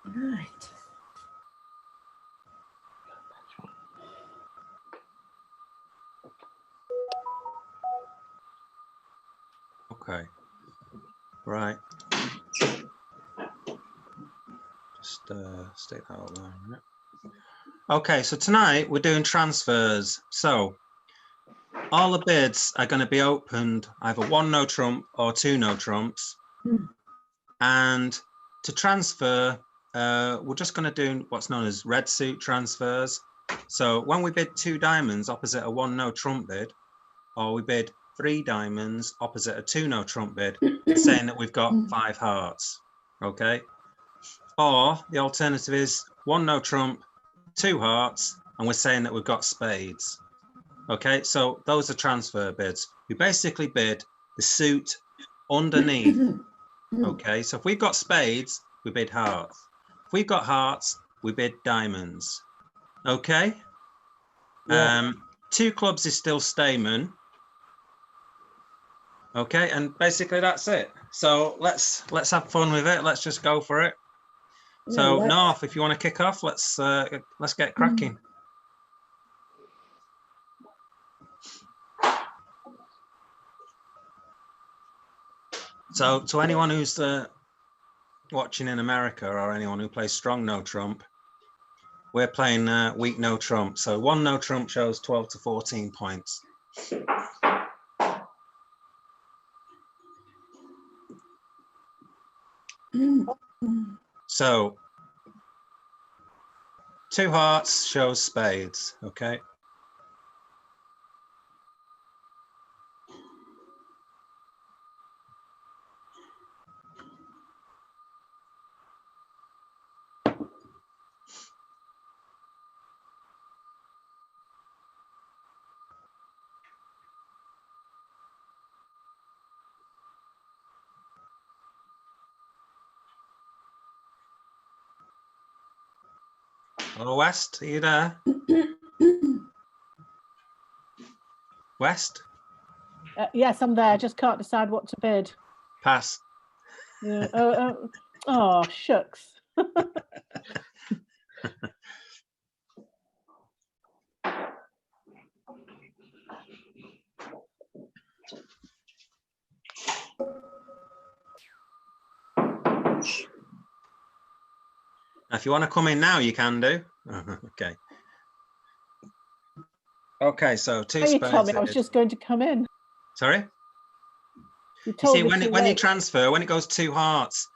Right. Okay. Right. Just stick that up there a minute. Okay, so tonight we're doing transfers. So all the bids are going to be opened either 1 no trump or 2 no trumps. And to transfer, we're just going to do what's known as red suit transfers. So when we bid 2 diamonds opposite a 1 no trump bid, or we bid 3 diamonds opposite a 2 no trump bid, it's saying that we've got 5 hearts. Okay. Or the alternative is 1 no trump, 2 hearts, and we're saying that we've got spades. Okay, so those are transfer bids. We basically bid the suit underneath. Okay, so if we've got spades, we bid hearts. If we've got hearts, we bid diamonds. Okay. Yeah. 2 clubs is still Stayman. Okay, and basically that's it. So let's have fun with it. Let's just go for it. Yeah, so North, if you want to kick off, let's get cracking. So to anyone who's watching in America or anyone who plays strong no trump, we're playing weak no trump. So 1 no trump shows 12 to 14 points. So 2 hearts shows spades. Okay. Hello, West, are you there? West? Yes, I'm there. I just can't decide what to bid. Pass. Yeah. Oh, shucks. If you want to come in now, you can do. Okay. Okay, so 2 spades. You told me I was just going to come in. Sorry? You see, when you transfer, when it goes 2 hearts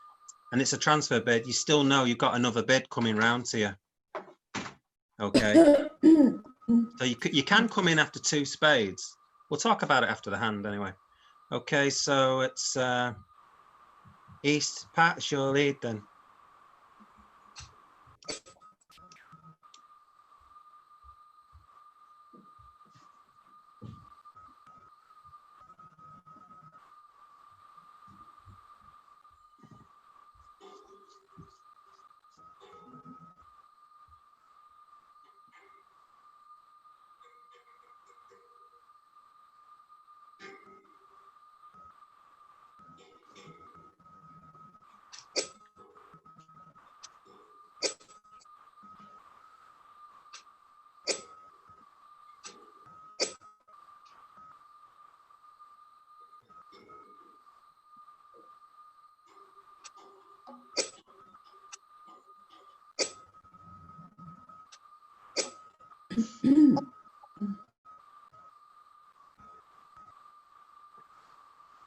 and it's a transfer bid, you still know you've got another bid coming round to you. Okay. So you can come in after 2 spades. We'll talk about it after the hand anyway. Okay, so it's East. Pat, it's your lead then.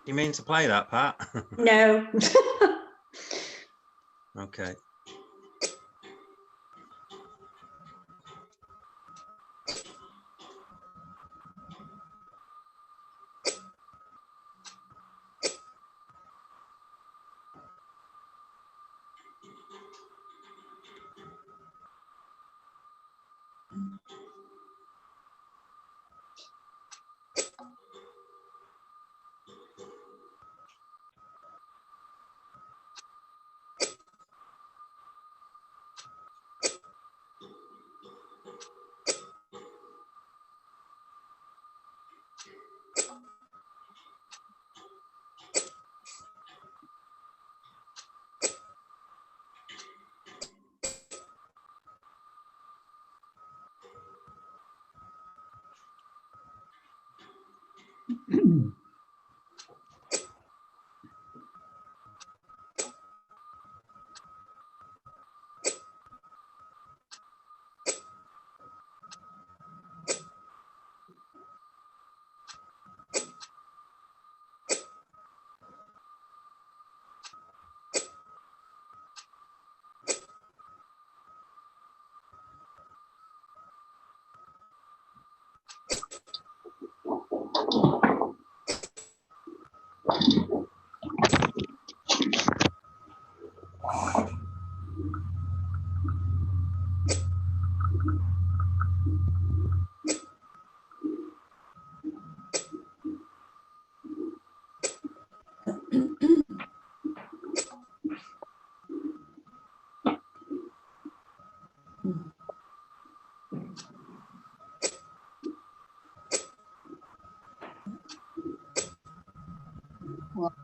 You mean to play that, Pat? No. Okay.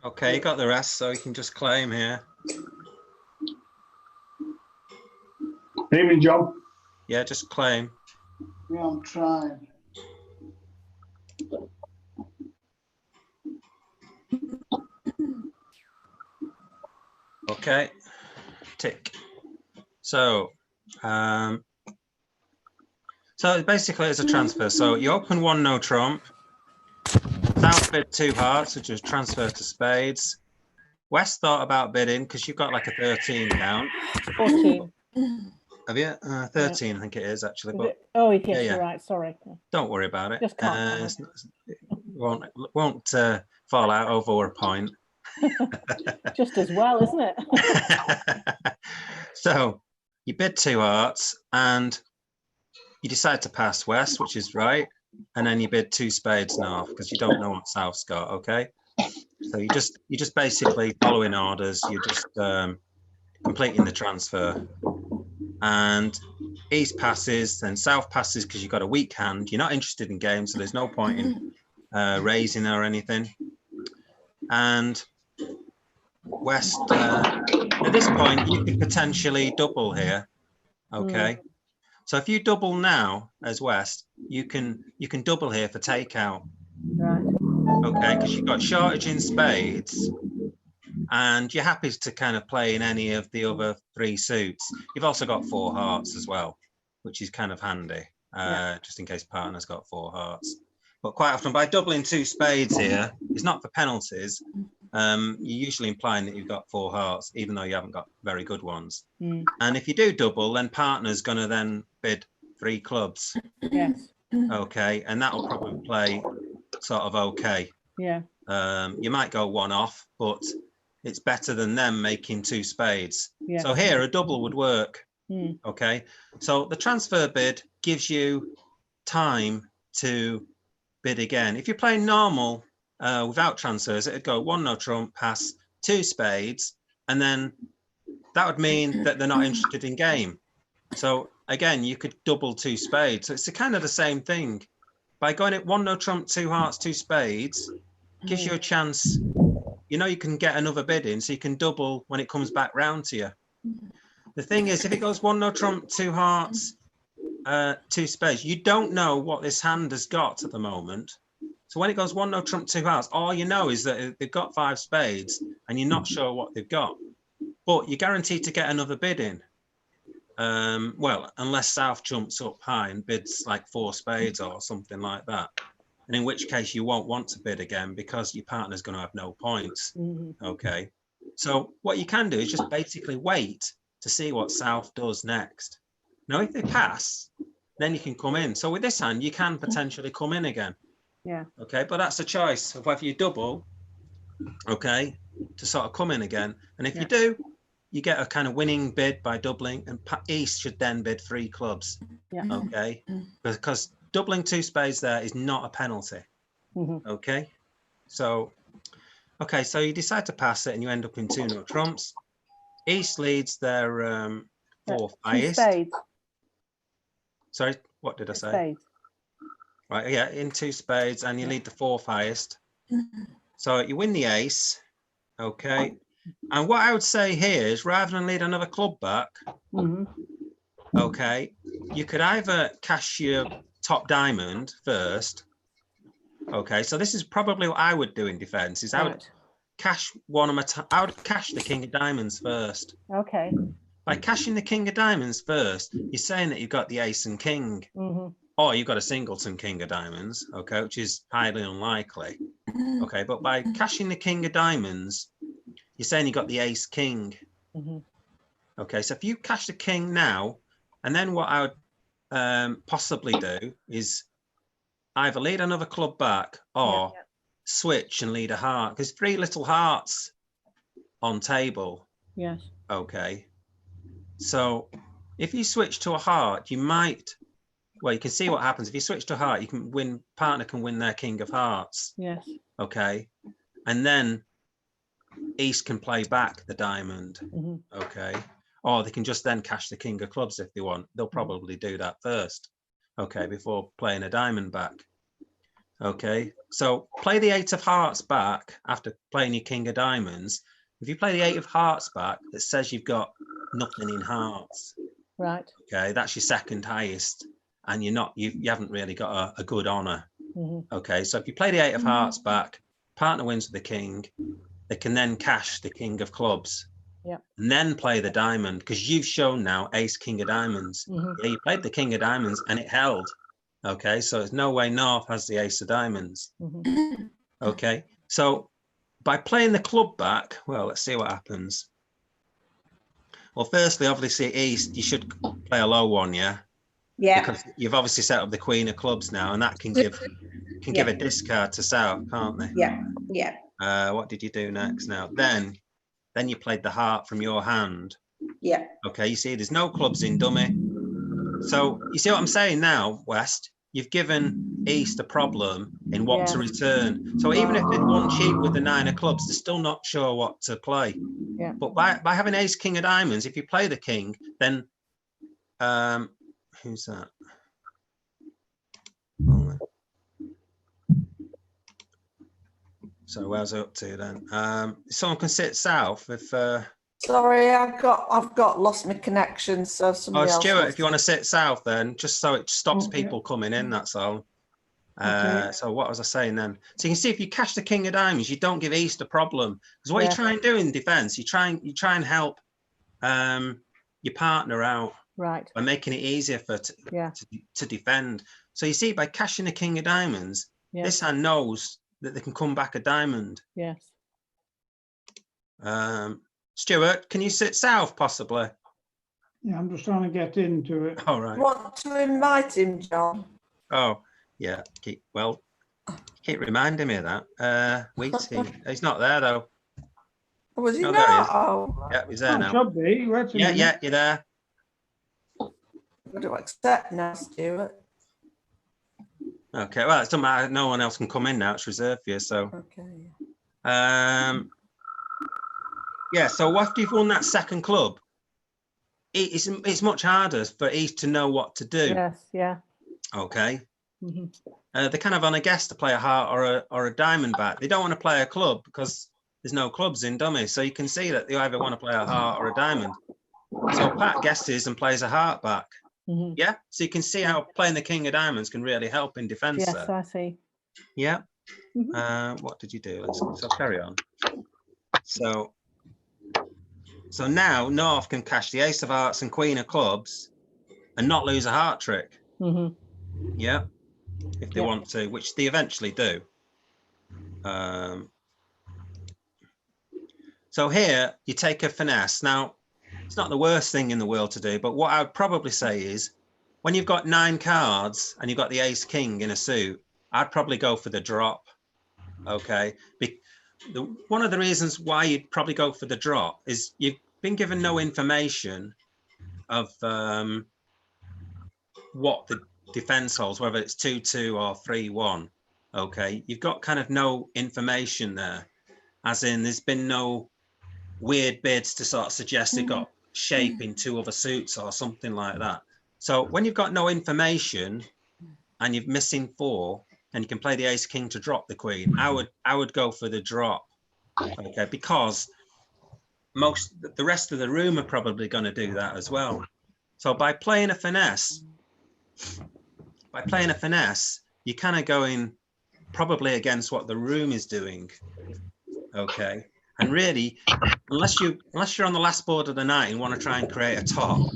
Okay, you got the rest, so you can just claim here. Hear me, John? Yeah, just claim. Yeah, I'm trying. Okay, tick. So, so basically it's a transfer. So you open one no trump. South bid 2 hearts, which is transfer to spades. West thought about bidding because you've got like a 13 count. 14. Have you? 13, I think it is actually. Is But it? Oh, yes, yeah. you're right. Sorry. Don't worry about it. Just can't It won't fall out over a point. Just as well, isn't it? So you bid 2 hearts and you decide to pass west, which is right, and then you bid 2 spades north because you don't know what south's got. Okay, so you just basically following orders. You're just completing the transfer, and east passes, then south passes because you've got a weak hand. You're not interested in games, so there's no point in raising or anything. And west, at this point, you could potentially double here. Okay. So if you double now as west, you can double here for takeout. Right. Okay, because you've got shortage in spades and you're happy to kind of play in any of the other 3 suits. You've also got 4 hearts as well, which is kind of handy, just in case partner's got 4 hearts. But quite often by doubling 2 spades here, it's not for penalties. You're usually implying that you've got 4 hearts, even though you haven't got very good ones. And if you do double, then partner's going to then bid 3 clubs. Yes. Okay, and that'll probably play sort of okay. Yeah. You might go 1 off, but it's better than them making 2 spades. Yeah. So here a double would work. Okay, so the transfer bid gives you time to bid again. If you're playing normal without transfers, it'd go 1 no trump, pass 2 spades, and then that would mean that they're not interested in game. So again, you could double 2 spades. So it's kind of the same thing. By going at 1 no trump, 2 hearts, 2 spades, gives you a chance. You know you can get another bid in, so you can double when it comes back round to you. The thing is, if it goes 1 no trump, 2 hearts, 2 spades, you don't know what this hand has got at the moment. So when it goes 1 no trump, 2 hearts, all you know is that they've got 5 spades and you're not sure what they've got. But you're guaranteed to get another bid in. Well, unless south jumps up high and bids like 4 spades or something like that. And in which case you won't want to bid again because your partner's going to have no points. Okay. So what you can do is just basically wait to see what south does next. Now, if they pass, then you can come in. So with this hand, you can potentially come in again. Yeah. Okay, but that's a choice of whether you double, okay, to sort of come in again. And if you do, you get a kind of winning bid by doubling, and east should then bid 3 clubs. Yeah. Okay, because doubling 2 spades there is not a penalty. Okay, so so you decide to pass it and you end up in 2 no trumps. East leads their 4th highest. 2 spades. Sorry, what did I say? Spades. Right, yeah, in 2 spades, and you lead the 4th highest. So you win the ace. Okay, and what I would say here is, rather than lead another club back, okay, you could either cash your top diamond first, Okay, so this is probably what I would do in defense is I would Right. cash one of my, I would cash the king of diamonds first. Okay. By cashing the king of diamonds first, you're saying that you've got the ace and king, Hmm. or you've got a singleton king of diamonds, okay, which is highly unlikely. Okay, but by cashing the king of diamonds, you're saying you got the ace king. Hmm. Okay, so if you cash the king now, and then what I would possibly do is either lead another club back or switch and lead a heart, because 3 little hearts on table. Yes. Okay, so if you switch to a heart, you might, well, you can see what happens. If you switch to a heart, you can win, partner can win their king of hearts. Yes. Okay, and then East can play back the diamond. Hmm. Okay, or they can just then cash the king of clubs if they want. They'll probably do that first, okay, before playing a diamond back. Okay, so play the 8 of hearts back after playing your king of diamonds. If you play the 8 of hearts back, it says you've got nothing in hearts. Right. Okay, that's your second highest, and you're not, you haven't really got a good honor. Hmm. Okay, so if you play the 8 of hearts back, partner wins with the king. They can then cash the king of clubs. Yeah. And then play the diamond, because you've shown now ace king of diamonds. Hmm. Yeah, you played the king of diamonds and it held. Okay, so there's no way North has the ace of diamonds. Hmm. Okay, so by playing the club back, well, let's see what happens. Well, firstly, obviously East, you should play a low one, yeah, Yeah, because you've obviously set up the queen of clubs now, and that can give a discard to South, can't they? yeah, What did you do next? Now then you played the heart from your hand. yeah. Okay, you see there's no clubs in dummy. So you see what I'm saying now, West? You've given East a problem in what to return. So even if they'd won cheap with the 9 of clubs, they're still not sure what to play. Yeah. But by having ace king of diamonds, if you play the king, then who's that? So where's it up to then? Someone can sit south if Sorry, I've got lost my connection, so somebody else. Stuart, if you want to sit south then, just so it stops people coming in, that's all. So what was I saying then? So you can see if you cash the king of diamonds, you don't give East a problem. Because what you try and do in defense, you try and help your partner out, Right. by making it easier for to defend. So you see, by cashing the king of diamonds, this hand knows that they can come back a diamond. Yes. Stuart, can you sit south possibly? Yeah, I'm just trying to get into it. All right. Want to invite him, John? Oh, yeah. Keep reminding me of that. He's not there though. Was he No, not? there he is. Oh, Yeah, he's there now. Should be. Wait a minute. Yeah, you're there. got to accept now, Stuart. Okay, well, it doesn't matter. No one else can come in now. It's reserved for you. So, Okay. yeah. So after you've won that second club, it's much harder for East to know what to do. Yes. Yeah. Okay. Hmm. They're kind of on a guess to play a heart or a diamond back. They don't want to play a club because there's no clubs in dummy. So you can see that they either want to play a heart or a diamond. So Pat guesses and plays a heart back. Hmm. Yeah. So you can see how playing the king of diamonds can really help in defense. Yes, there. I see. Yeah. Mhm. What did you do? So carry on. So now North can cash the ace of hearts and queen of clubs and not lose a heart trick. Hmm. Yeah. If they want to, which they eventually do. So here you take a finesse. Now, it's not the worst thing in the world to do, but what I would probably say is when you've got 9 cards and you've got the ace king in a suit, I'd probably go for the drop. Okay. One of the reasons why you'd probably go for the drop is you've been given no information of what the defense holds, whether it's 2-2 or 3-1. Okay. You've got kind of no information there, as in there's been no weird bids to sort of suggest they've got shape in 2 other suits or something like that. So when you've got no information and you're missing 4 and you can play the ace king to drop the queen, I would go for the drop. Okay, because the rest of the room are probably going to do that as well. So by playing a finesse, you're kind of going probably against what the room is doing. Okay. And really, unless you're on the last board of the night and want to try and create a top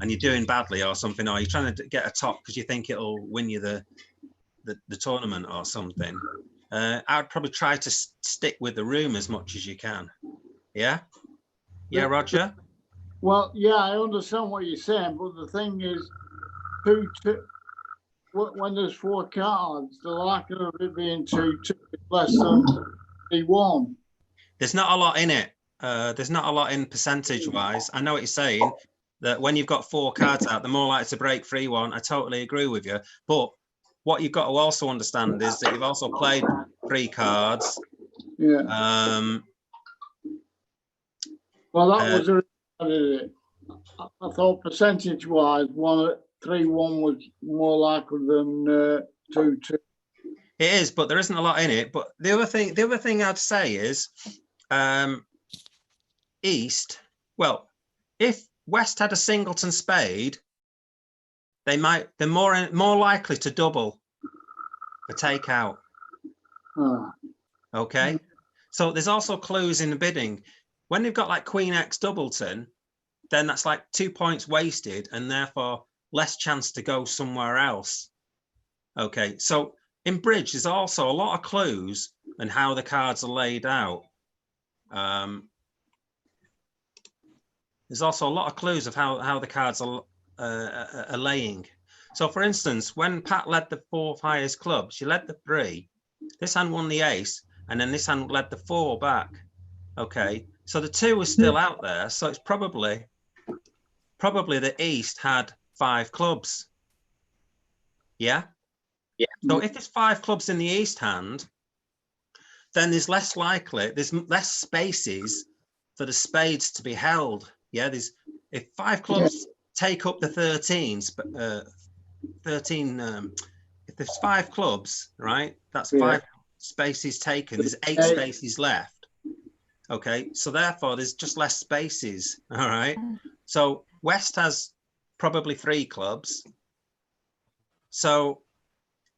and you're doing badly or something, or you're trying to get a top because you think it'll win you the tournament or something, I'd probably try to stick with the room as much as you can. Yeah? Yeah, Roger? Well, yeah, I understand what you're saying, but the thing is, when there's 4 cards, the likelihood of it being 2-2 is less than 3-1. There's not a lot in it. There's not a lot in percentage-wise. I know what you're saying, that when you've got 4 cards out, they're more likely to break 3-1. I totally agree with you. But what you've got to also understand is that you've also played 3 cards. Yeah. Well, that was a reality. I thought percentage-wise, 3-1 was more likely than 2-2. It is, but there isn't a lot in it. But the other thing I'd say is, East. Well, if West had a singleton spade, they're more likely to double for takeout. Oh. Okay, so there's also clues in the bidding. When they've got like Queen X doubleton, then that's like 2 points wasted and therefore less chance to go somewhere else. Okay, so in bridge, there's also a lot of clues and how the cards are laid out. There's also a lot of clues of how the cards are laying. So for instance, when Pat led the 4th highest club, she led the 3. This hand won the ace, and then this hand led the 4 back. Okay, so the 2 was still out there. So it's probably the East had 5 clubs. Yeah. Yeah. So if there's 5 clubs in the East hand, then there's less spaces for the spades to be held. Yeah. If 5 clubs take up the 13s, but 13. If there's 5 clubs, right? That's 5 spaces taken. There's 8 spaces left. Okay, so therefore there's just less spaces. All right. So West has probably 3 clubs. So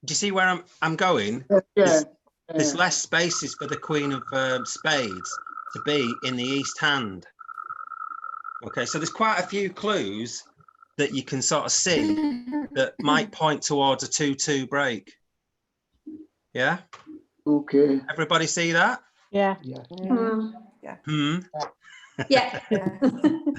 do you see where I'm going? There's less spaces for the Queen of Spades to be in the East hand. Okay, so there's quite a few clues that you can sort of see that might point towards a 2-2 break. Yeah. Okay. Everybody see that? Yeah. Yeah. Yeah. Yeah.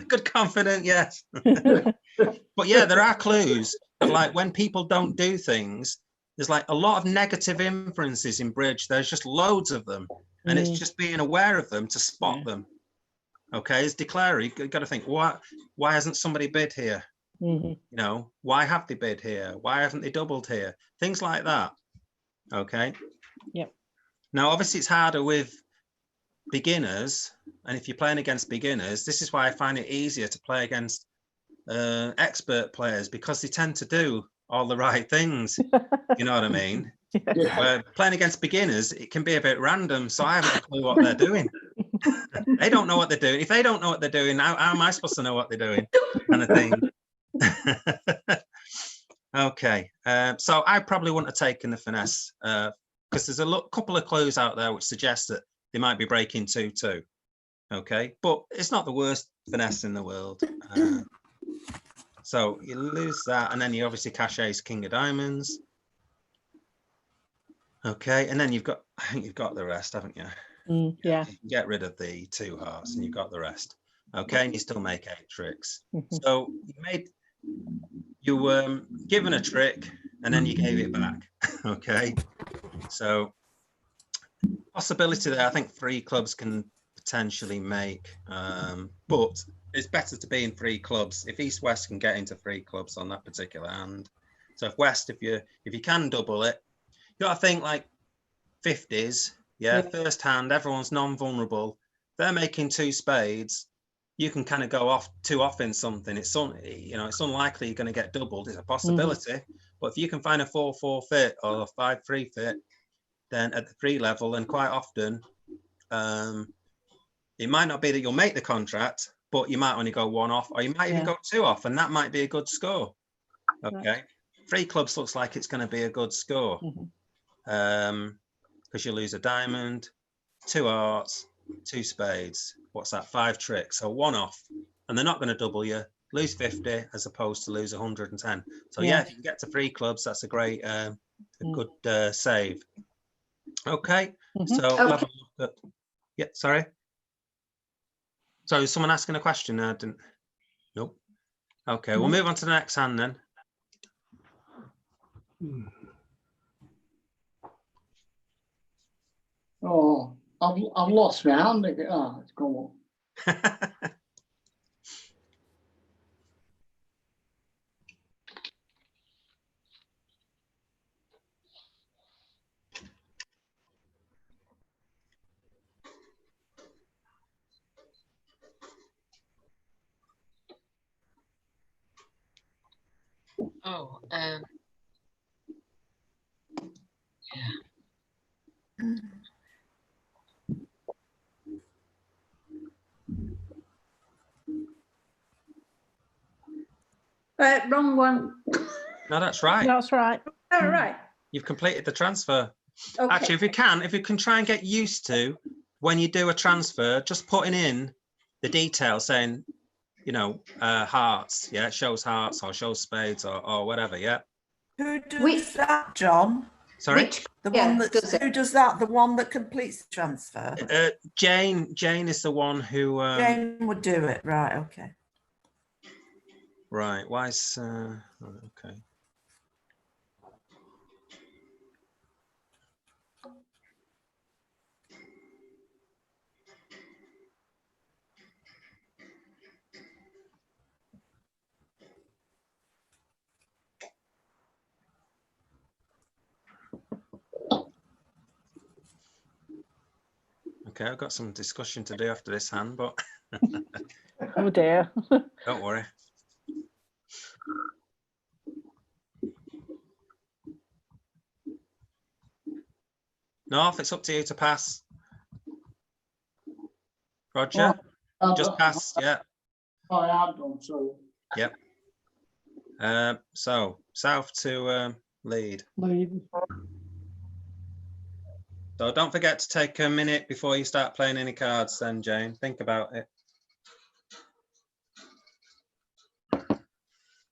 Good, confident, yes. But yeah, there are clues. But like when people don't do things, there's like a lot of negative inferences in bridge. There's just loads of them, and it's just being aware of them to spot them. Okay, as declarer, you've got to think, why hasn't somebody bid here? You know, why have they bid here? Why haven't they doubled here? Things like that. Okay. Yep. Now, obviously, it's harder with beginners, and if you're playing against beginners, this is why I find it easier to play against expert players, because they tend to do all the right things. You know what I mean? Yeah. Where playing against beginners, it can be a bit random, so I haven't a clue what they're doing. They don't know what they're doing. If they don't know what they're doing, how am I supposed to know what they're doing? Kind of thing. Okay, so I probably wouldn't have taken the finesse because there's a couple of clues out there which suggest that they might be breaking 2-2. Okay, but it's not the worst finesse in the world. So you lose that, and then you obviously cash ace king of diamonds. Okay, and then I think you've got the rest, haven't you? Yeah. You can get rid of the 2 hearts and you've got the rest. Okay, and you still make 8 tricks. So you were given a trick and then you gave it back. Okay, so possibility there, I think 3 clubs can potentially make, but it's better to be in 3 clubs. If East West can get into 3 clubs on that particular hand. So if West, if you can double it, you got to think like 50s. Yeah, first hand, everyone's non-vulnerable. They're making 2 spades. You can kind of go 2 off in something. It's unlikely you're going to get doubled. It's a possibility, but if you can find a 4-4 fit or a 5-3 fit, then at the 3 level, then quite often, it might not be that you'll make the contract, but you might only go 1 off, or you might even go 2 off, and that might be a good score. Okay, 3 clubs looks like it's going to be a good score. because you lose a diamond, 2 hearts, 2 spades. What's that? 5 tricks. So 1 off, and they're not going to double you. Lose 50 as opposed to lose 110. So yeah, if you can get to 3 clubs, that's a great, a good save. Okay, so we'll have a look at. Yeah, sorry. So is someone asking a question? I didn't. Nope. Okay, we'll move on to the next hand then. Oh, I've lost my hand again. Oh, it's gone. Oh, Wrong one. No, that's right. That's right. All right. You've completed the transfer. Okay. Actually, if you can try and get used to when you do a transfer, just putting in the details saying, you know, hearts. Yeah, it shows hearts or shows spades or whatever. Yeah. Who does Which- that, John? Sorry. The Yeah, one that does it? who does that? The one that completes the transfer. Jane is the one who. Jane would do it, right? Okay. Right. Why is okay. Okay, I've got some discussion to do after this hand, but Oh dear. don't worry. North, it's up to you to pass. Roger, just pass. Yeah. I have done so. Yep. So south to lead. Lead. So don't forget to take a minute before you start playing any cards then, Jane. Think about it.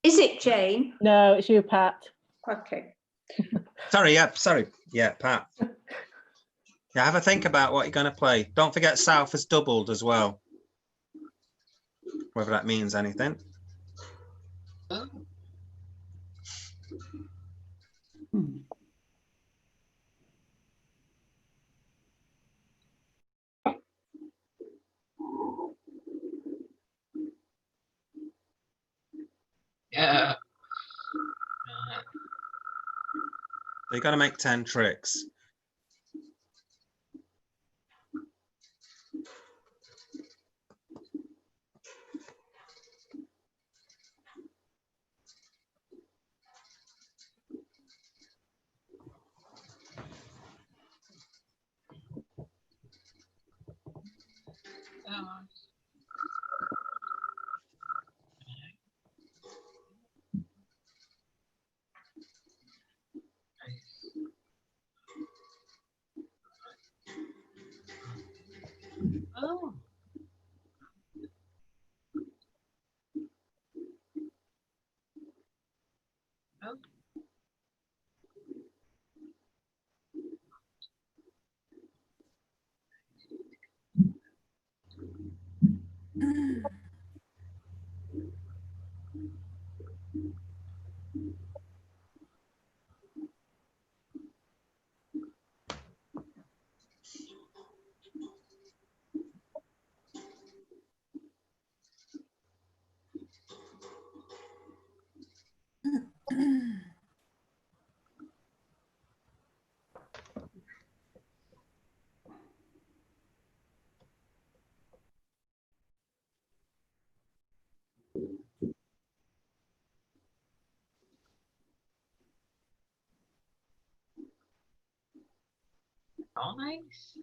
Is it Jane? No, it's you, Pat. Okay. Sorry, yeah, Pat. Yeah, have a think about what you're going to play. Don't forget south has doubled as well. Whether that means anything. yeah. So you got to make 10 tricks. Oh. Oh. Nice.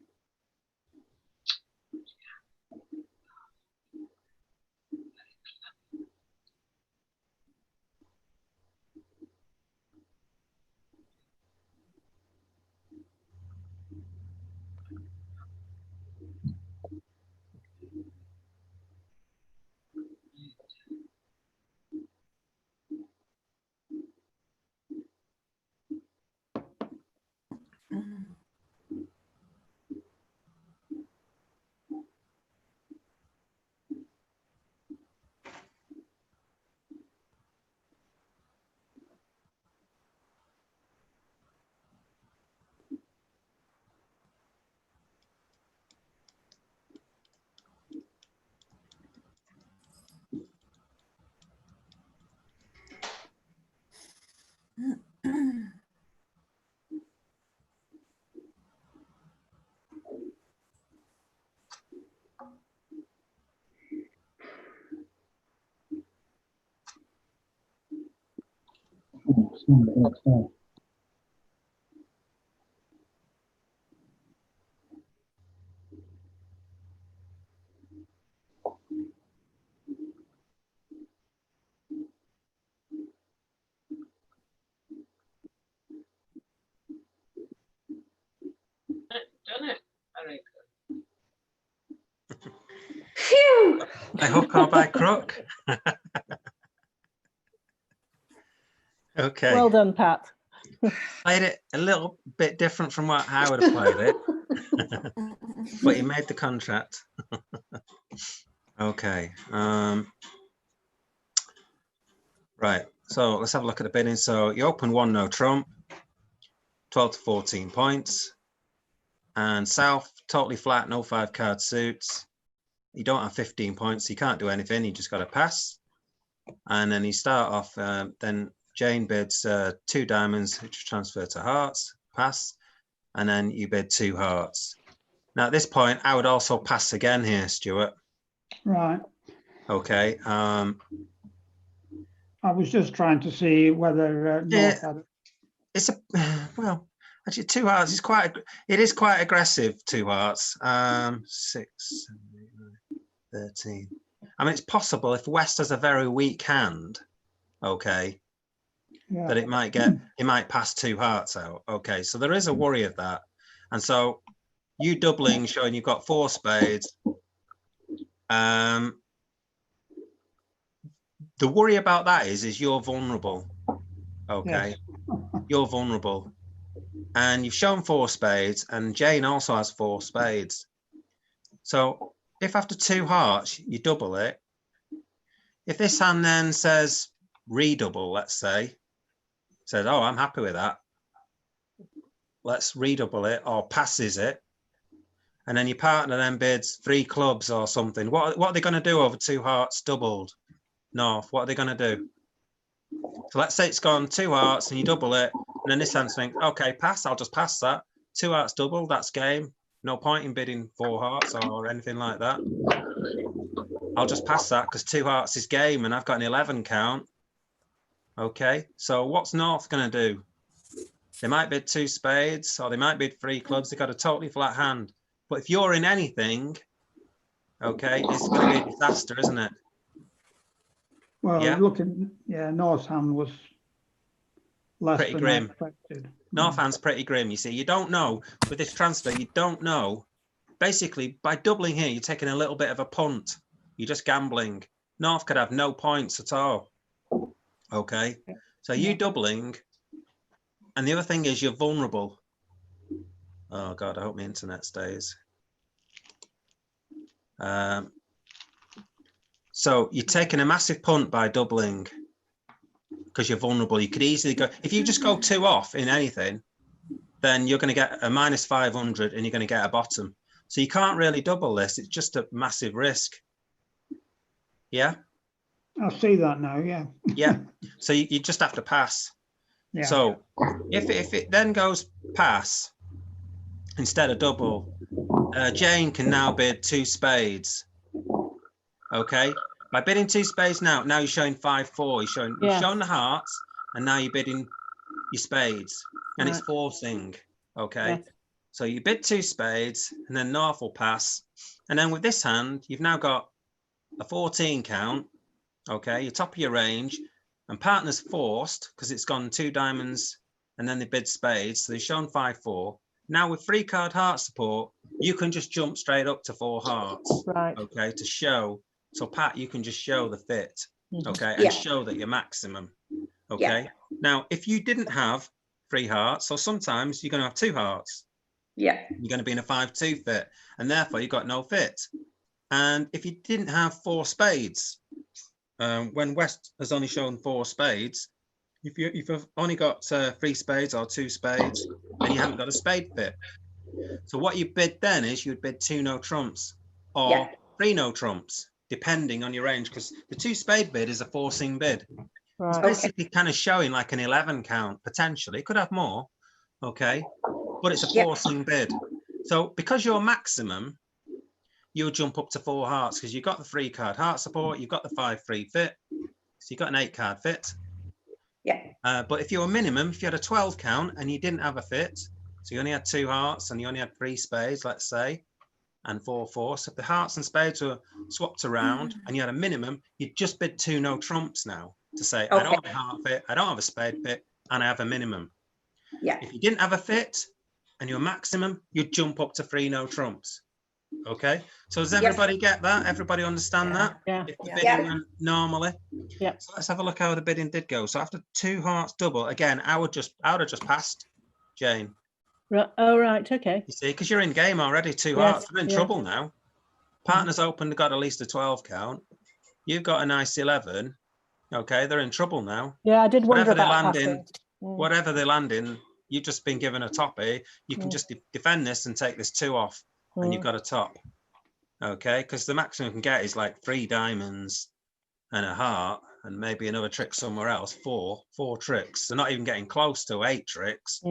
Done it. Very good. Phew. By hook or by crook? Okay. Well done, Pat. Played it a little bit different from what I would have played it, but you made the contract. Okay. Right. So let's have a look at the bidding. So you open one no trump, 12 to 14 points. And south, totally flat, no 5-card suits. You don't have 15 points, you can't do anything, you just got to pass. And then you start off, then Jane bids 2 diamonds, which transfer to hearts, pass. And then you bid 2 hearts. Now at this point, I would also pass again here, Stuart. Right. Okay. I was just trying to see whether North had it. It's a, well, actually 2 hearts is it is quite aggressive, 2 hearts. 6, 7, 8, 9, 13. I mean, it's possible if West has a very weak hand, okay, Yeah. that it might pass 2 hearts out. Okay, so there is a worry of that. And so you doubling, showing you've got 4 spades. The worry about that is you're vulnerable. Okay, Yes. you're vulnerable. And you've shown 4 spades, and Jane also has 4 spades. So if after 2 hearts, you double it, if this hand then says redouble, let's say, says, oh, I'm happy with that, let's redouble it, or passes it, and then your partner then bids 3 clubs or something, what are they going to do over 2 hearts doubled? North, what are they going to do? So let's say it's gone 2 hearts and you double it, and then this hand thinks, okay, pass, I'll just pass that. 2 hearts double, that's game. No point in bidding 4 hearts or anything like that. I'll just pass that because 2 hearts is game and I've got an 11 count. Okay, so what's North going to do? They might bid 2 spades or they might bid 3 clubs. They've got a totally flat hand. But if you're in anything, okay, it's going to be a disaster, isn't it? Well, Yeah. looking, yeah, North's hand was less Pretty than grim. expected. North hand's pretty grim. You see, you don't know with this transfer, you don't know. Basically, by doubling here, you're taking a little bit of a punt. You're just gambling. North could have no points at all. Okay, so you doubling, and the other thing is you're vulnerable. Oh God, I hope my internet stays. So you're taking a massive punt by doubling because you're vulnerable. You could easily go, if you just go 2 off in anything, then you're going to get a minus 500 and you're going to get a bottom. So you can't really double this. It's just a massive risk. Yeah. I see that now, yeah. Yeah. So you just have to pass. Yeah. So if it then goes pass instead of double, Jane can now bid 2 spades. Okay. By bidding 2 spades now you're showing 5-4. You've shown the hearts, and now you're bidding your spades, and it's forcing. Okay. Yes. So you bid 2 spades, and then North will pass, and then with this hand, you've now got a 14 count. Okay, you're top of your range, and partner's forced because it's gone 2 diamonds, and then they bid spades. So they've shown 5-4. Now with 3-card heart support, you can just jump straight up to 4 hearts. Right. Okay, to show. So Pat, you can just show the fit. Okay, Yeah. and show that you're maximum. Okay. Yeah. Now, if you didn't have 3 hearts, so sometimes you're going to have 2 hearts. Yeah. You're going to be in a 5-2 fit, and therefore you've got no fit. And if you didn't have 4 spades, when West has only shown 4 spades, if you've only got 3 spades or 2 spades, then you haven't got a spade fit. So what you bid then is you'd bid 2 no trumps or 3 no trumps, depending on your range, because the 2 spade bid is a forcing bid. Right. It's basically kind of showing like an 11 count potentially. It could have more, okay, but it's a forcing bid. So because you're maximum, you'll jump up to 4 hearts because you've got the 3-card heart support, you've got the 5-3 fit, so you've got an 8-card fit. Yeah. But if you were minimum, if you had a 12 count and you didn't have a fit, so you only had 2 hearts and you only had 3 spades, let's say, and 4-4. So if the hearts and spades were swapped around and you had a minimum, you'd just bid 2 no trumps now to say, I don't have a heart fit, I don't have a spade fit, and I have a minimum. Yeah. If you didn't have a fit and you're maximum, you'd jump up to 3 no trumps. Okay, so does everybody get that? Everybody understand that? Yeah. If the Yeah. bidding went normally. Yeah. So let's have a look how the bidding did go. So after 2 hearts double, again, I would have just passed, Jane. Right. Oh, right. Okay. You see, because you're in game already, 2 Yes, hearts, they're in yeah. trouble now. Partners opened, got at least a 12 count. You've got a nice 11. Okay, they're in trouble now. Yeah, I did wonder Whatever they about land in, passing. whatever they land in, you've just been given a toppy. You can just defend this and take this 2 off, and you've got a top. Okay, because the maximum you can get is like 3 diamonds and a heart, and maybe another trick somewhere else. 4 tricks. They're not even getting close to 8 tricks.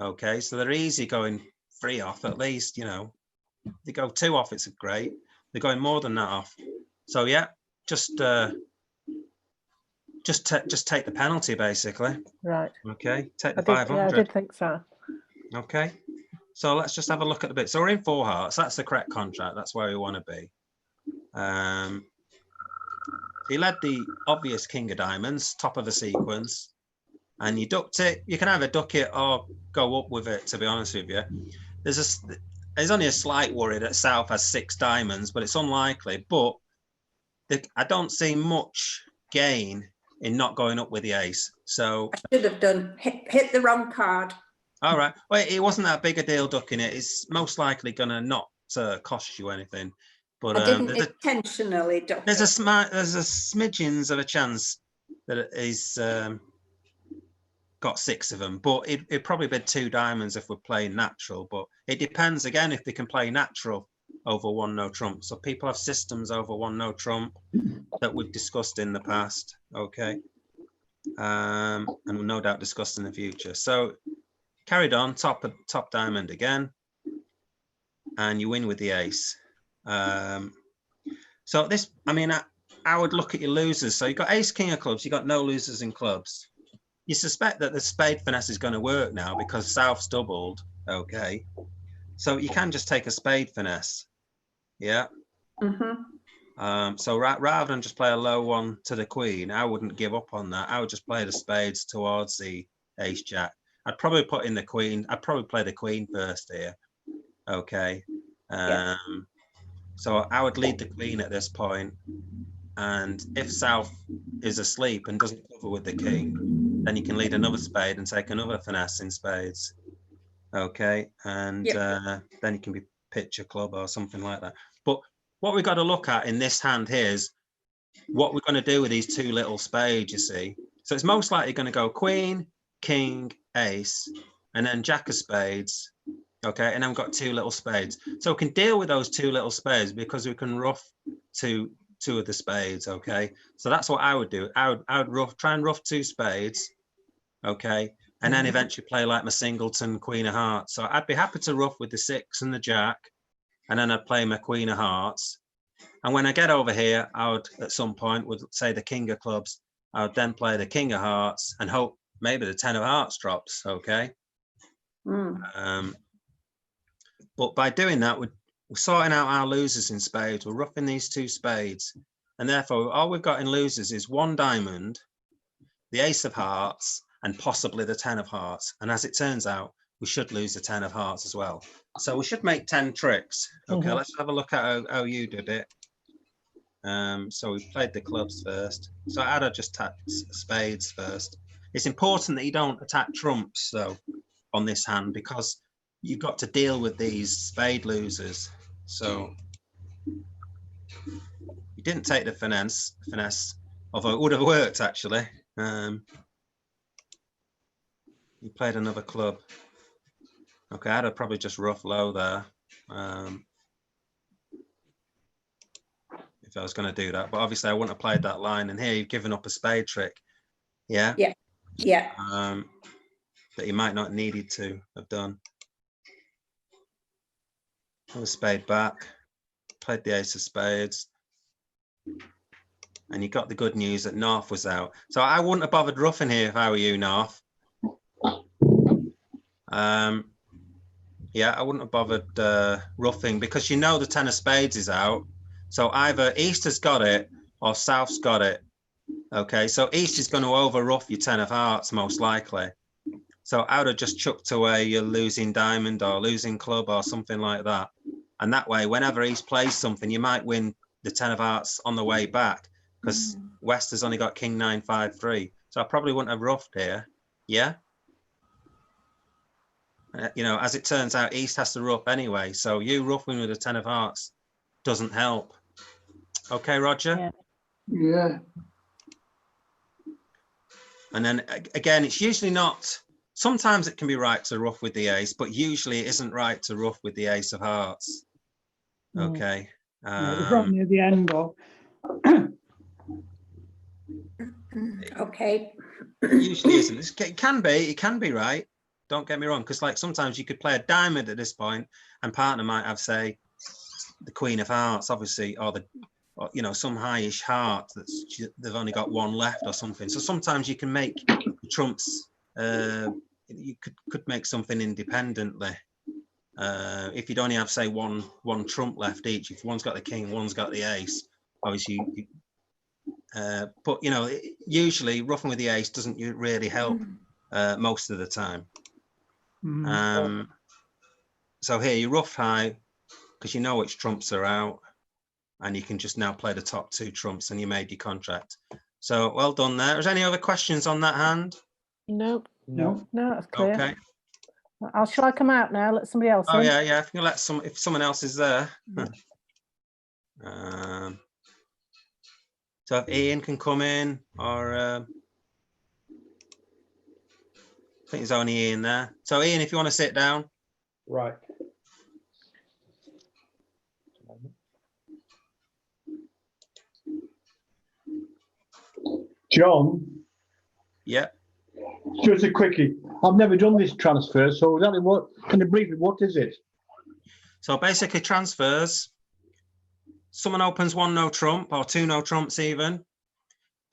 Okay, so they're easy going 3 off at least. You know, they go 2 off, it's great. They're going more than that off. So yeah, just take the penalty basically. Right. Okay, take the I 500. did think so. Okay, so let's just have a look at the bit. So we're in 4 hearts. That's the correct contract. That's where we want to be. He led the obvious king of diamonds, top of the sequence, and you ducked it. You can either duck it or go up with it, to be honest with you. There's only a slight worry that South has 6 diamonds, but it's unlikely. But I don't see much gain in not going up with the ace. So I should have done hit the wrong card. all right. Well, it wasn't that big a deal ducking it. It's most likely going to not cost you anything. But I didn't intentionally duck there's it. there's a smidgens of a chance that he's got 6 of them. But it probably bid 2 diamonds if we're playing natural. But it depends again if they can play natural over 1 no trump. So people have systems over 1 no trump that we've discussed in the past. Okay. And we'll no doubt discuss in the future. So carried on, top diamond again, and you win with the ace. So this, I mean, I would look at your losers. So you got ace, king of clubs, you got no losers in clubs. You suspect that the spade finesse is going to work now because South's doubled. Okay, so you can just take a spade finesse. Yeah. So rather than just play a low one to the queen, I wouldn't give up on that. I would just play the spades towards the ace jack. I'd probably put in the queen. I'd probably play the queen first here. Okay. So I would lead the queen at this point. And if South is asleep and doesn't cover with the king, then you can lead another spade and take another finesse in spades. Okay. And then you can be pitch a club or something like that. But what we've got to look at in this hand here is what we're going to do with these 2 little spades, you see. So it's most likely going to go queen, king, ace, and then jack of spades. Okay, and then we've got 2 little spades. So we can deal with those 2 little spades because we can rough 2 of the spades. Okay, so that's what I would do. I would try and rough 2 spades. Okay, and then eventually play like my singleton queen of hearts. So I'd be happy to rough with the 6 and the jack, and then I'd play my queen of hearts. And when I get over here, I would at some point would say the king of clubs. I would then play the king of hearts and hope maybe the 10 of hearts drops. Okay. But by doing that, we're sorting out our losers in spades. We're roughing these 2 spades. And therefore, all we've got in losers is 1 diamond, the ace of hearts, and possibly the 10 of hearts. And as it turns out, we should lose the 10 of hearts as well. So we should make 10 tricks. Okay, let's have a look at how you did it. So we played the clubs first. So I'd just attack spades first. It's important that you don't attack trumps, though, on this hand, because you've got to deal with these spade losers. So you didn't take the finesse, although it would have worked, actually. You played another club. Okay, I'd have probably just rough low there. If I was going to do that, but obviously I wouldn't have played that line. And here you've given up a spade trick. Yeah. That you might not needed to have done. Put a spade back. Played the ace of spades. And you got the good news that North was out. So I wouldn't have bothered roughing here if I were you, North. Yeah, I wouldn't have bothered roughing because you know the 10 of spades is out. So either East has got it or South's got it. Okay, so East is going to over rough your 10 of hearts most likely. So I would have just chucked away your losing diamond or losing club or something like that. And that way, whenever East plays something, you might win the 10 of hearts on the way back because West has only got King 9, 5, 3. So I probably wouldn't have roughed here. Yeah. You know, as it turns out, East has to rough anyway. So you roughing with a 10 of hearts doesn't help. Okay, Roger? Yeah. Yeah. And then again, it's usually not, sometimes it can be right to rough with the ace, but usually it isn't right to rough with the ace of hearts. Okay. Yeah, it's right near the end, though. Okay. Usually isn't. It can be right. Don't get me wrong, because like sometimes you could play a diamond at this point and partner might have, say, the Queen of Hearts, obviously, or the, or, you know, some highish heart that's they've only got one left or something. So sometimes you can make trumps. You could make something independently. If you'd only have, say, one trump left each. If one's got the king, one's got the ace. Obviously, but you know, usually roughing with the ace doesn't really help most of the time. So here you rough high because you know which trumps are out, and you can just now play the top 2 trumps, and you made your contract. So well done there. Is there any other questions on that hand? Nope. No. No, that's clear. Okay. Shall I come out now? Let somebody else Oh in. yeah, yeah. If you let if someone else is there. So if Ian can come in, or I think there's only Ian there. So Ian, if you want to sit down. Right. John, Yeah. just a quickie. I've never done this transfer, so exactly what, can you briefly, what is it? So basically transfers, someone opens 1 no trump or 2 no trumps even,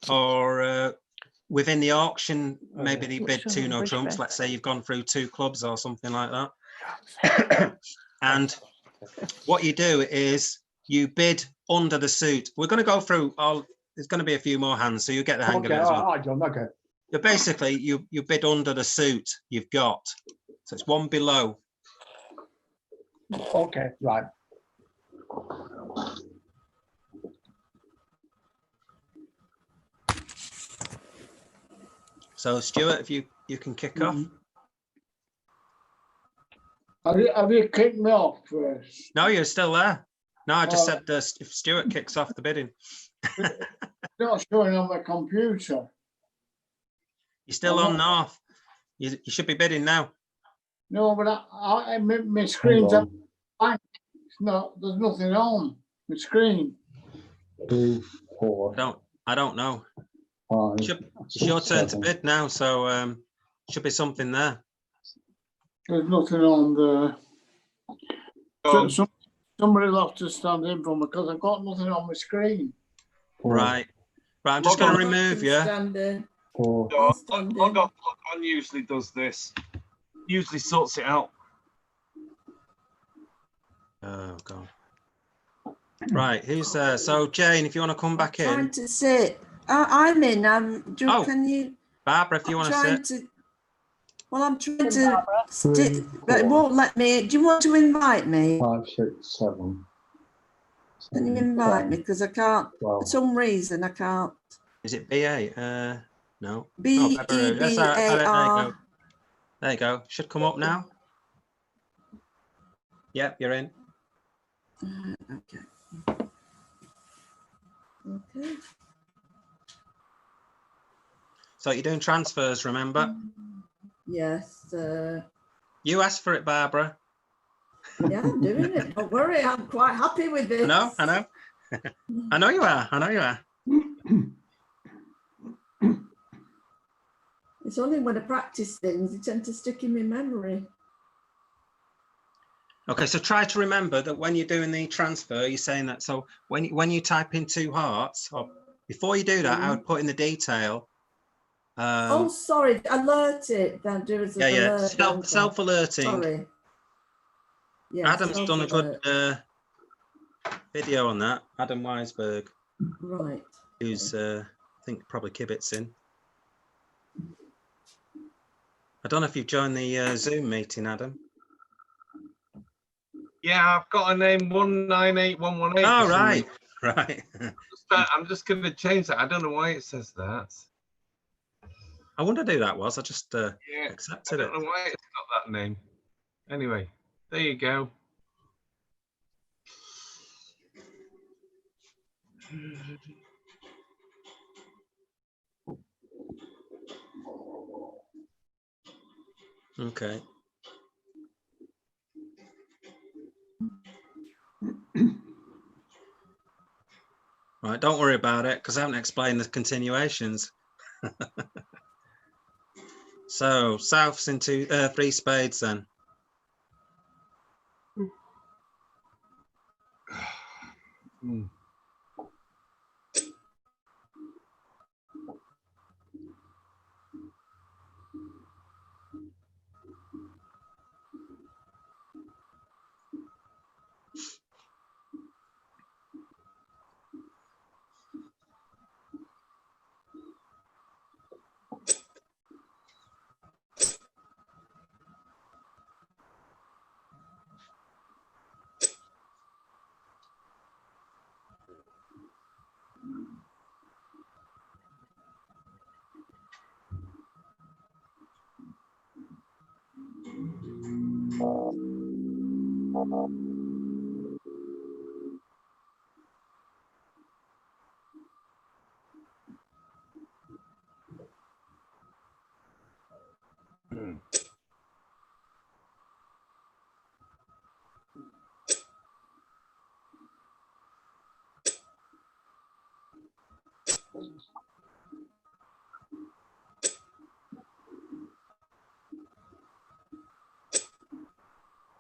or within the auction, maybe they bid 2 no trumps. Let's say you've gone through 2 clubs or something like that. And what you do is you bid under the suit. We're going to go through all, there's going to be a few more hands, so you get the hang of it as well. All right, John, okay. But basically, you bid under the suit you've got. So it's 1 below. Okay, right. So Stuart, if you can kick off. Have you kicked me off first? No, you're still there. No, I just said if Stuart kicks off the bidding. Not showing on my computer. You're still on North. You should be bidding now. No, but my screen's up blank. It's not. There's nothing on my screen. 2, 4, I don't know. 5. It's your turn to bid now, so should be something there. There's nothing on there. So somebody will have to stand in for me because I've got nothing on my screen. 4, Right. Right, I'm just going to remove you. 4. Log on usually does this. Usually sorts it out. Oh, God. Right, who's there? So, Jane, if you want to come back Trying in. to sit. I'm in. Can you? Barbara, if you want to sit. Well, I'm trying to Three, but it 4, won't let me. Do you want to invite me? 5, 6, 7. Can you invite me? Because I can't, for 12. some reason, I can't. Is it BA? No. B-E-B-A-R. There you go. Should come up now. Yep, you're in. Okay. Okay. So you're doing transfers, remember? Yes. You asked for it, Barbara. Yeah, I'm doing it. Don't worry, I'm quite happy with this. I know. I know you are. I know you are. It's only when I practice things, they tend to stick in my memory. Okay, so try to remember that when you're doing the transfer, you're saying that. So when you type in 2 hearts, or Before you do that, I would put in the detail. Oh, sorry, alert it. Then do it as Yeah, yeah. alert. Self-alerting. Sorry. Yes, Adam's done a good self-alert. video on that. Adam Weisberg, Right. who's I think probably kibitzing. I don't know if you've joined the Zoom meeting, Adam. Yeah, I've got a name 198118. Oh, for some right, reason. right. I'm just going to change that. I don't know why it says that. I wondered who that was. I just Yeah, accepted I it. don't know why it's got that name. Anyway, there you go. Okay. Right, don't worry about it because I haven't explained the continuations. So souths into 3 spades then. Hmm.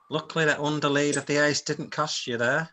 Luckily that underlead of the ace didn't cost you there.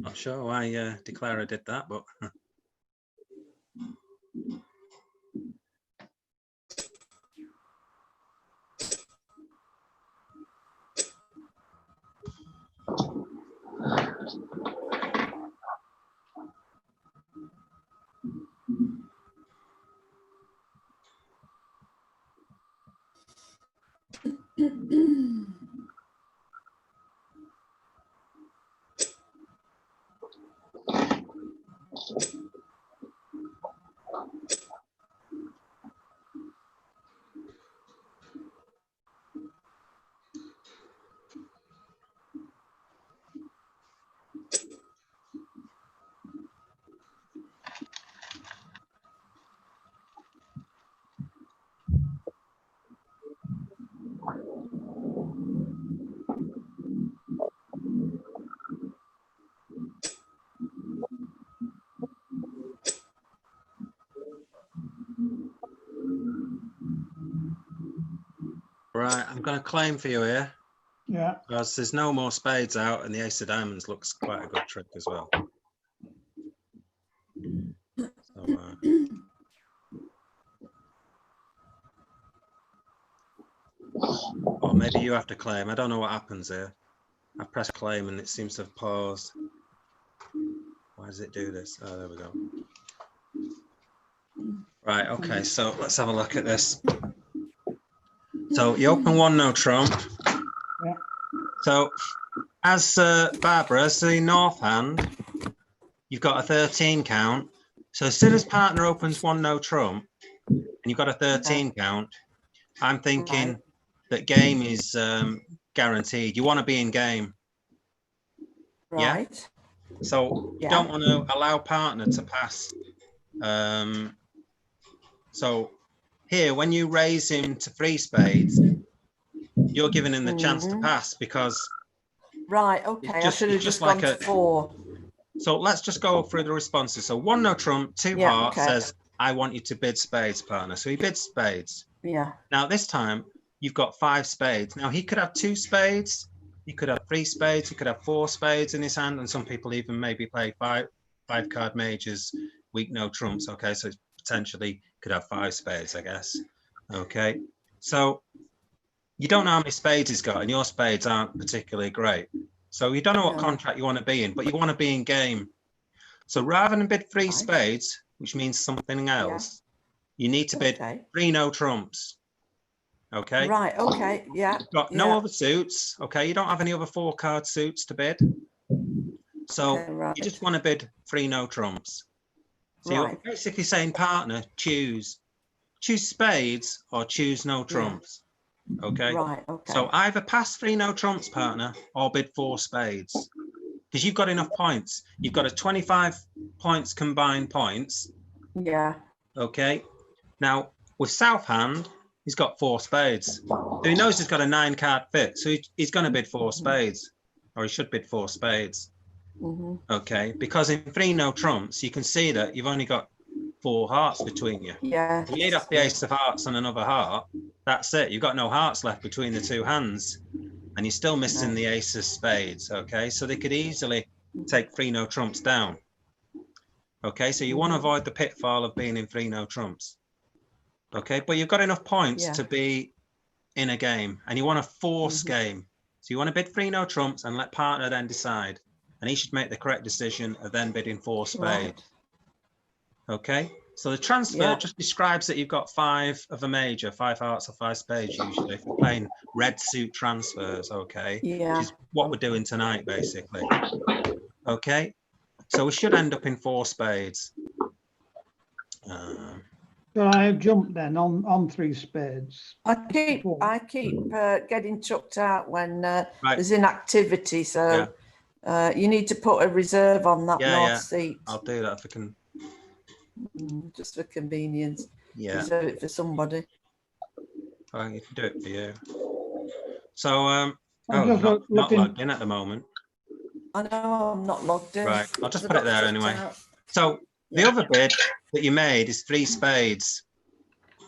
Not sure why Declara did that, but right, I'm going to claim for you here. Yeah. Because there's no more spades out and the ace of diamonds looks quite a good trick as well. Or maybe you have to claim. I don't know what happens here. I press claim and it seems to have paused. Why does it do this? Oh, there we go. Right, okay, so let's have a look at this. So you open one no trump. Yeah. So as Barbara, as the north hand, you've got a 13 count. So as soon as partner opens one no trump and you've got a 13 count, I'm thinking that game is guaranteed. You want to be in game. Right. Yeah. So you don't want to allow partner to pass. So here, when you raise him to 3 spades, you're giving him the chance to pass because. Right. Okay. I should have just gone to 4. So let's just go through the responses. So 1 no trump, 2 hearts says, I want you to bid spades, partner. So he bids spades. Yeah. Now this time you've got 5 spades. Now he could have 2 spades. He could have 3 spades. He could have 4 spades in his hand. And some people even maybe play 5 card majors, weak no trumps. Okay. So it's potentially could have 5 spades, I guess. Okay. So you don't know how many spades he's got and your spades aren't particularly great. So you don't know what contract you want to be in, but you want to be in game. So rather than bid 3 spades, which means something else, you need to bid 3 no trumps. Okay. Right. Okay. Yeah. You've got no other suits. Okay. You don't have any other 4 card suits to bid. So you just want to bid 3 no trumps. So you're basically saying, partner, choose spades or choose no trumps. Okay. Right. Okay. So either pass 3 no trumps, partner, or bid 4 spades. Because you've got enough points. You've got a 25 points combined points. Yeah. Okay. Now with south hand, he's got 4 spades. So he knows he's got a 9 card fit. So he's going to bid 4 spades, or he should bid 4 spades. Okay. Because in 3 no trumps, you can see that you've only got 4 hearts between you. Yeah. You need off the ace of hearts and another heart. That's it. You've got no hearts left between the 2 hands. And you're still missing the ace of spades. Okay. So they could easily take 3 no trumps down. Okay. So you want to avoid the pitfall of being in 3 no trumps. Okay. But you've got enough points to be in a game and you want to force game. So you want to bid 3 no trumps and let partner then decide. And he should make the correct decision of then bidding 4 spades. Okay. So the transfer just describes that you've got 5 of a major, 5 hearts or 5 spades usually if you're playing red suit transfers. Okay. Yeah. Which is what we're doing tonight, basically. Okay. So we should end up in 4 spades. So I have jumped then on 3 spades. I keep getting chucked out when there's inactivity. So you need to put a reserve on that north seat. I'll do that if I can. Just for convenience. Yeah. Reserve it for somebody. I can do it for you. So just not logged in at the moment. I know I'm not logged in. Right, I'll just put it there anyway. So the other bid that you made is 3 spades.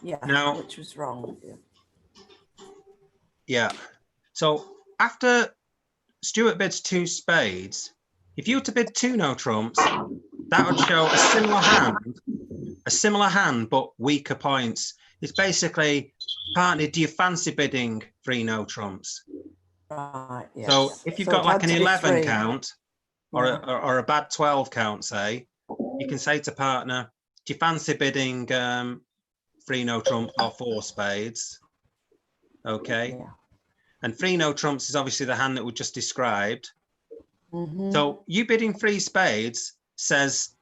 Yeah, now, which was wrong. Yeah. So after Stuart bids 2 spades, if you were to bid 2 no trumps, that would show a similar hand, but weaker points. It's basically, partly, do you fancy bidding 3 no trumps? Right. Yes. So if you've got like an 11 count or a bad 12 count, say, you can say to partner, do you fancy bidding 3 no trumps or 4 spades? Okay. Yeah. And 3 no trumps is obviously the hand that we just described. So you bidding 3 spades says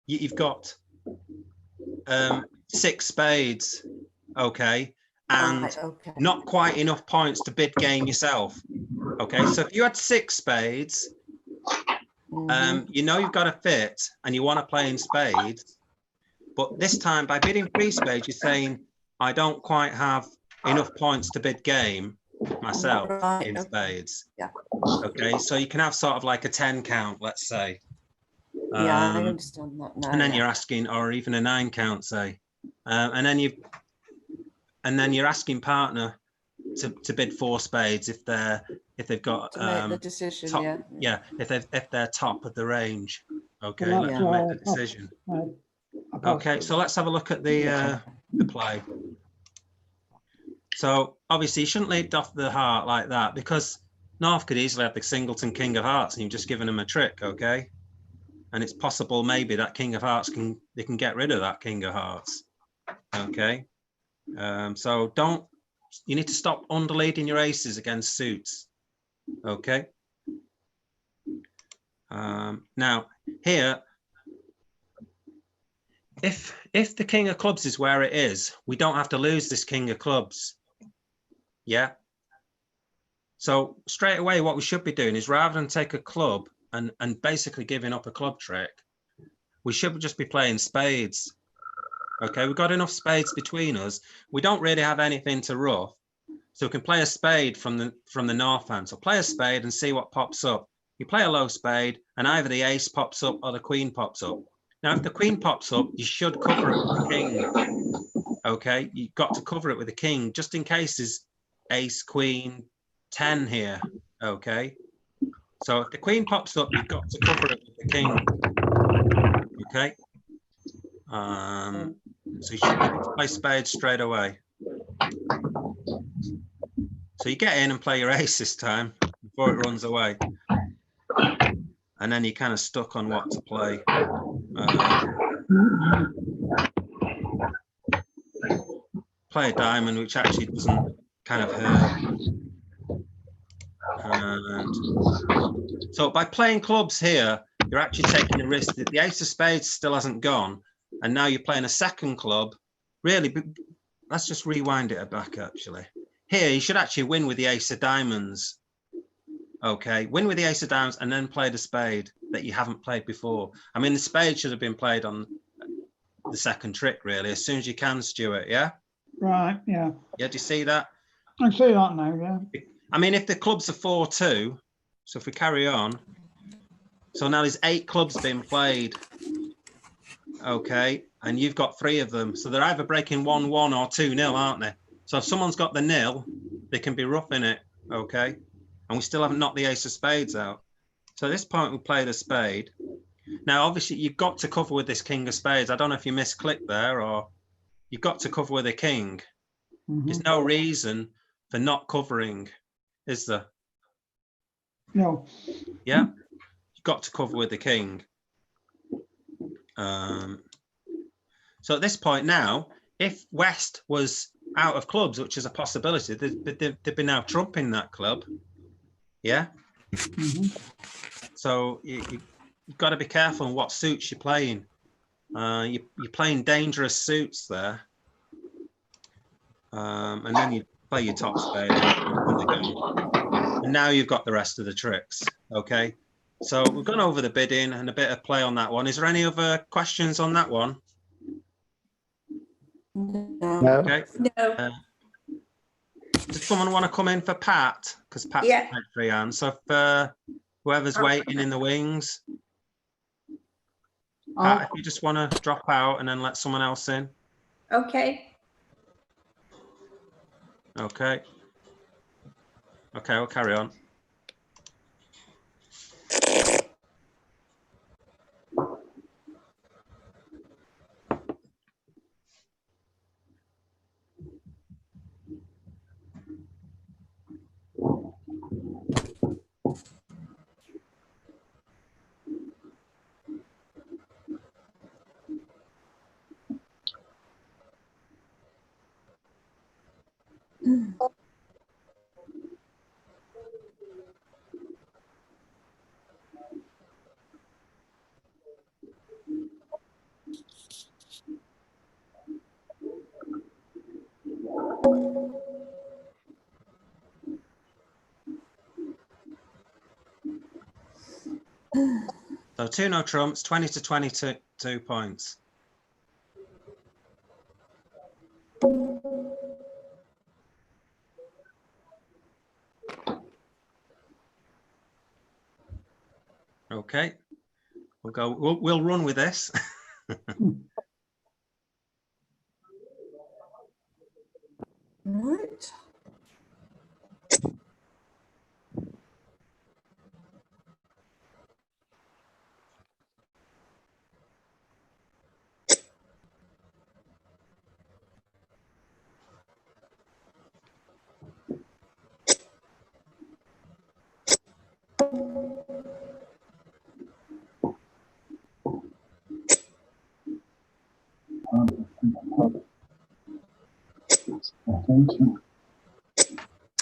you've got 6 spades, okay, and not quite enough points to bid game yourself. Okay, so if you had 6 spades, you know you've got a fit and you want to play in spades, but this time by bidding 3 spades, you're saying I don't quite have enough points to bid game myself in spades. Yeah. Okay, so you can have sort of like a 10 count, let's say. Yeah, I understand that now. And then you're asking, or even a 9 count, say, and then you're asking partner to bid 4 spades if they've got to make the decision. top, if they're top of the range. Okay, let them make the decision. Okay, so let's have a look at the play. So obviously you shouldn't lead off the heart like that, because North could easily have the singleton king of hearts and you've just given them a trick, okay? And it's possible maybe that king of hearts they can get rid of that king of hearts, okay? So you need to stop underleading your aces against suits, okay? Now here, if the king of clubs is where it is, we don't have to lose this king of clubs. Yeah. So straight away, what we should be doing is, rather than take a club and basically giving up a club trick, we should just be playing spades. Okay, we've got enough spades between us. We don't really have anything to ruff, so we can play a spade from the north hand. So play a spade and see what pops up. You play a low spade, and either the ace pops up or the queen pops up. Now, if the queen pops up, you should cover it with the king. Okay, you've got to cover it with the king, just in case there's ace, queen, 10 here. Okay, so if the queen pops up, you've got to cover it with the king. Okay, so you should be able to play spades straight away. So you get in and play your ace this time before it runs away, and then you're kind of stuck on what to play. Play a diamond, which actually doesn't kind of hurt. And so by playing clubs here, you're actually taking a risk that the ace of spades still hasn't gone, and now you're playing a second club. Really, let's just rewind it back actually. Here, you should actually win with the ace of diamonds. Okay, win with the ace of diamonds and then play the spade that you haven't played before. I mean, the spade should have been played on the second trick, really, as soon as you can, Stuart, yeah? Right, yeah. Yeah, do you see that? I see that now, yeah. I mean, if the clubs are 4-2, so if we carry on, so now there's 8 clubs being played, okay, and you've got 3 of them, so they're either breaking 1-1 or 2-0, aren't they? So if someone's got the nil, they can be roughing it, okay, and we still haven't knocked the ace of spades out. So at this point, we play the spade. Now, obviously, you've got to cover with this king of spades. I don't know if you misclicked there, or you've got to cover with a king. There's no reason for not covering, is there? No. Yeah, you've got to cover with the king. So at this point now, if West was out of clubs, which is a possibility, they'd be now trumping that club. Yeah. So you've got to be careful on what suits you're playing. You're playing dangerous suits there. And then you play your top spade. And now you've got the rest of the tricks. Okay. So we've gone over the bidding and a bit of play on that one. Is there any other questions on that one? No. Okay. No. Does someone want to come in for Pat? Because Pat's Yeah. played 3 hands. So if whoever's waiting in the wings, Pat, if you just want to drop out and then let someone else in. Okay. Okay. Okay, we'll carry on. So 2 no trumps, 20 to 22 points. Okay, we'll go. We'll run with this. Right.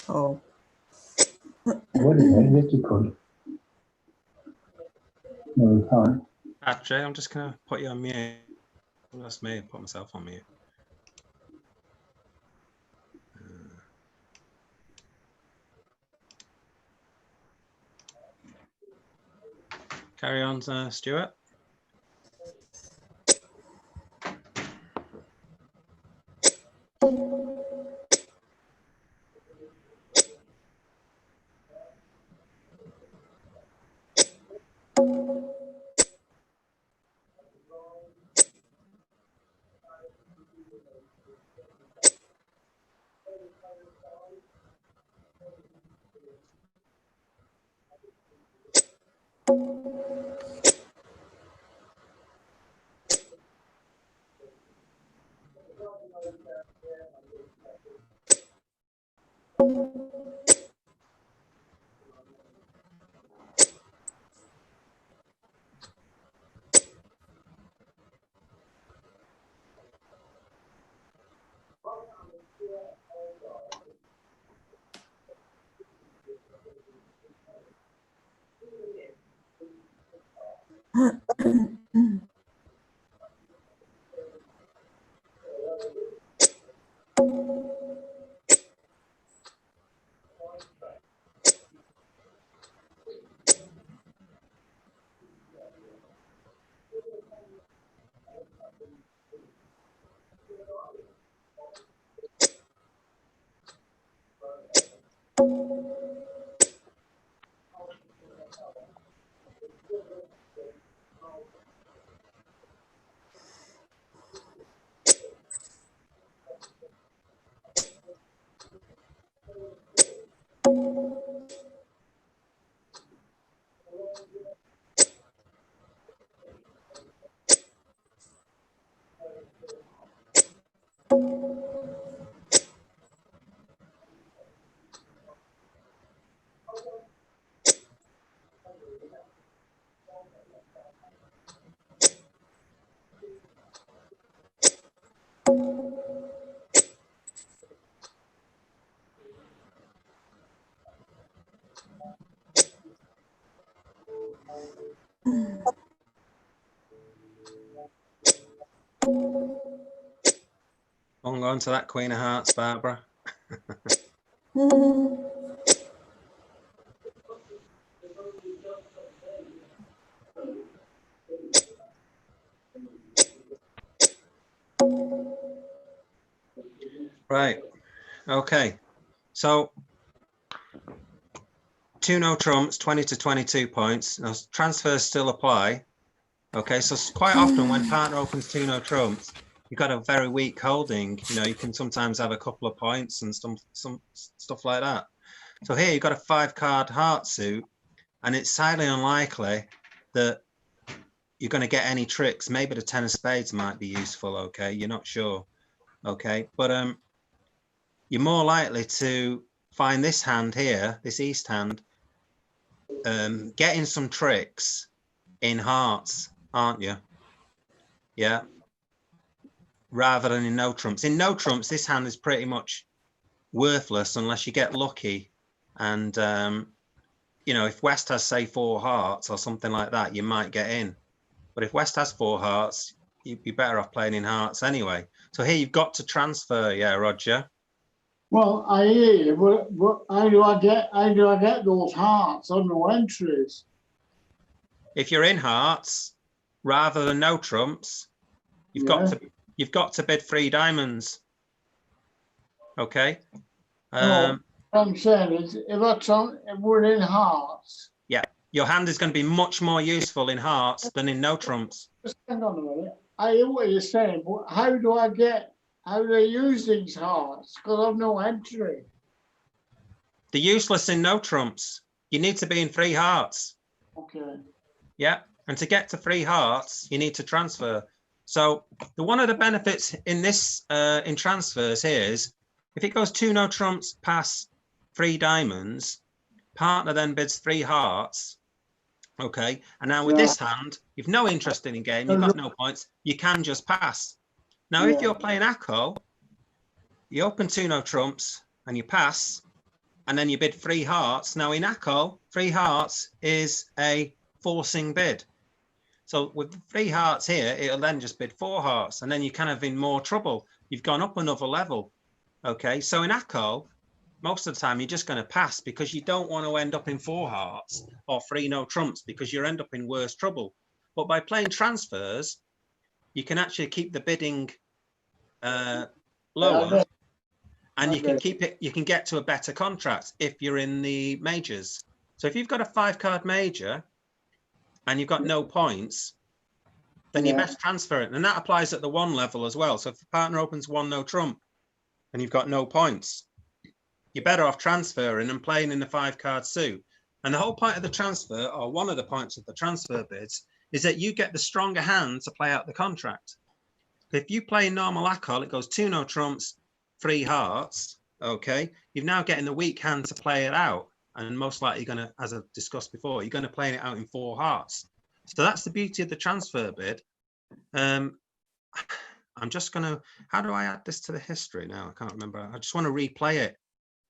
Oh, What is it? Yes, you could. No, we can't. Actually, I'm just gonna put you on mute. That's me. Put myself on mute. Carry on, Stuart. Hold on to that Queen of Hearts, Barbara. Right. Okay. So 2 no trumps, 20 to 22 points. Now transfers still apply. Okay. So quite often when partner opens 2 no trumps, you've got a very weak holding. You know, you can sometimes have a couple of points and some stuff like that. So here you've got a 5-card heart suit, and it's highly unlikely that you're going to get any tricks. Maybe the 10 of spades might be useful. Okay, you're not sure. Okay, but you're more likely to find this hand here, this east hand, getting some tricks in hearts, aren't you? Yeah. Rather than in no trumps. In no trumps, this hand is pretty much worthless unless you get lucky. And you know, if West has, say, 4 hearts or something like that, you might get in. But if West has 4 hearts, you'd be better off playing in hearts anyway. So here you've got to transfer, yeah, Roger. Well, I hear you, but how do I get those hearts on no entries? If you're in hearts, rather than no trumps, you've got to bid 3 diamonds. Okay. No, what I'm saying is, if we're in hearts. Yeah, your hand is going to be much more useful in hearts than in no trumps. Just hang on a minute. I hear what you're saying, but how do I use these hearts? Because I've no entry. They're useless in no trumps. You need to be in 3 hearts. Okay. Yeah, and to get to 3 hearts, you need to transfer. So one of the benefits in this in transfers here is if it goes 2 no trumps past 3 diamonds, Partner then bids 3 hearts. Okay, and now with this hand, you've no interest in the game, you've got no points, you can just pass. Now, if you're playing Acco, you open 2 no trumps and you pass, and then you bid 3 hearts. Now in Acco, 3 hearts is a forcing bid. So with 3 hearts here, it'll then just bid 4 hearts, and then you're kind of in more trouble. You've gone up another level. Okay, so in Acco, most of the time you're just going to pass because you don't want to end up in 4 hearts or 3 no trumps because you end up in worse trouble. But by playing transfers, you can actually keep the bidding lower, and you can keep it. You can get to a better contract if you're in the majors. So if you've got a 5-card major and you've got no points, then you best transfer it, and that applies at the 1 level as well. So if the partner opens 1 no trump and you've got no points, you're better off transferring and playing in the 5-card suit. And the whole point of the transfer, or one of the points of the transfer bids, is that you get the stronger hand to play out the contract. If you play normal Acco, it goes 2 no trumps, 3 hearts. Okay, you're now getting the weak hand to play it out, and most likely you're going to, as I've discussed before, you're going to play it out in 4 hearts. So that's the beauty of the transfer bid. I'm just going to, how do I add this to the history now? I can't remember. I just want to replay it.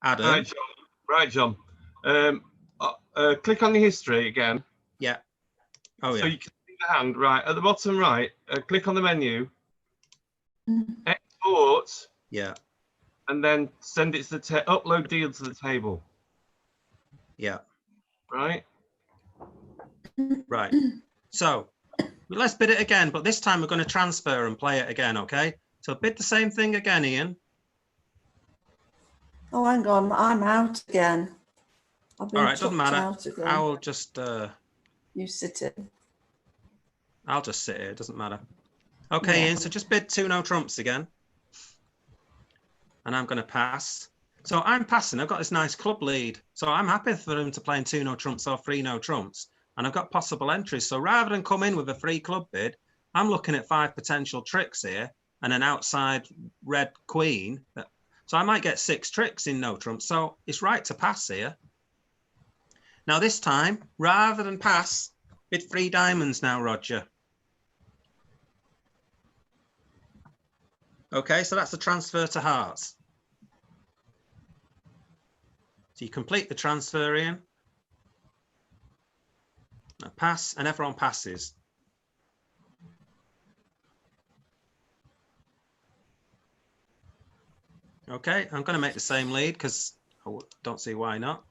Adam. Right, John. Click on the history again. Yeah. Oh, yeah. So you can see the hand, right, at the bottom right, click on the menu, export. Yeah. And then send it to the upload deal to the table. Yeah. Right. Right. So let's bid it again, but this time we're going to transfer and play it again. Okay. So bid the same thing again, Ian. Oh, hang on, I'm out again. I've been All right, doesn't matter. out again. I will just. You sit in. I'll just sit here. It doesn't matter. Okay, Ian. So just bid 2 no trumps again. And I'm going to pass. So I'm passing. I've got this nice club lead. So I'm happy for him to play in 2 no trumps or 3 no trumps. And I've got possible entries. So rather than come in with a free club bid, I'm looking at 5 potential tricks here and an outside red queen. So I might get 6 tricks in no trumps. So it's right to pass here. Now this time, rather than pass, bid 3 diamonds now, Roger. Okay, so that's the transfer to hearts. So you complete the transfer, Ian. Now pass, and everyone passes. Okay, I'm going to make the same lead because I don't see why not.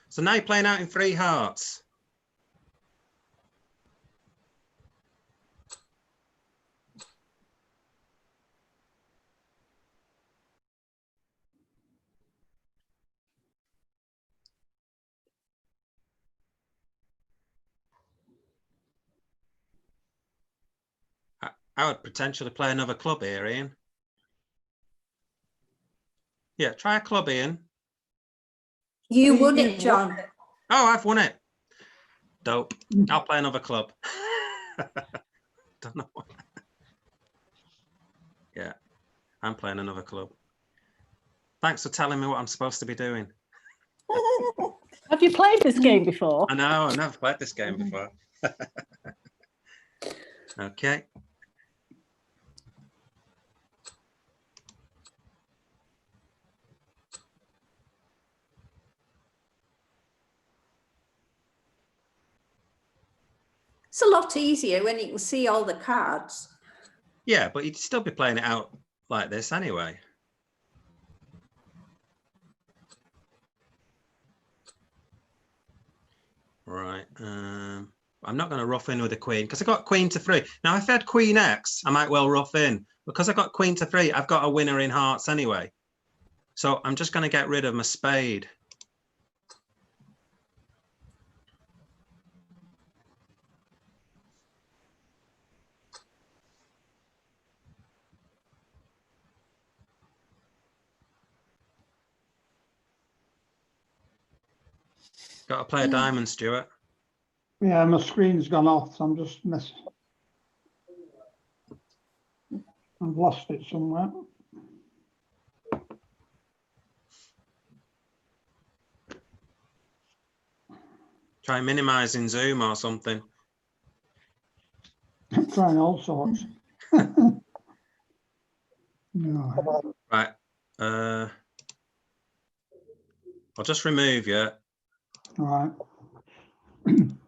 So now you're playing out in 3 hearts. I would potentially play another club here, Ian. Yeah, try a club, Ian. You won it, John. Oh, I've won it. Dope. I'll play another club. Don't know why. Yeah, I'm playing another club. Thanks for telling me what I'm supposed to be doing. Have you played this game before? I know, I've never played this game before. Okay. It's a lot easier when you can see all the cards. Yeah, but you'd still be playing it out like this anyway. Right. I'm not going to rough in with a queen because I got queen to 3. Now, if I had queen X, I might well rough in. Because I got queen to 3, I've got a winner in hearts anyway. So I'm just going to get rid of my spade. Got to play a diamond, Stuart. Yeah, my screen's gone off, so I'm just missing. I've lost it somewhere. Try minimizing Zoom or something. I'm trying all sorts. No. Right. I'll just remove you All right. and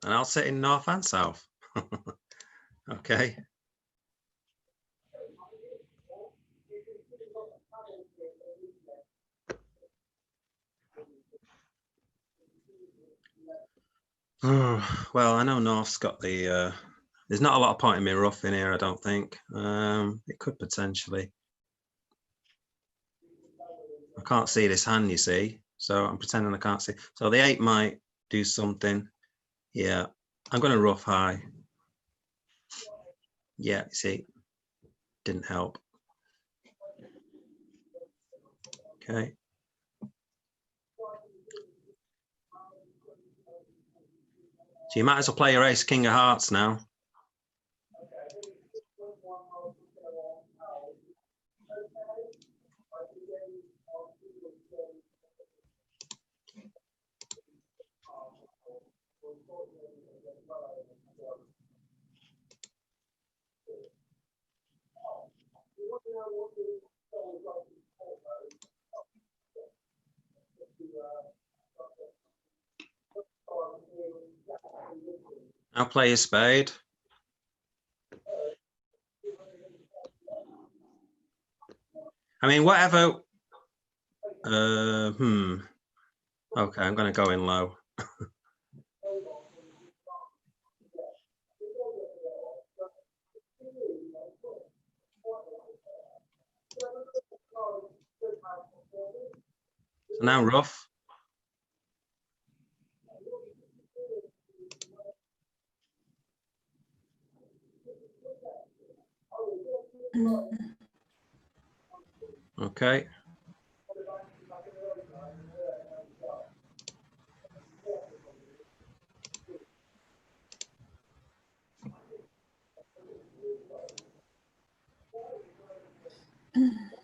I'll sit in north and south. Okay. Well, I know North's got the, there's not a lot of point in me rough in here, I don't think. It could potentially. I can't see this hand, you see, so I'm pretending I can't see. So the 8 might do something. Yeah, I'm going to rough high. Yeah, you see, didn't help. Okay. So you might as well play your ace, king of hearts now. Now play your spade. I mean, whatever. Okay, I'm going to go in low. So now rough. Okay.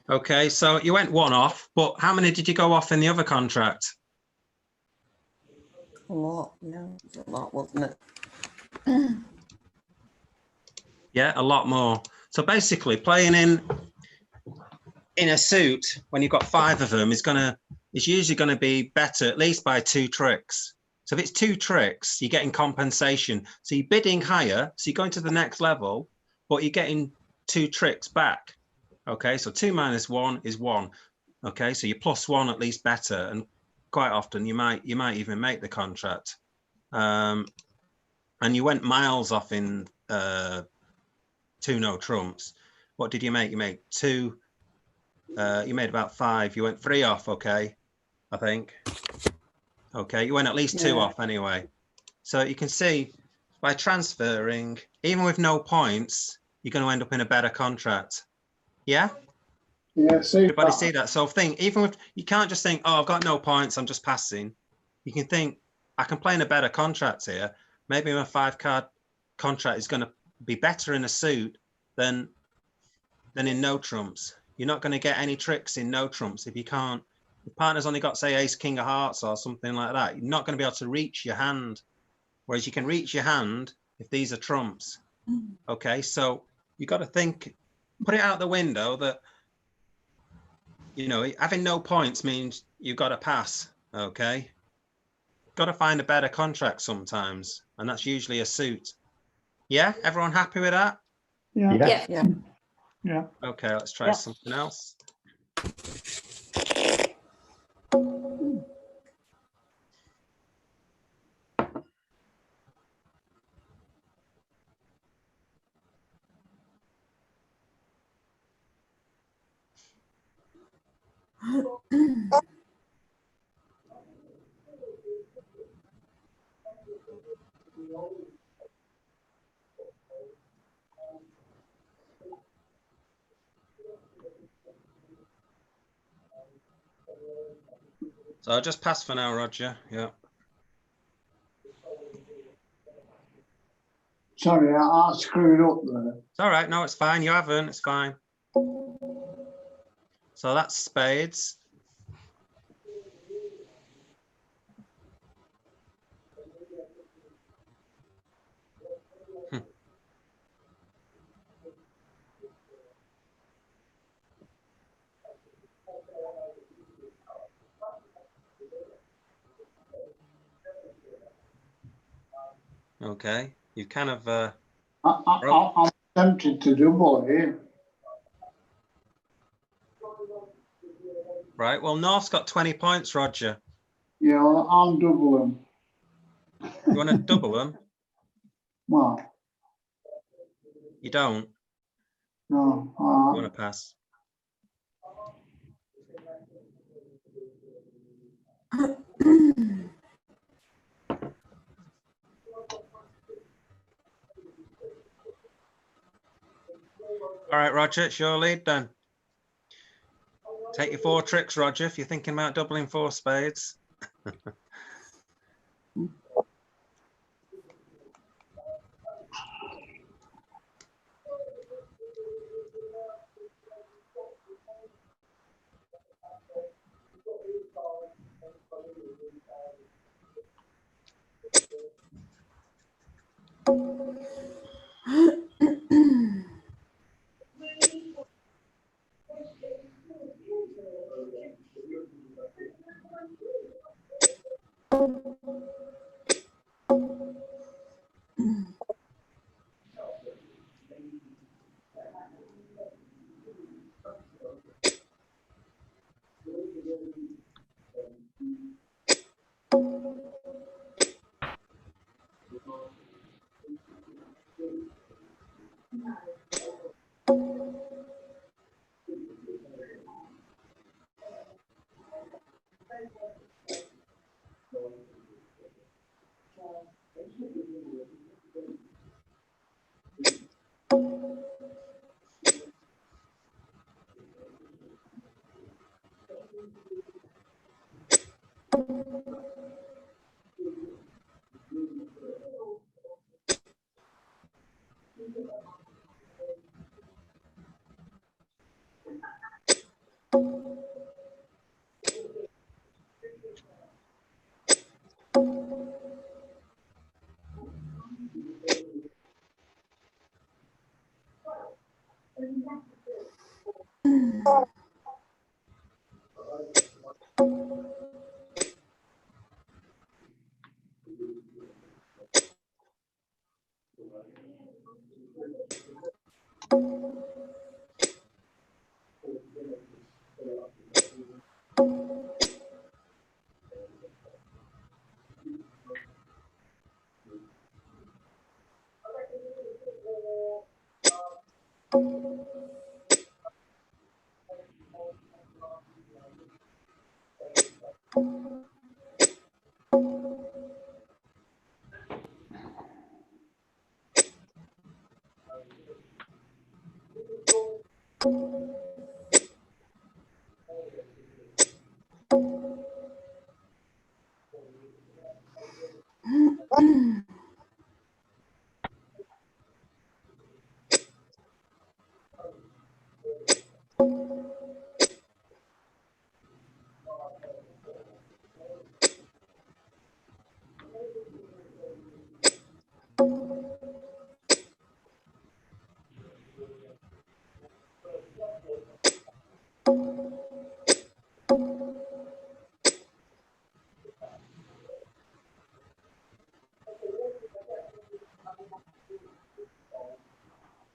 Okay, so you went 1 off, but how many did you go off in the other contract? A lot, yeah, it's a lot, wasn't it? Yeah, a lot more. So basically playing in a suit when you've got 5 of them is usually gonna be better at least by 2 tricks. So if it's 2 tricks, you're getting compensation. So you're bidding higher, so you're going to the next level, but you're getting 2 tricks back. Okay, so 2 minus 1 is 1. Okay, so you're +1 at least better, and quite often you might even make the contract. And you went miles off in 2 no trumps. What did you make? You made 2. You made about 5. You went 3 off. Okay, I think. Okay, you went at least 2 off anyway. So you can see by transferring, even with no points, you're going to end up in a better contract. Yeah. Yeah, see Everybody that. see that? So think, even with, you can't just think, oh, I've got no points, I'm just passing. You can think, I can play in a better contract here. Maybe my 5-card contract is going to be better in a suit than in no trumps. You're not going to get any tricks in no trumps if you can't. The partner's only got, say, ace, king of hearts or something like that. You're not going to be able to reach your hand. Whereas you can reach your hand if these are trumps. Okay, so you got to think, put it out the window that, you know, having no points means you've got to pass. Okay, got to find a better contract sometimes, and that's usually a suit. Yeah, everyone happy with that? Yeah. Yes. Yeah. Yeah. Okay, let's try Yeah. something else. So I'll just pass for now, Roger. Yeah. Sorry, I screwed up there. It's all right. No, it's fine. You haven't. It's fine. So that's spades. Okay, you've kind of I'm tempted to double here. right. Well, North's got 20 points, Roger. Yeah, I'm doubling. You want to double them? Well, You don't. no. You want to pass? All right, Roger, it's your lead then. Take your 4 tricks, Roger, if you're thinking about doubling 4 spades.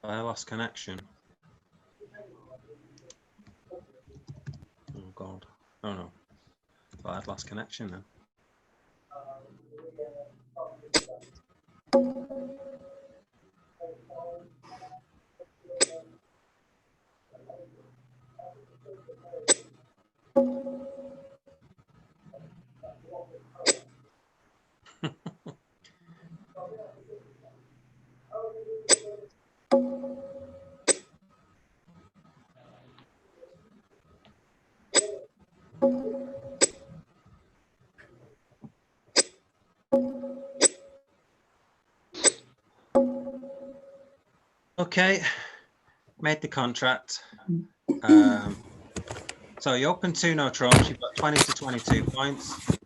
I lost connection. Oh God. Oh no. Thought I'd lost connection then. Okay, made the contract. So you open 2 no trumps, you've got 20 to 22 points.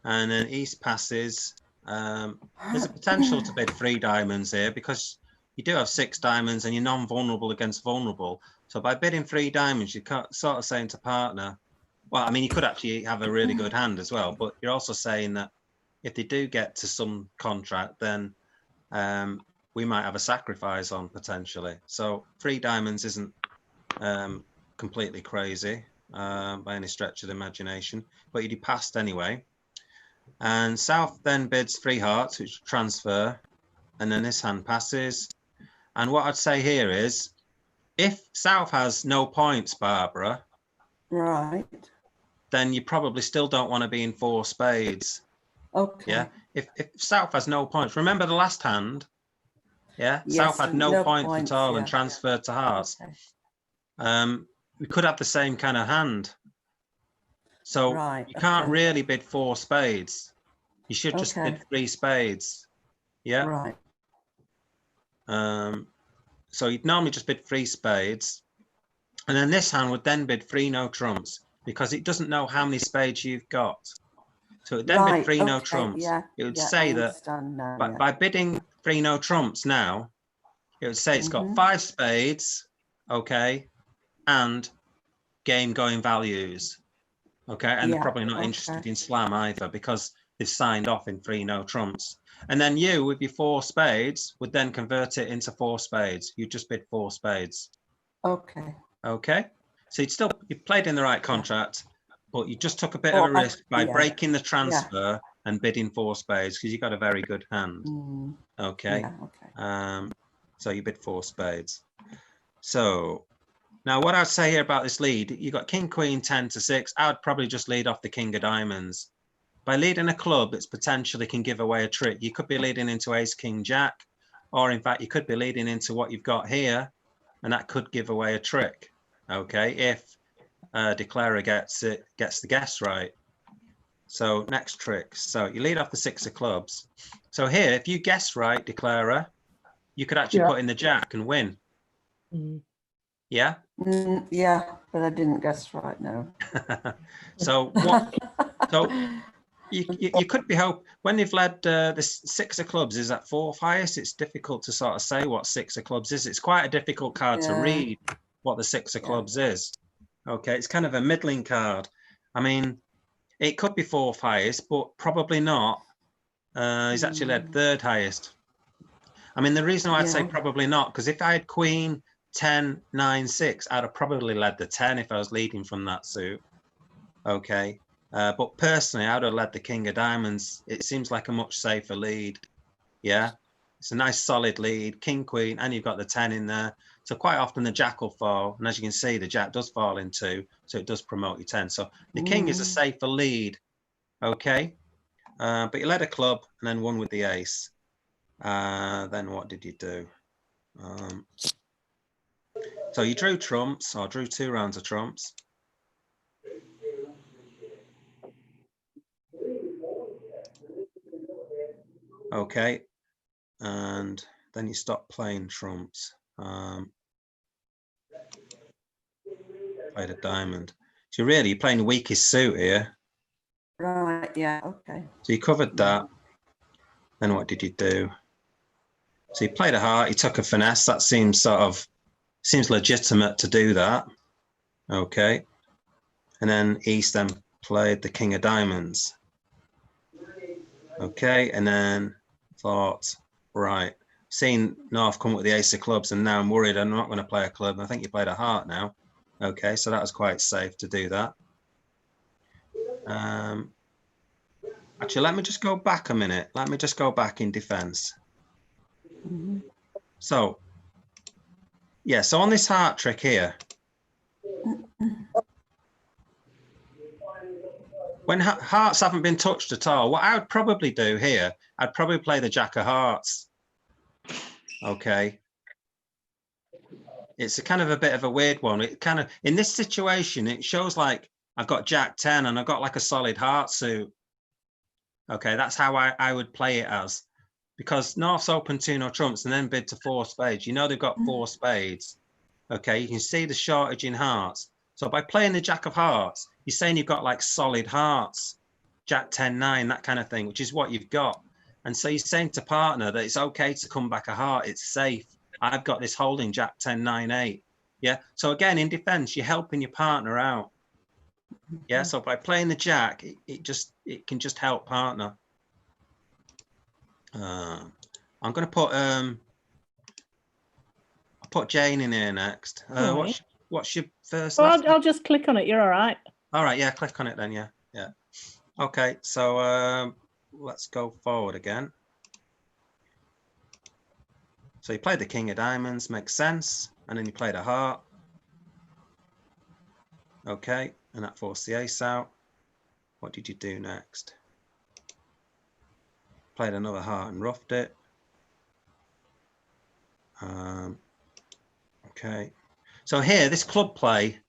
And then East passes. There's a potential to bid 3 diamonds here because you do have 6 diamonds and you're non-vulnerable against vulnerable. So by bidding 3 diamonds, you're sort of saying to partner, well, I mean, you could actually have a really good hand as well, but you're also saying that if they do get to some contract, then we might have a sacrifice on potentially. So 3 diamonds isn't completely crazy by any stretch of the imagination, but you passed anyway. And South then bids 3 hearts, which transfer, and then this hand passes. And what I'd say here is, if South has no points, Barbara, Right. then you probably still don't want to be in 4 spades. Okay. Yeah. If South has no points, remember the last hand. Yeah. Yes, South had no points points, at all yeah. and transferred to hearts. Okay. We could have the same kind of hand. So Right, you can't okay. really bid 4 spades. You should just Okay. bid 3 spades. Yeah. Right. So you'd normally just bid 3 spades. And then this hand would then bid 3 no trumps, because it doesn't know how many spades you've got. So it would then bid 3 no okay, trumps. yeah, It would yeah, say I that understand now, by, yeah. by bidding 3 no trumps now, it would say it's got Mhm. 5 spades, okay, and game going values, okay, and they're Yeah, probably not interested in slam either, because they've signed off in 3 no trumps. And then you, with your 4 spades, would then convert it into 4 spades. You just bid 4 spades. Okay. Okay, so you played in the right contract, but you just took a bit of a risk by breaking the transfer and bidding 4 spades, because you got a very good hand. Okay. Yeah, okay. So you bid 4 spades. So now what I'd say here about this lead, you got king, queen, 10 to 6. I would probably just lead off the king of diamonds. By leading a club, it's potentially can give away a trick. You could be leading into ace, king, jack, or in fact, you could be leading into what you've got here, and that could give away a trick. Okay, if declarer gets the guess right. So next trick. So you lead off the 6 of clubs. So here, if you guess right, declarer, you could actually put in the jack and win. Yeah. Yeah, but I didn't guess right now. So what? So you could be when you've led the 6 of clubs is at 4th highest. It's difficult to sort of say what 6 of clubs is. It's quite a difficult card to read what the 6 of clubs is. Okay, it's kind of a middling card. I mean, it could be 4th highest, but probably not. He's actually led 3rd highest. I mean, the reason why I'd say probably not, because if I had queen, 10, 9, 6, I'd have probably led the 10 if I was leading from that suit. Okay. But personally, I would have led the king of diamonds. It seems like a much safer lead. Yeah. It's a nice solid lead, king, queen, and you've got the 10 in there. So quite often the jack will fall. And as you can see, the jack does fall in 2. So it does promote your 10. So the king is a safer lead. Okay. But you led a club and then won with the ace. Then what did you do? So you drew trumps, or drew 2 rounds of trumps. Okay, and then you stop playing trumps. Played a diamond. So really, you're playing the weakest suit here. Right, yeah, okay. So you covered that. Then what did you do? So you played a heart, you took a finesse. That seems legitimate to do that. Okay. And then East then played the king of diamonds. Okay, and then thought, right, seen North come with the ace of clubs, and now I'm worried I'm not going to play a club. I think you played a heart now. Okay, so that was quite safe to do that. Actually, let me just go back a minute. Let me just go back in defense. So, yeah, so on this heart trick here, when hearts haven't been touched at all, what I would probably do here, I'd probably play the jack of hearts. Okay. It's a kind of a bit of a weird one. It kind of, in this situation, it shows like I've got jack 10 and I've got like a solid heart suit. Okay, that's how I would play it as. Because North's open 2 no trumps and then bid to 4 spades. You know they've got 4 spades. Okay, you can see the shortage in hearts. So by playing the jack of hearts, you're saying you've got like solid hearts, jack 10, 9, that kind of thing, which is what you've got. And so you're saying to partner that it's okay to come back a heart, it's safe. I've got this holding jack 10, 9, 8. Yeah, so again, in defense, you're helping your partner out. Yeah, so by playing the jack, it can just help partner. I'm going to put I'll put Jane in here next. Right. What's your first? Oh, letter? I'll just click on it. You're all right. All right, yeah, click on it then. Yeah. Okay, so let's go forward again. So you played the king of diamonds, makes sense, and then you played a heart. Okay, and that forced the ace out. What did you do next? Played another heart and roughed it. Okay, so here, this club play,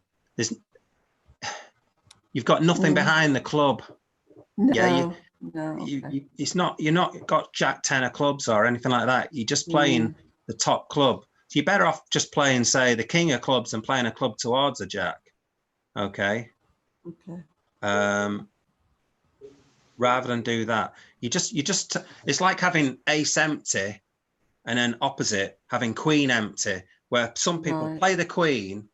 you've got nothing behind the club. No, Yeah, no. Okay. you're not got Jack 10 of clubs or anything like that. You're just playing the top club. So you're better off just playing, say, the king of clubs and playing a club towards a jack. Okay. Okay. Rather than do that, it's like having ace empty and then opposite having queen empty, where some people play the queen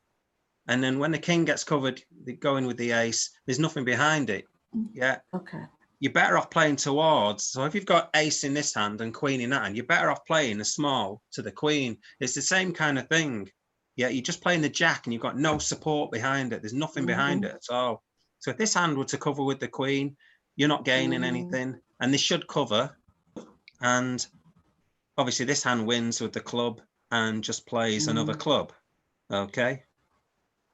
and then when the king gets covered, they go in with the ace, there's nothing behind it. Yeah. Okay. You're better off playing towards. So if you've got ace in this hand and queen in that hand, you're better off playing a small to the queen. It's the same kind of thing. Yeah, you're just playing the jack and you've got no support behind it. There's nothing behind it at all. So if this hand were to cover with the queen, you're not gaining anything. And this should cover. And obviously this hand wins with the club and just plays another club. Okay.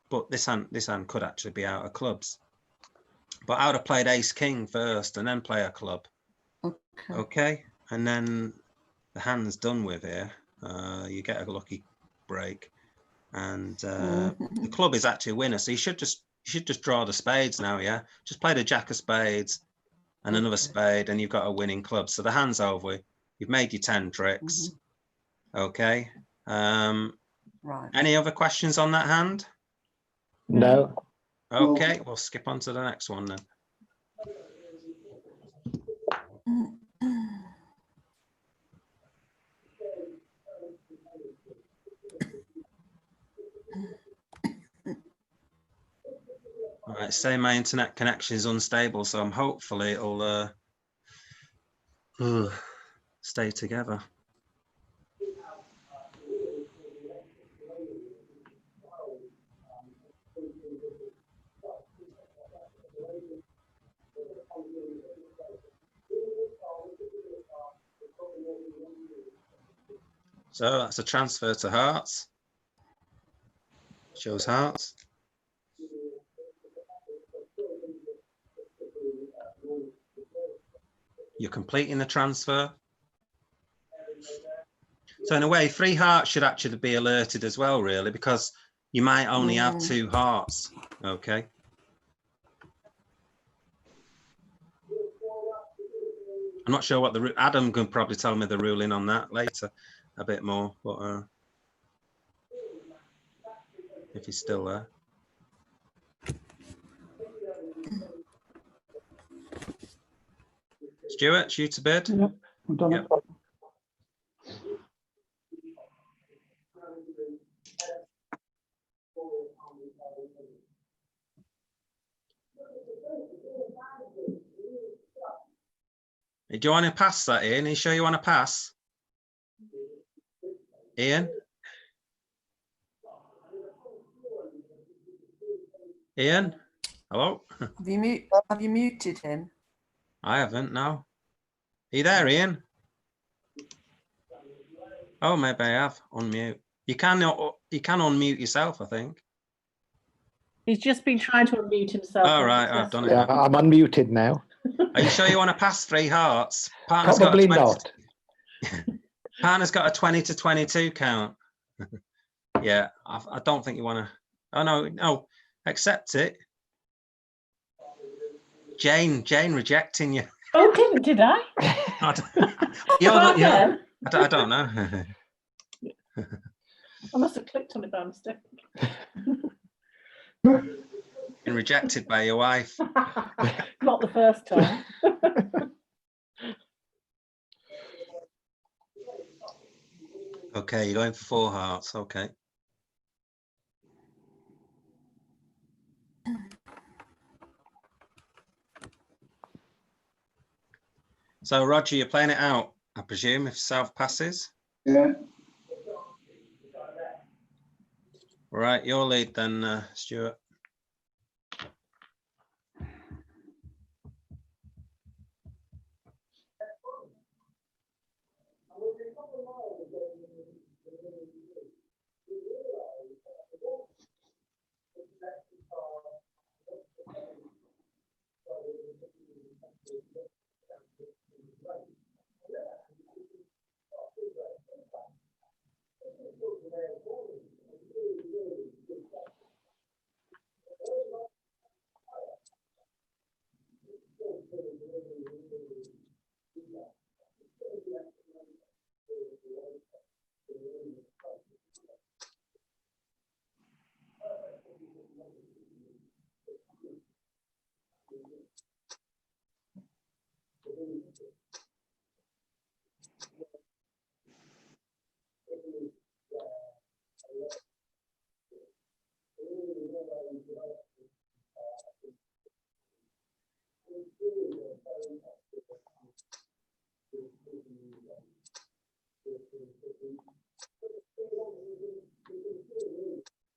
But this hand could actually be out of clubs. But I would have played ace king first and then play a club. Okay. And then the hand's done with here. You get a lucky break. And the club is actually a winner. So you should just draw the spades now, yeah? Just play the jack of spades and another spade and you've got a winning club. So the hand's over. You've made your 10 tricks. Okay. Right. Any other questions on that hand? No. Okay, we'll skip on to the next one then. All right, say my internet connection is unstable, so I'm hopefully it'll stay together. So that's a transfer to hearts. Shows hearts. You're completing the transfer. So in a way, 3 hearts should actually be alerted as well, really, because you might only have 2 hearts. Okay. I'm not sure what Adam can probably tell me the ruling on that later a bit more, but if he's still there. Stuart, shoot a bid. Yep, I've done it. Do you want to pass that, Ian? Are you sure you want to pass? Ian? Ian? Hello? Have you muted him? I haven't, no. Are you there, Ian? Oh, maybe I have. Unmute. You can unmute yourself, I think. He's just been trying to unmute himself. All right, I've done it. Yeah, I'm unmuted now. Are you sure you want to pass 3 hearts? Probably not. Partner's got a 20 to 22 count. Yeah, I don't think you want to. Oh, no, accept it. Jane rejecting you. Oh, did I? I don't know. I must have clicked on it by mistake. Been rejected by your wife. Not the first time. Okay, you're going for 4 hearts. Okay. So Roger, you're playing it out. presume, if South passes. Yeah. Right, your lead then, Stuart.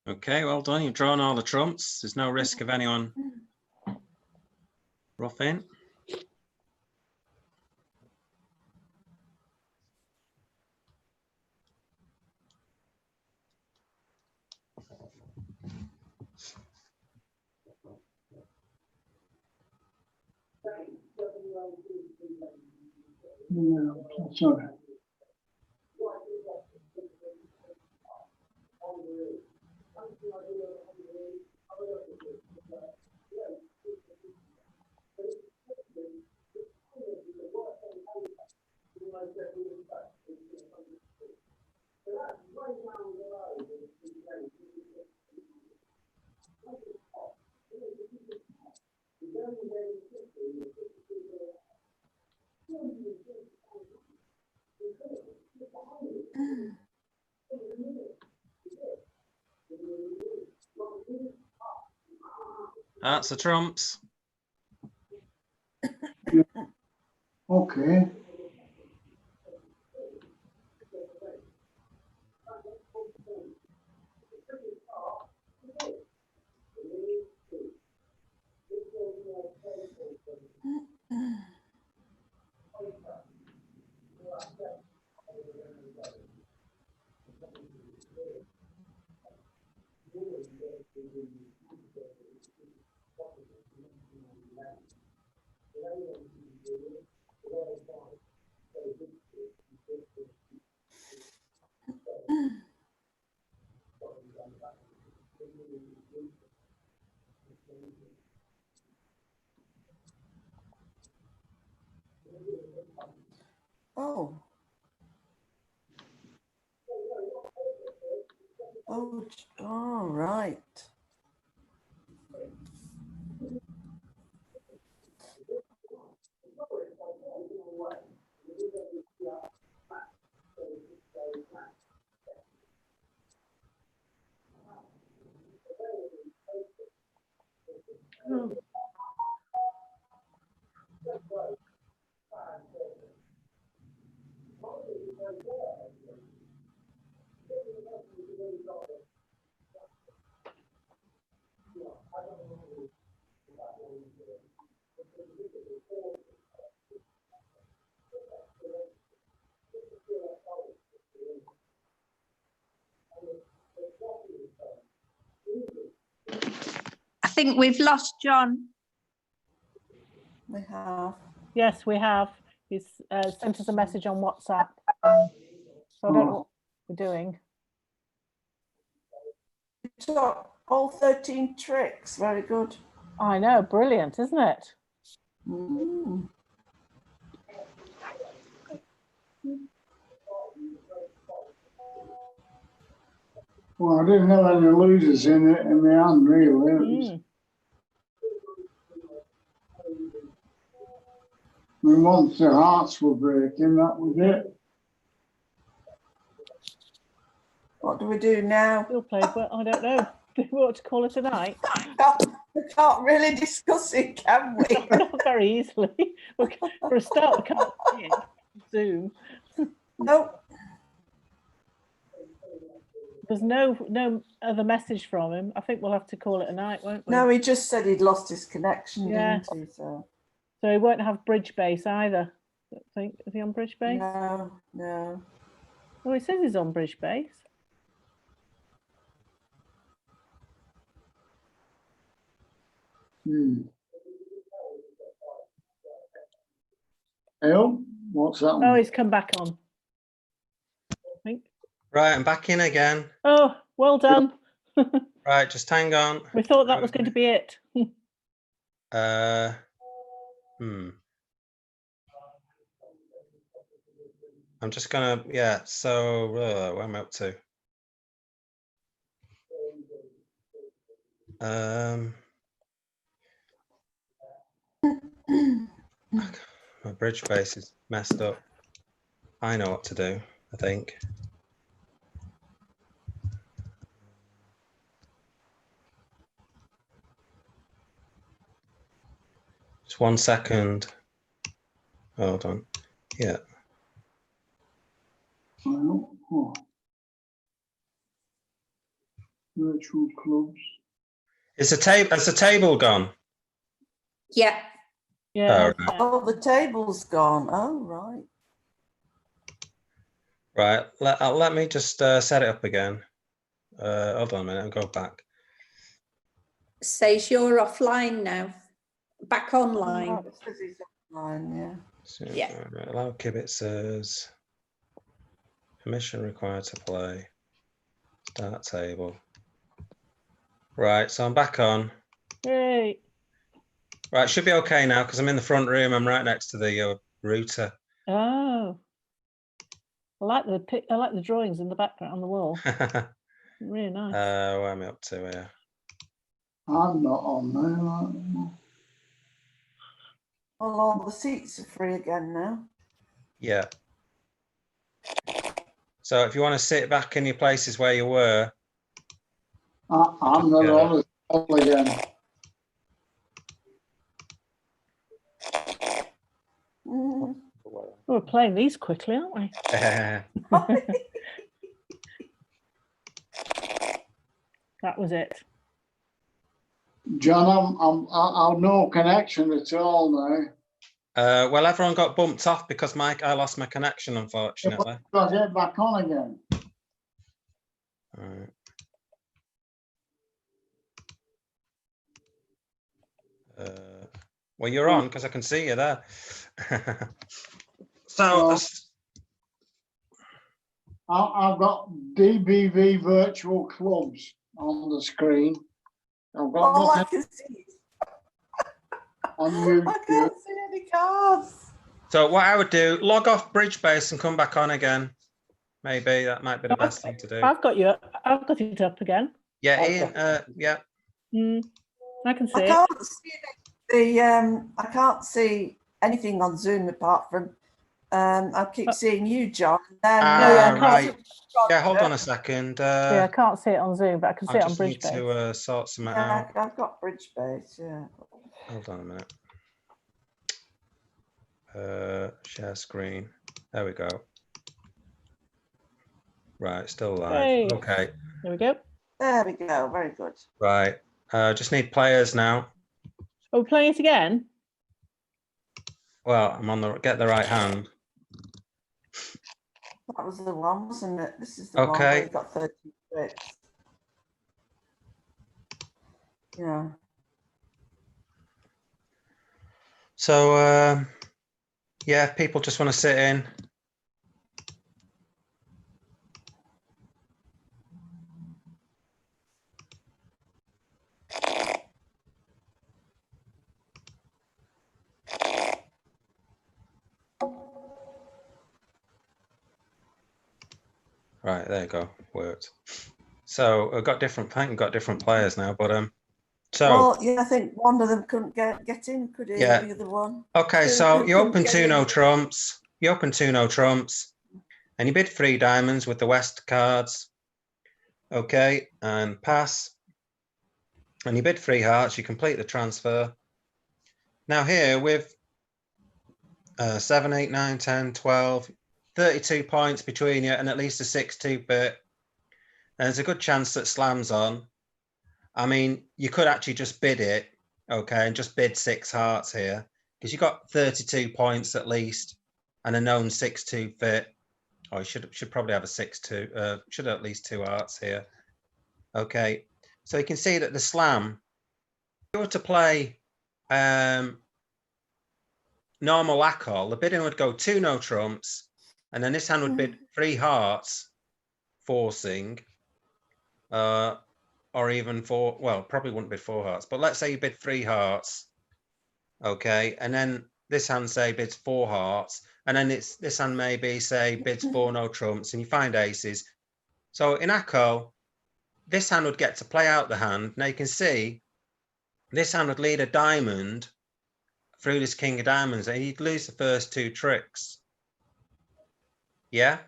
Okay, well done. You've drawn all the trumps. There's no risk of anyone ruffing. No, sorry. That's the trumps. Okay. Oh. Oh, all right. I think we've lost John. We have. Yes, we have. He's sent us a message on WhatsApp. So I don't know what we're doing. You took all 13 tricks. Very good. I know, brilliant, isn't it? Mm. Well, I didn't have any losers in it in the hand, really. It was, I mean, once the hearts were breaking, that was it. What do we do now? Still played, but I don't know. Do we want to call it a night? We can't really discuss it, can we? Not very easily. For a start, we can't see it. Zoom. Nope. There's no other message from him. I think we'll have to call it a night, won't we? No, he just said he'd lost his connection, Yeah. didn't he? So So he won't have bridge base either. I think, is he on bridge base? no, no. Oh, he says he's on bridge base. Hell, what's that? Oh, he's come back on. I think. Right, I'm back in again. Oh, well done. Right, just hang on. We thought that was going to be it. I'm just gonna, yeah, so where am I up to? My bridge base is messed up. I know what to do, I think. Just 1 second. Hold on. Yeah. Virtual clubs. Is the table gone? Yeah. Yeah. Oh, right. Oh, the table's gone. Oh, right. Right. Let me just set it up again. Hold on a minute. I'll go back. Says you're offline now. Back online. Oh, it says he's online, yeah. So, Yeah. allow kibitzers. Permission required to play. Start table. Right, so I'm back on. Yay. Right, should be okay now because I'm in the front room. I'm right next to the router. Oh. I like the drawings in the background on the wall. Really nice. Where am I up to here? I'm not on there. Well, all the seats are free again now. Yeah. So if you want to sit back in your places where you were. I'm not on it again. We're playing these quickly, aren't we? That was it. John, I've no connection at all now. Well, everyone got bumped off because I lost my connection, unfortunately. Got it back on again. All right. Well, you're on because I can see you there. So I've got DBV virtual clubs on the screen. I've got All I nothing can see is on I YouTube. can't see any cards. So what I would do, log off bridge base and come back on again. Maybe that might be the best thing to do. I've got it up again. Yeah, Ian. Yeah. I can see I it. can't see I can't see anything on Zoom apart from I keep seeing you, John. Then, right. Yeah, hold on a second. Yeah, I can't see it on Zoom, but I can see it on just bridge need base. to sort something yeah, out. I've got bridge base, yeah. Hold on a minute. Share screen. There we go. Right, still live. Hey. Okay. There we go. There we go. Very good. Right. Just need players now. Are we playing it again? Well, I'm on the get the right hand. That was the one, wasn't it? This is the one Okay. where you got 36. Yeah. So yeah, people just want to sit in. Right, there you go. Worked. So I've got different. I think we've got different players now, but so. Well, yeah, I think one of them couldn't get in, could he? Yeah. The other one. Okay, Two so you couldn't open get 2 in. no trumps. You open 2 no trumps, and you bid 3 diamonds with the West cards. Okay, and pass. And you bid 3 hearts. You complete the transfer. Now here with 7, 8, 9, 10, 12, 32 points between you and at least a 6-2 bit. There's a good chance that slams on. I mean, you could actually just bid it, okay, and just bid 6 hearts here, because you've got 32 points at least and a known 6-2 fit. Oh, you should probably have a 6-2, should have at least 2 hearts here. Okay, so you can see that the slam, if you were to play normal ACOL, the bidding would go 2 no trumps, and then this hand would bid 3 hearts, forcing, or even 4, well, probably wouldn't bid 4 hearts, but let's say you bid 3 hearts, okay, and then this hand say bids 4 hearts, and then this hand maybe say bids 4 no trumps, and you find aces. So in ACO, this hand would get to play out the hand. Now you can see this hand would lead a diamond through this king of diamonds, and you'd lose the first 2 tricks. Yeah?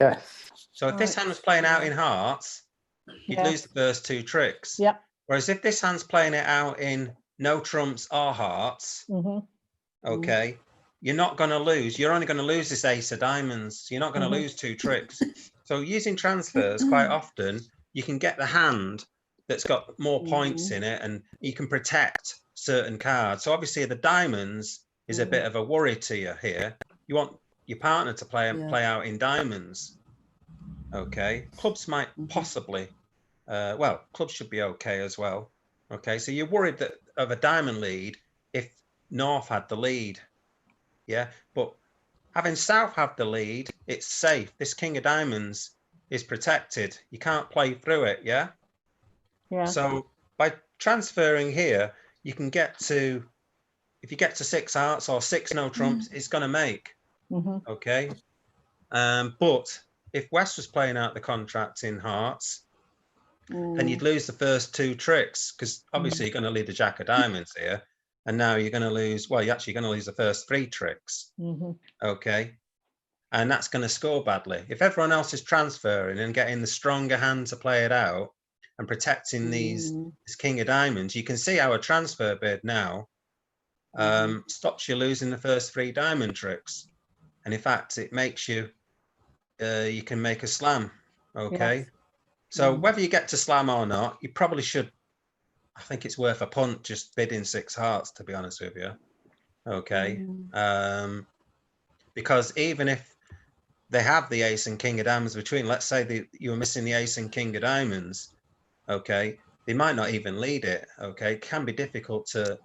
Yes. So if this hand was playing out in hearts, you'd Yeah. lose the first 2 tricks. Yep. Whereas if this hand's playing it out in no trumps or hearts, Mhm. okay, you're not going to lose. You're only going to lose this ace of diamonds. You're not going to lose 2 tricks. So using transfers, quite often, you can get the hand that's got more points in it, and you can protect certain cards. So obviously the diamonds is a bit of a worry to you here. You want your partner to play out in diamonds. Okay, clubs might possibly, well, clubs should be okay as well. Okay, so you're worried that of a diamond lead if North had the lead. Yeah, but having South have the lead, it's safe. This king of diamonds is protected. You can't play through it. Yeah. Yeah. So by transferring here, you can get to, if you get to 6 hearts or 6 no trumps, it's going to make. Mhm. Okay. But if West was playing out the contract in hearts, then you'd lose the first 2 tricks, because obviously you're going to lead the jack of diamonds here. And now you're going to lose, well, you're actually going to lose the first 3 tricks. Mhm. Okay. And that's going to score badly. If everyone else is transferring and getting the stronger hand to play it out and protecting this king of diamonds, you can see our transfer bid now stops you losing the first 3 diamond tricks. And in fact, it makes you, you can make a slam. Okay. Yes. So whether you get to slam or not, you probably should, I think it's worth a punt just bidding 6 hearts, to be honest with you. Okay. Because even if they have the ace and king of diamonds between, let's say you were missing the ace and king of diamonds, okay, they might not even lead it. Okay, it can be difficult to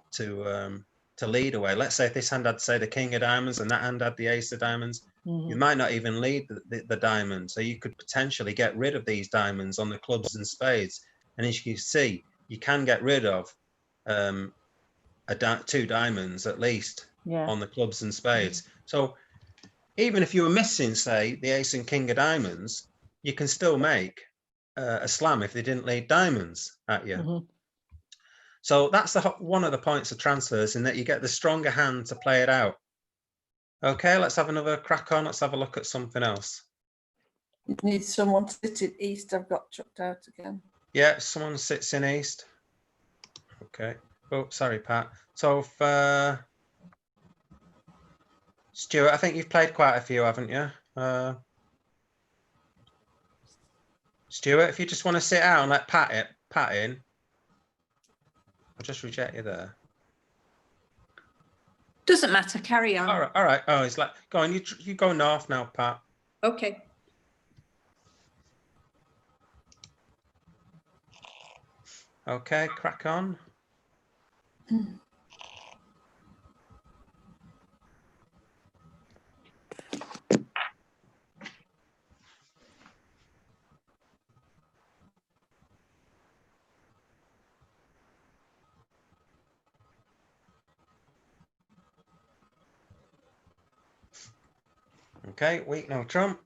lead away. Let's say if this hand had, say, the king of diamonds and that hand had the ace of diamonds, you might not even lead the diamond. So you could potentially get rid of these diamonds on the clubs and spades. And as you can see, you can get rid of 2 diamonds at least on the clubs and spades. So even if you were missing, say, the ace and king of diamonds, you can still make a slam if they didn't lead diamonds at you. So that's one of the points of transfers, in that you get the stronger hand to play it out. Okay, let's have another crack on. Let's have a look at something else. You need someone to sit in east. I've got chucked out again. Yeah, someone sits in east. Okay. Oh, sorry, Pat. So if, Stuart, I think you've played quite a few, haven't you? Stuart, if you just want to sit out and let Pat in, I'll just reject you there. Doesn't matter, carry on. All right. Oh, he's like, go on, you go north now, Pat. Okay. Okay, crack on. Okay, weak no trump.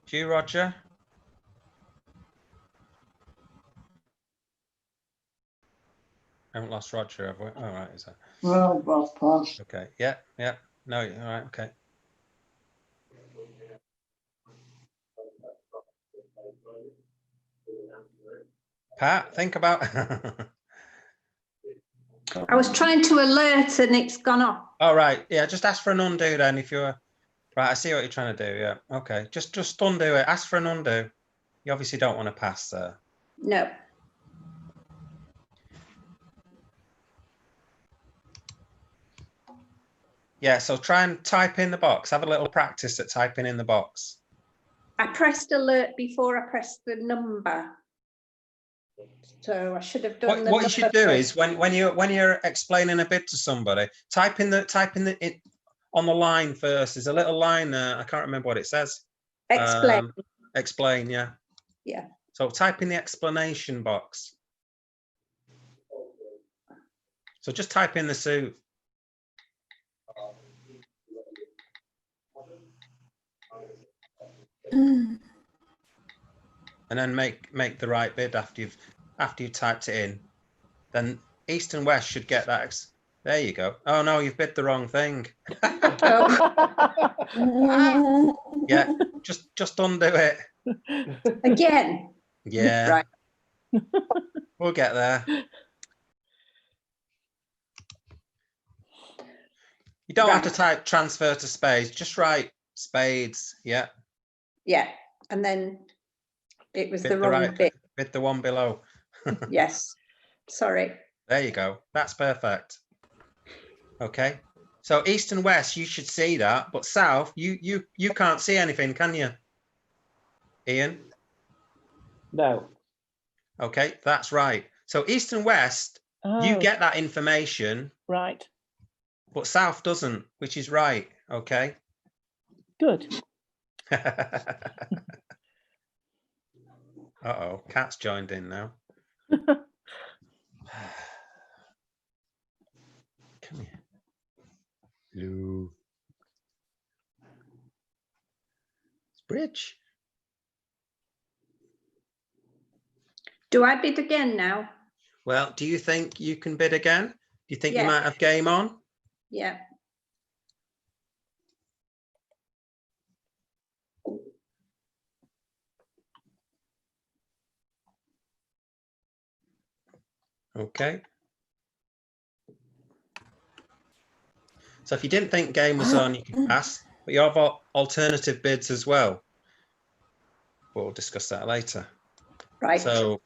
Do you, Roger? Haven't lost Roger, have we? All right, is that? Well, pass. Okay, yeah. No, all right, okay. Pat, think about. I was trying to alert and it's gone off. All right. Yeah, just ask for an undo then if you're right. I see what you're trying to do. Yeah. Okay. Just undo it. Ask for an undo. You obviously don't want to pass there. No. Yeah. So try and type in the box. Have a little practice at typing in the box. I pressed alert before I pressed the number. So I should have done What you should do is when you're explaining a bid to somebody, type in it on the line first. There's a little line there. I can't remember what it says. Explain. Explain, yeah. Yeah. So type in the explanation box. So just type in the suit. And then make the right bid after you've typed it in. Then East and West should get that. There you go. Oh no, you've bid the wrong thing. Yeah, just undo it. Again. Yeah. Right. We'll get there. You don't have to type transfer to spades, just write spades. Yeah. Yeah. And then it was Bid the wrong right bit. Bid the one below. Yes. Sorry. There you go. That's perfect. Okay. So East and West, you should see that, but South, you can't see anything, can you? Ian? No. Okay, that's right. So East and West, you get that information. Right. But South doesn't, which is right. Okay. Good. Uh-oh, Cat's joined in now. Come here. Hello. It's Bridge. Do I bid again now? Well, do you think you can bid again? Do you think you Yeah. might have game on? Yeah. Okay. So if you didn't think game was on, you can pass, but you have alternative bids as well. We'll discuss that later. Right. So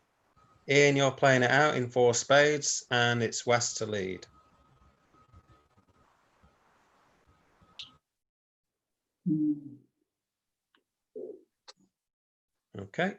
Ian, you're playing it out in 4 spades and it's West to lead. Okay.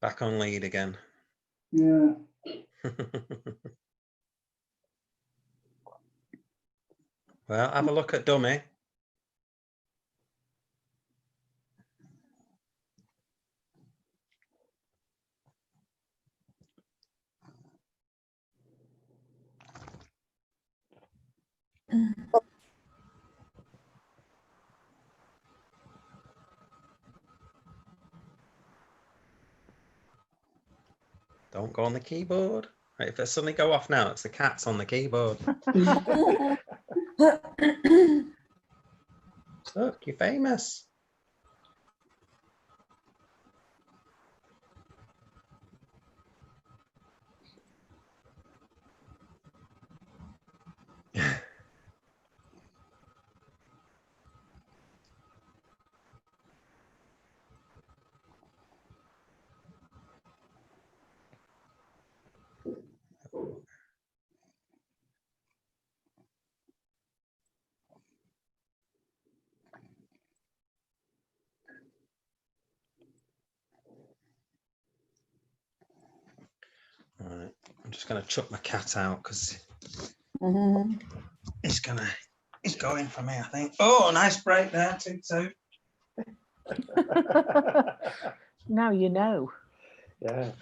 Back on lead again. Yeah. Well, have a look at dummy. Don't go on the keyboard. Right, if it suddenly go off now, it's the cats on the keyboard. Look, you're famous. All right, I'm just going to chuck my cat out because he's gonna It's going for me, I think. Oh, nice break there, 2-2. Now you know. Yeah.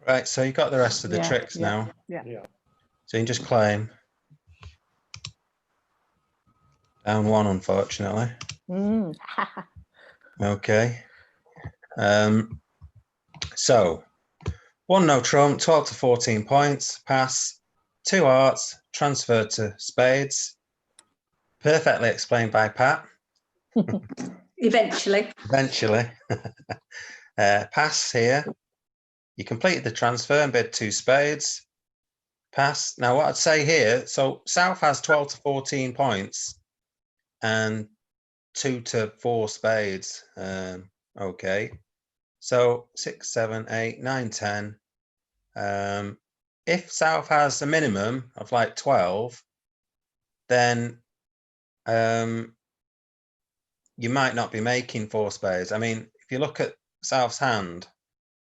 Right, so you got the rest of the Yeah, tricks yeah, now. yeah. So you can just claim. Down 1, unfortunately. Mm. Okay. So 1 no trump, 12 to 14 points, pass, 2 hearts, transferred to spades. Perfectly explained by Pat. Eventually. Eventually. Pass here. You completed the transfer and bid 2 spades. Pass. Now what I'd say here, so South has 12 to 14 points and 2 to 4 spades. Okay. So 6, 7, 8, 9, 10. If South has a minimum of like 12, then you might not be making 4 spades. I mean, if you look at South's hand,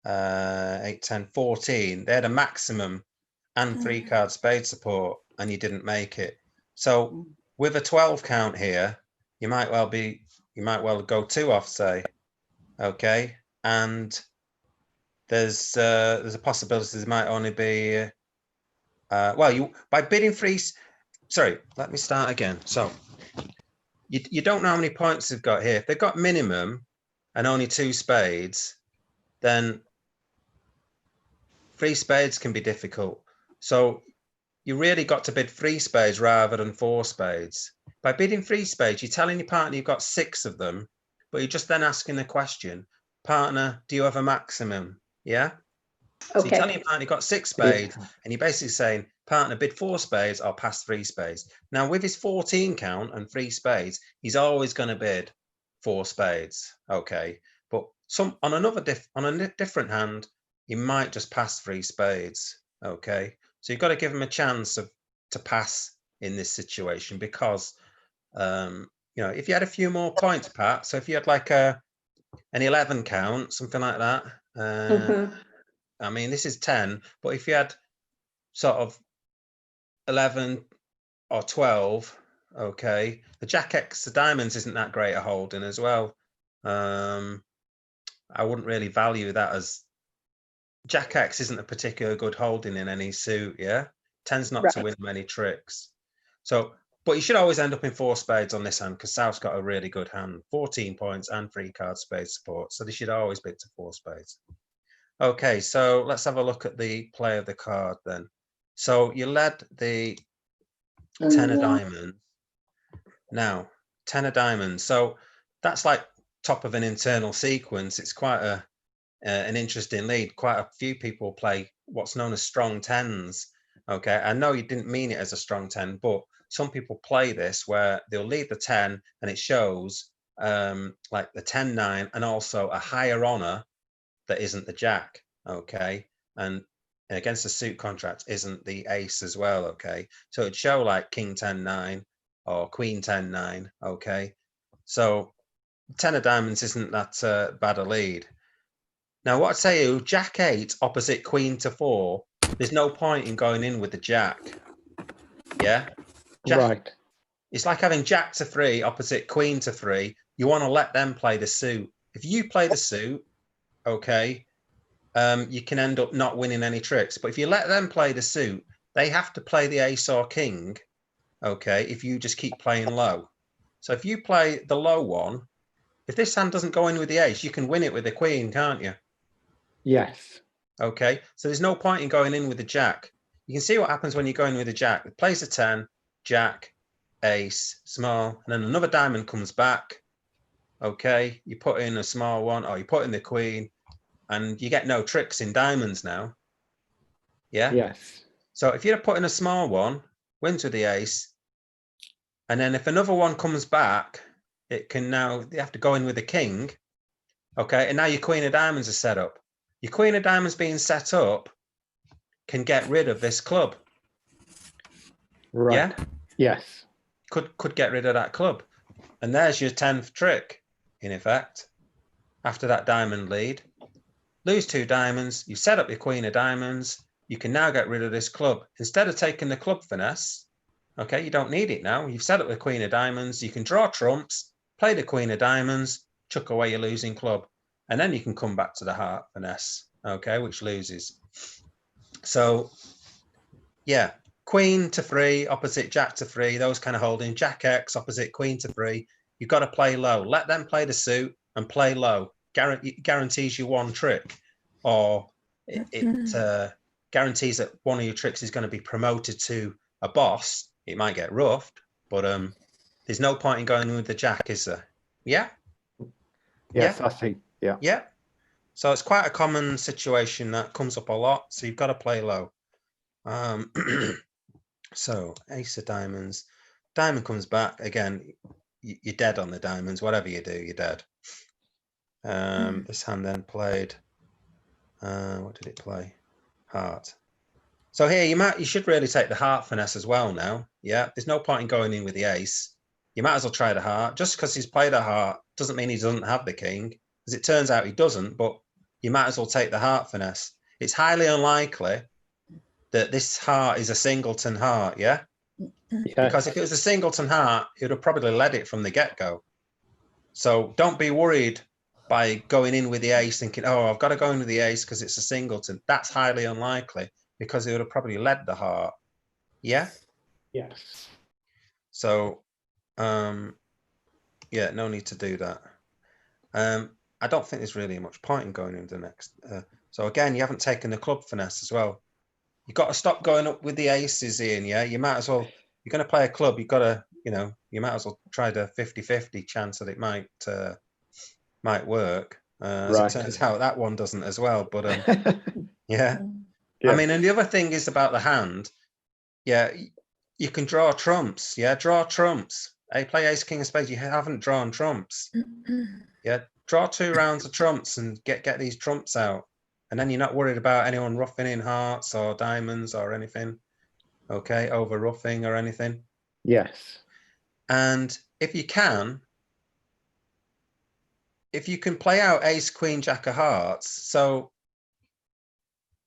8, 10, 14, they had a maximum and 3 card spade support and you didn't make it. So with a 12 count here, you might well go 2 off, say. Okay. And there's a possibility there might only be well, you by bidding free. Sorry, let me start again. So you don't know how many points they've got here. If they've got minimum and only 2 spades, then 3 spades can be difficult. So you really got to bid 3 spades rather than 4 spades. By bidding 3 spades, you're telling your partner you've got 6 of them, but you're just then asking the question, partner, do you have a maximum? Yeah. So you're telling your partner you've got 6 spades, and you're basically saying, partner, bid 4 spades or pass 3 spades. Now, with his 14 count and 3 spades, he's always going to bid 4 spades. Okay. But on a different hand, he might just pass 3 spades. Okay. So you've got to give him a chance to pass in this situation because, you know, if you had a few more points, Pat, so if you had like an 11 count, something like that, I mean, this is 10, but if you had sort of 11 or 12, okay, the Jack X of diamonds isn't that great at holding as well. I wouldn't really value that as Jack X isn't a particular good holding in any suit, yeah? Tends not to win many tricks. So, but you should always end up in 4 spades on this hand because South's got a really good hand, 14 points and 3 card spade support. So they should always bid to 4 spades. Okay, so let's have a look at the play of the card then. So you led the 10 of diamonds. Now, 10 of diamonds. So that's like top of an internal sequence. It's quite an interesting lead. Quite a few people play what's known as strong 10s. Okay, I know you didn't mean it as a strong 10, but some people play this where they'll lead the 10 and it shows like the 10-9 and also a higher honor that isn't the jack, okay, and against the suit contract isn't the ace as well, okay, so it'd show like king 10-9 or queen 10-9, okay, so 10 of diamonds isn't that bad a lead. Now what I'd say is jack 8 opposite queen to 4, there's no point in going in with the jack, yeah, jack, Right. it's like having jack to 3 opposite queen to 3. You want to let them play the suit. If you play the suit, okay, you can end up not winning any tricks. But if you let them play the suit, they have to play the ace or king okay, if you just keep playing low. So if you play the low one, if this hand doesn't go in with the ace, you can win it with the queen, can't you? Yes. Okay, so there's no point in going in with the jack. You can see what happens when you go in with a jack. It plays a 10, jack, ace, small, and then another diamond comes back. Okay, you put in a small one, or you put in the queen, and you get no tricks in diamonds now. Yeah? Yes. So if you put in a small one, wins with the ace, and then if another one comes back, it can now, you have to go in with the king. Okay, and now your queen of diamonds is set up. Your queen of diamonds being set up can get rid of this club. Right. Yeah? Yes. Could get rid of that club. And there's your 10th trick, in effect. After that diamond lead, lose 2 diamonds, you set up your queen of diamonds, you can now get rid of this club. Instead of taking the club finesse, okay, you don't need it now. You've set up the queen of diamonds, you can draw trumps, play the queen of diamonds, chuck away your losing club, and then you can come back to the heart finesse, okay, which loses. So, yeah, queen to 3, opposite jack to 3, those kind of holding, jack X, opposite queen to 3. You've got to play low. Let them play the suit and play low. Guarantees you one trick, or it guarantees that one of your tricks is going to be promoted to a boss. It might get roughed, but there's no point in going with the jack, is there? Yeah? Yes, Yeah. I see. Yeah. Yeah. So it's quite a common situation that comes up a lot. So you've got to play low. So ace of diamonds, diamond comes back again. You're dead on the diamonds. Whatever you do, you're dead. This hand then played. What did it play? Heart. So here you should really take the heart finesse as well now. Yeah, there's no point in going in with the ace. You might as well try the heart. Just because he's played a heart doesn't mean he doesn't have the king. As it turns out, he doesn't. But you might as well take the heart finesse. It's highly unlikely that this heart is a singleton heart. Yeah. Yes. Because if it was a singleton heart, it would have probably led it from the get-go. So don't be worried by going in with the ace thinking, oh, I've got to go in with the ace because it's a singleton. That's highly unlikely because it would have probably led the heart. Yeah? Yes. So, yeah, no need to do that. I don't think there's really much point in going into the next. So again, you haven't taken the club finesse as well. You've got to stop going up with the aces, Ian, yeah? You might as well, you're going to play a club, you've got to, you might as well try the 50-50 chance that it might work. As it turns out, that one doesn't as well, but yeah. I mean, and the other thing is about the hand, yeah, you can draw trumps, yeah, draw trumps. Hey, play ace, king of spades, you haven't drawn trumps. Yeah, draw 2 rounds of trumps and get these trumps out. And then you're not worried about anyone roughing in hearts or diamonds or anything. Okay, over roughing or anything. Yes. And if you can play out ace, queen, jack of hearts,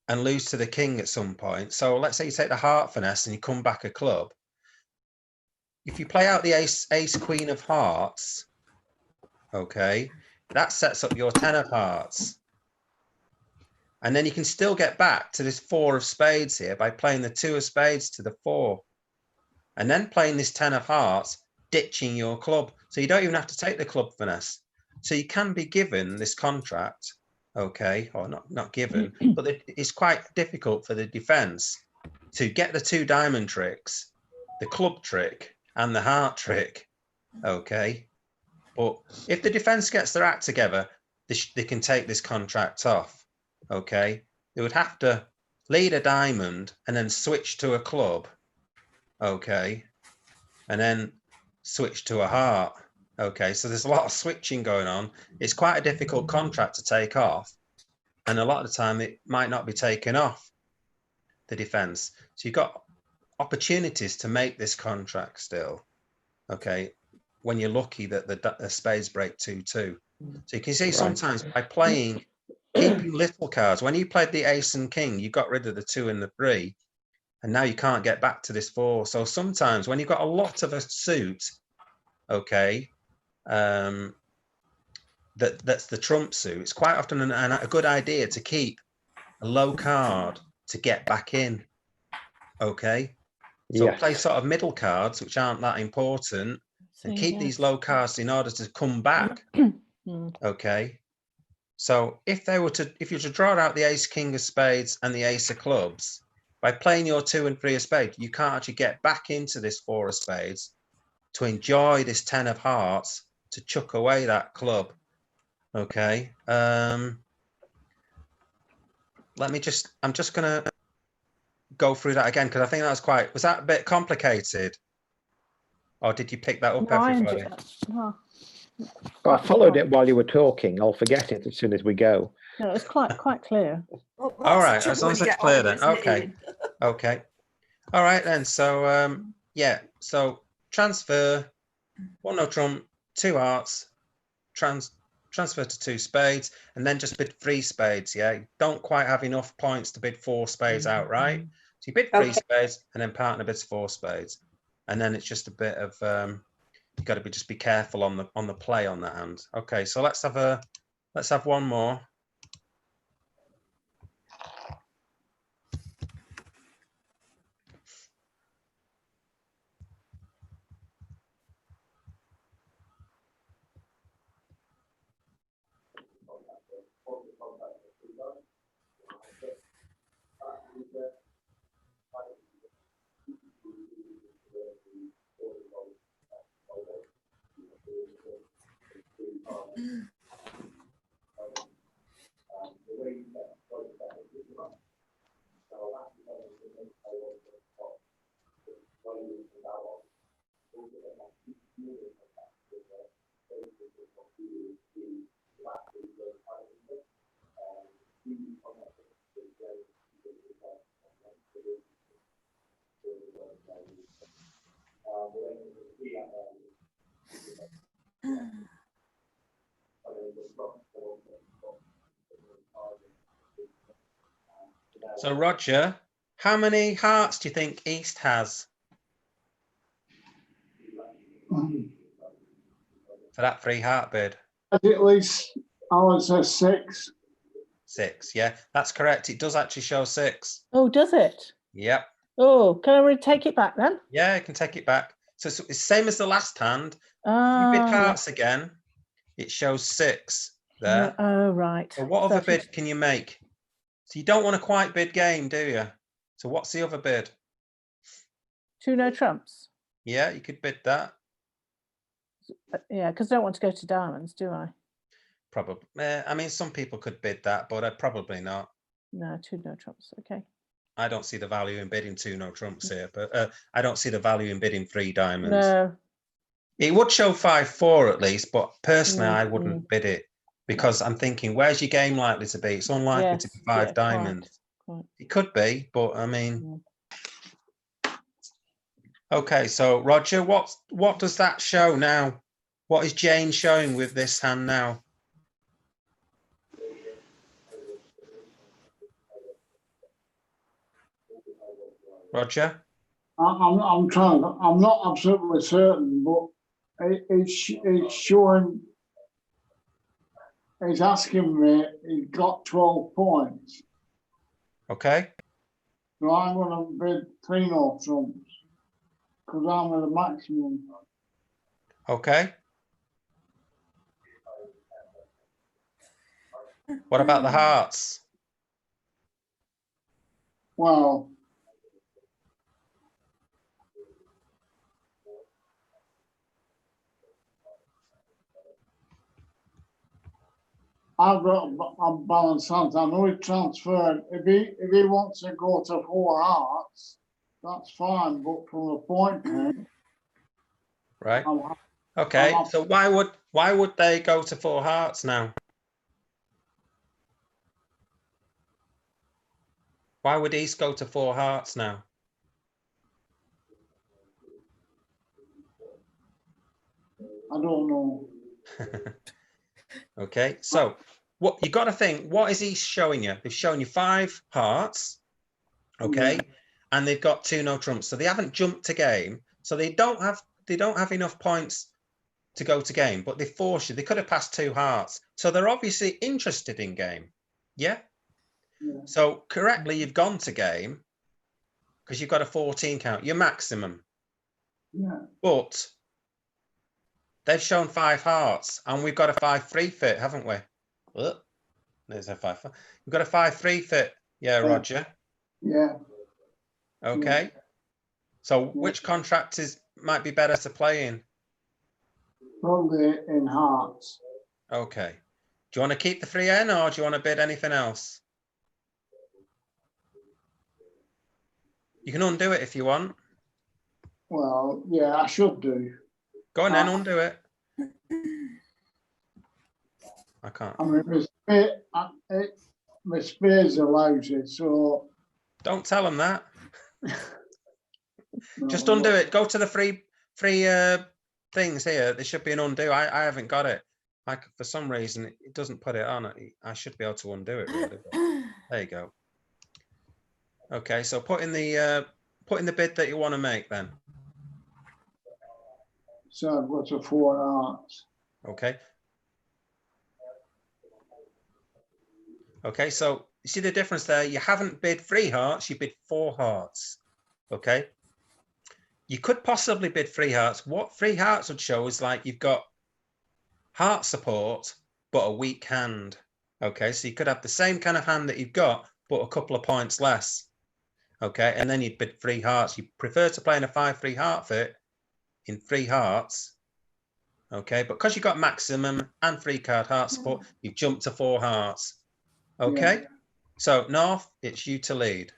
and lose to the king at some point. So let's say you take the heart finesse and you come back a club. If you play out the ace, queen of hearts, okay, that sets up your 10 of hearts. And then you can still get back to this 4 of spades here by playing the 2 of spades to the 4. And then playing this 10 of hearts, ditching your club. So you don't even have to take the club finesse. So you can be given this contract, okay, or not given, but it's quite difficult for the defense to get the 2 diamond tricks, the club trick and the heart trick, okay. But if the defense gets their act together, they can take this contract off. Okay, they would have to lead a diamond and then switch to a club, okay, and then switch to a heart, okay. So there's a lot of switching going on. It's quite a difficult contract to take off, and a lot of the time it might not be taken off, the defense. So you've got opportunities to make this contract still, okay, when you're lucky that the spades break 2-2. So you can see sometimes by playing, keeping little cards, when you played the ace and king, you got rid of the 2 and the 3, and now you can't get back to this 4. So sometimes when you've got a lot of a suit, okay, that's the trump suit, it's quite often a good idea to keep a low card to get back in, okay. So Yes. play sort of middle cards, which aren't that important, and keep these low cards in order to come back. Okay. So if you were to draw out the ace, king of spades and the ace of clubs, by playing your 2 and 3 of spades, you can't actually get back into this 4 of spades to enjoy this 10 of hearts, to chuck away that club. Okay. I'm just gonna go through that again, because I think that was that a bit complicated? Or did you pick that up, No, I everybody? enjoy that. No. I followed it while you were talking. I'll forget it as soon as we go. No, it's quite clear. Well, that's All the right, trouble as long when as you it's get clear older, then. isn't it, Okay. Ian? Okay. All right then. So yeah. So transfer, 1 no trump, 2 hearts, transfer to 2 spades, and then just bid 3 spades. Yeah. You don't quite have enough points to bid 4 spades outright. So you bid 3 spades, and then partner bids 4 spades, and then it's just a bit of you got to just be careful on the play on that hand. Okay. So let's have one more. So Roger, how many hearts do you think East has for that 3 heart bid? At least, I would say 6. 6, yeah, that's correct. It does actually show 6. Oh, does it? Yep. Oh, can I take it back then? Yeah, I can take it back. So it's the same as the last hand. If you bid Oh, hearts again, it shows 6 there. oh, right. So what other bid can you make? So you don't want a quite bid game, do you? So what's the other bid? 2 no trumps. Yeah, you could bid that. Yeah, because I don't want to go to diamonds, do I? Probably. I mean, some people could bid that, but I'd probably not. No, 2 no trumps. Okay. I don't see the value in bidding 2 no trumps here, but I don't see the value in bidding 3 diamonds. No. It would show 5-4 at least, but personally, I wouldn't bid it, because I'm thinking, where's your game likely to be? It's unlikely to be 5 diamonds. Quite. It could be, but I mean, okay. So Roger, what does that show now? What is Jane showing with this hand now? Roger? I'm trying, I'm not absolutely certain, but it's showing, it's asking me, he's got 12 points. Okay. So I'm going to bid 3 no trumps, because I'm at the maximum. Okay. What about the hearts? Well, I've got a balanced hand. I know he transferred. If he wants to go to 4 hearts, that's fine. But from a point point, Right. Okay. So why would they go to 4 hearts now? Why would East go to 4 hearts now? I don't know. Okay, so what you got to think, what is East showing you? They've shown you 5 hearts, okay, and they've got 2 no trumps, so they haven't jumped to game, so they don't have enough points to go to game, but they force you. They could have passed 2 hearts, so they're obviously interested in game. Yeah. So correctly, you've gone to game, because you've got a 14 count, your maximum. Yeah. But they've shown 5 hearts, and we've got a 5-3 fit, haven't we? Oh, there's a 5. We've got a 5-3 fit. Yeah, Roger. Yeah. Okay. So which contract might be better to play in? Probably in hearts. Okay. Do you want to keep the 3N, or do you want to bid anything else? You can undo it if you want. Well, yeah, I should do. Go on then, undo it. I can't. I mean, my spades are lousy, so. Don't tell them that. No, Just undo it. Go to the free things here. There should be an undo. I haven't got it. Like, for some reason, it doesn't put it on. I should be able to undo it, really. But there you go. Okay, so put in the bid that you want to make then. So I've got a 4 hearts. Okay. Okay, so you see the difference there? You haven't bid 3 hearts, you bid 4 hearts. Okay. You could possibly bid 3 hearts. What 3 hearts would show is like you've got heart support, but a weak hand. Okay, so you could have the same kind of hand that you've got, but a couple of points less. Okay, and then you'd bid 3 hearts. You prefer to play in a 5-3 heart fit in 3 hearts. Okay, but because you've got maximum and 3 card heart support, you've jumped to 4 hearts. Okay, yeah. So North, it's you to lead.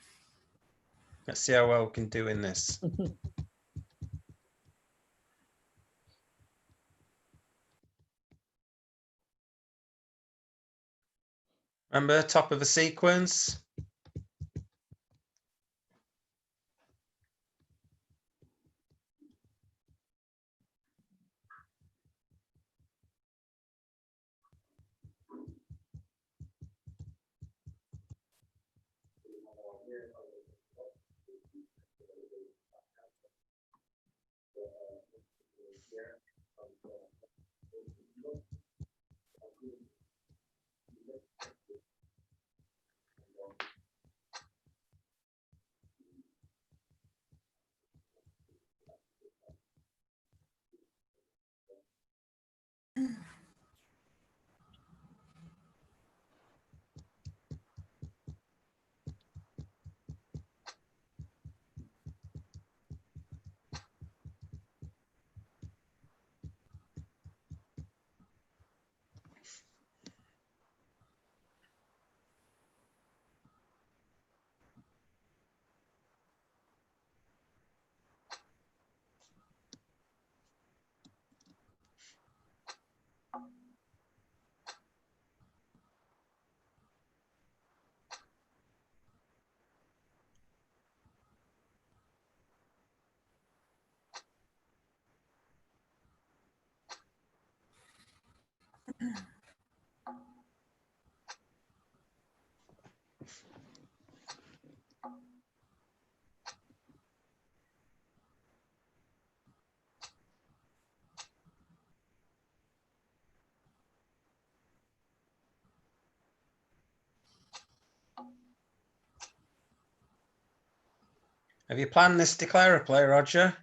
Let's see how well we can do in this. Remember, top of the sequence. Have you planned this declarer play, Roger?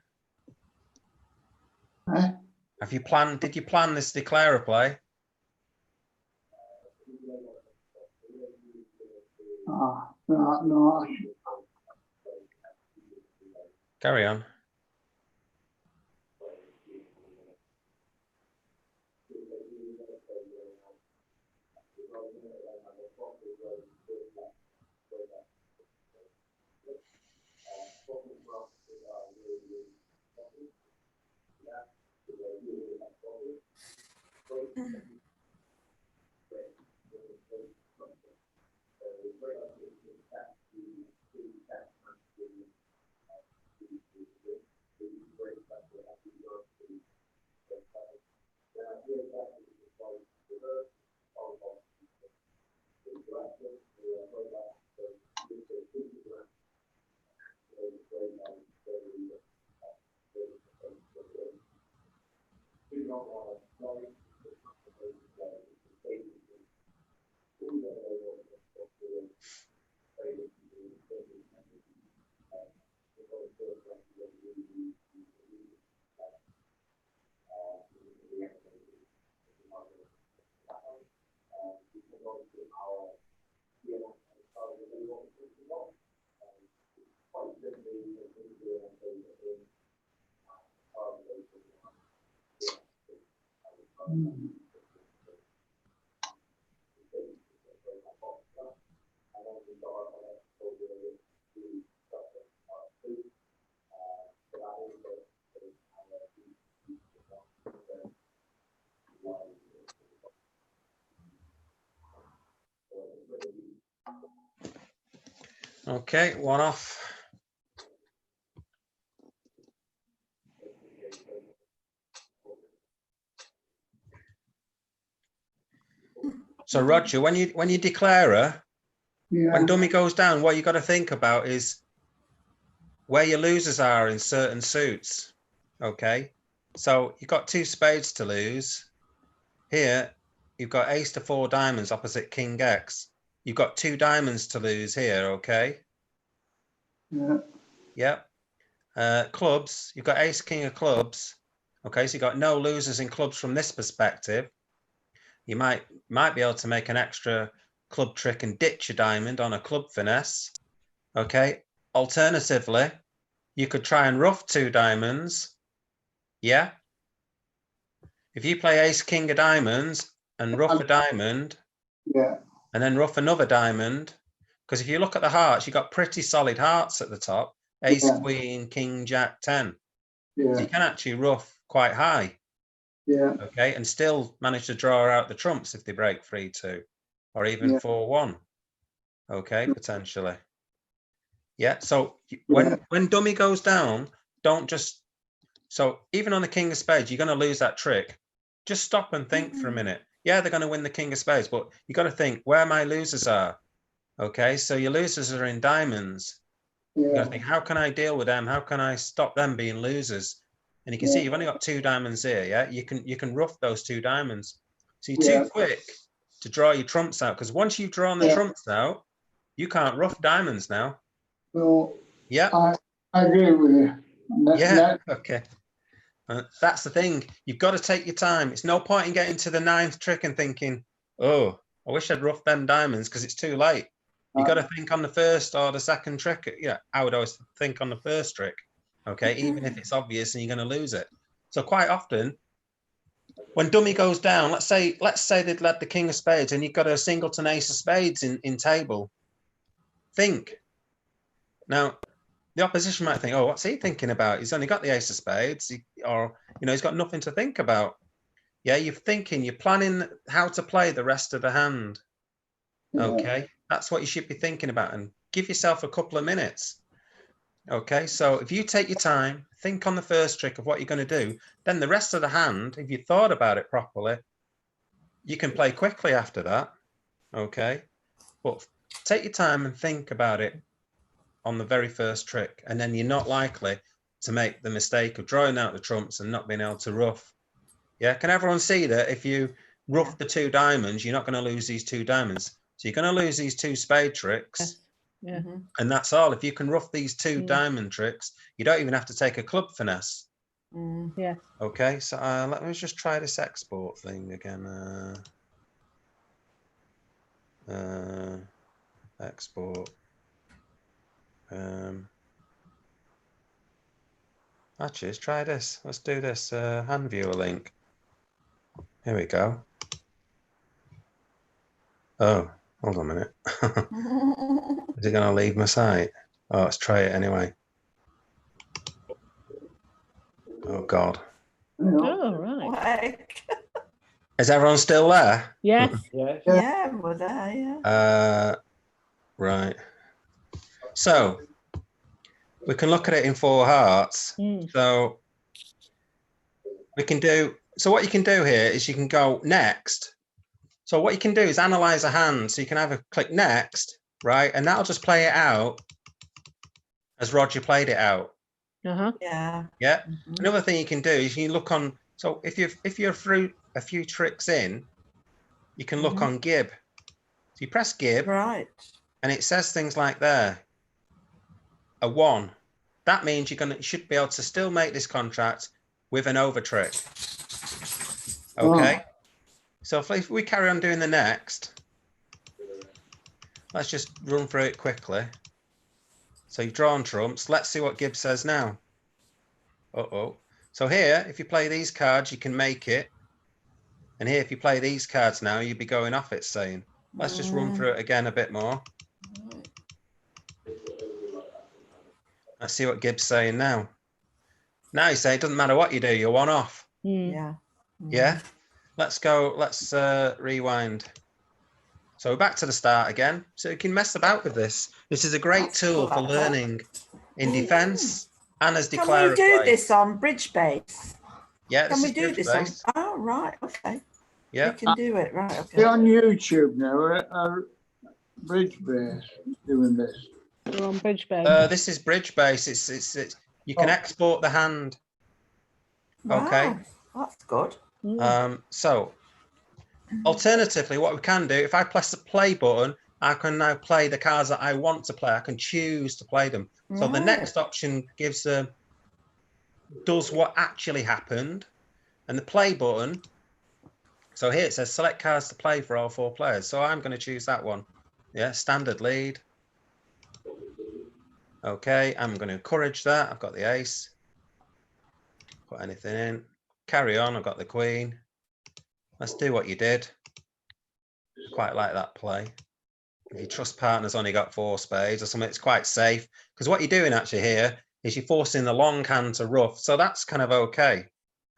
Eh? Have you planned? Did you plan this declarer play? No. Carry on. Okay, one off. So Roger, when you declare her, when dummy goes down, what you got to think about is where your losers are in certain suits. Okay, so you've got 2 spades to lose. Here, you've got ace to 4 diamonds opposite king X. You've got 2 diamonds to lose here. Okay. Yep. Clubs, you've got ace king of clubs. Okay, so you've got no losers in clubs from this perspective. You might be able to make an extra club trick and ditch a diamond on a club finesse. Okay. Alternatively, you could try and ruff 2 diamonds. Yeah. If you play ace king of diamonds and ruff a diamond, and then ruff another diamond, because if you look at the hearts, you've got pretty solid hearts at the top. Ace, queen, king, jack, 10. So you can actually ruff quite high. Okay, and still manage to draw out the trumps if they break 3-2 or even 4-1. Okay, potentially. Yeah, so when dummy goes down, don't just, so even on the king of spades, you're going to lose that trick. Just stop and think for a minute. Yeah, they're going to win the king of spades, but you got to think where my losers are. Okay, so your losers are in diamonds. You got to think, how can I deal with them? How can I stop them being losers? And you can see you've only got 2 diamonds here. Yeah, you can ruff those 2 diamonds. So you're too quick to draw your trumps out, because once you've drawn the trumps out, you can't ruff diamonds now. Well, Yeah, I agree with you. yeah, okay. That's the thing. You've got to take your time. It's no point in getting to the 9th trick and thinking, oh, I wish I'd roughed them diamonds, because it's too late. You got to think on the 1st or the 2nd trick. Yeah, I would always think on the 1st trick. Okay, even if it's obvious and you're going to lose it. So quite often, when dummy goes down, let's say they'd led the king of spades and you've got a singleton ace of spades in table. Think. Now, the opposition might think, oh, what's he thinking about? He's only got the ace of spades, or he's got nothing to think about. Yeah, you're thinking, you're planning how to play the rest of the hand. Okay, that's what you should be thinking about, and give yourself a couple of minutes. Okay, so if you take your time, think on the 1st trick of what you're going to do, then the rest of the hand, if you thought about it properly, you can play quickly after that. Okay, but take your time and think about it on the very 1st trick, and then you're not likely to make the mistake of drawing out the trumps and not being able to ruff. Yeah, can everyone see that if you ruff the 2 diamonds, you're not going to lose these 2 diamonds? So you're going to lose these 2 spade tricks. Yeah. And that's all. If you can ruff these 2 diamond tricks, you don't even have to take a club finesse. Yeah. Okay, so let me just try this export thing again. Export. Actually, let's try this. Let's do this hand viewer link. Here we go. Oh, hold on a minute. Is it going to leave my site? Oh, let's try it anyway. Oh, God. Oh, right. What heck? Is everyone still there? Yes. Yeah, we're there, yeah. Right. So we can look at it in 4 hearts. So we can do, so what you can do here is you can go next. So what you can do is analyze a hand. So you can either click next, right? And that'll just play it out as Roger played it out. Yeah. Yeah. Another thing you can do is you look on, so if you're through a few tricks in, you can look on Gib. So you press Gib. Right. And it says things like there, a 1. That means you should be able to still make this contract with an over trick. Okay. So if we carry on doing the next, let's just run through it quickly. So you've drawn trumps. Let's see what Gibbs says now. So here, if you play these cards, you can make it. And here, if you play these cards now, you'd be going off, it's saying. Let's just run through it again a bit more. Let's see what Gibbs saying now. Now you say it doesn't matter what you do, you're one off. Yeah. Yeah. Let's go. Let's rewind. So we're back to the start again. So you can mess about with this. This is a great tool for learning in defence and as declarer. Can we do this on bridgebase? Yeah. Can we do this on? Bridgebase. Oh, right. Okay. Yeah. We can do it. Right. Okay. They're on YouTube now, are bridgebase doing this. We're on bridgebase. This is bridgebase. It's you can export the hand. Okay. Wow, that's good. So alternatively, what we can do, if I press the play button, I can now play the cards that I want to play. I can choose to play them. So the next option gives does what actually happened, and the play button. So here it says select cards to play for all 4 players. So I'm going to choose that one. Yeah, standard lead. Okay, I'm going to encourage that. I've got the ace. Put anything in. Carry on. I've got the queen. Let's do what you did. Quite like that play. If your trust partner's only got 4 spades or something, it's quite safe. Because what you're doing actually here is you're forcing the long hand to rough. So that's kind of okay.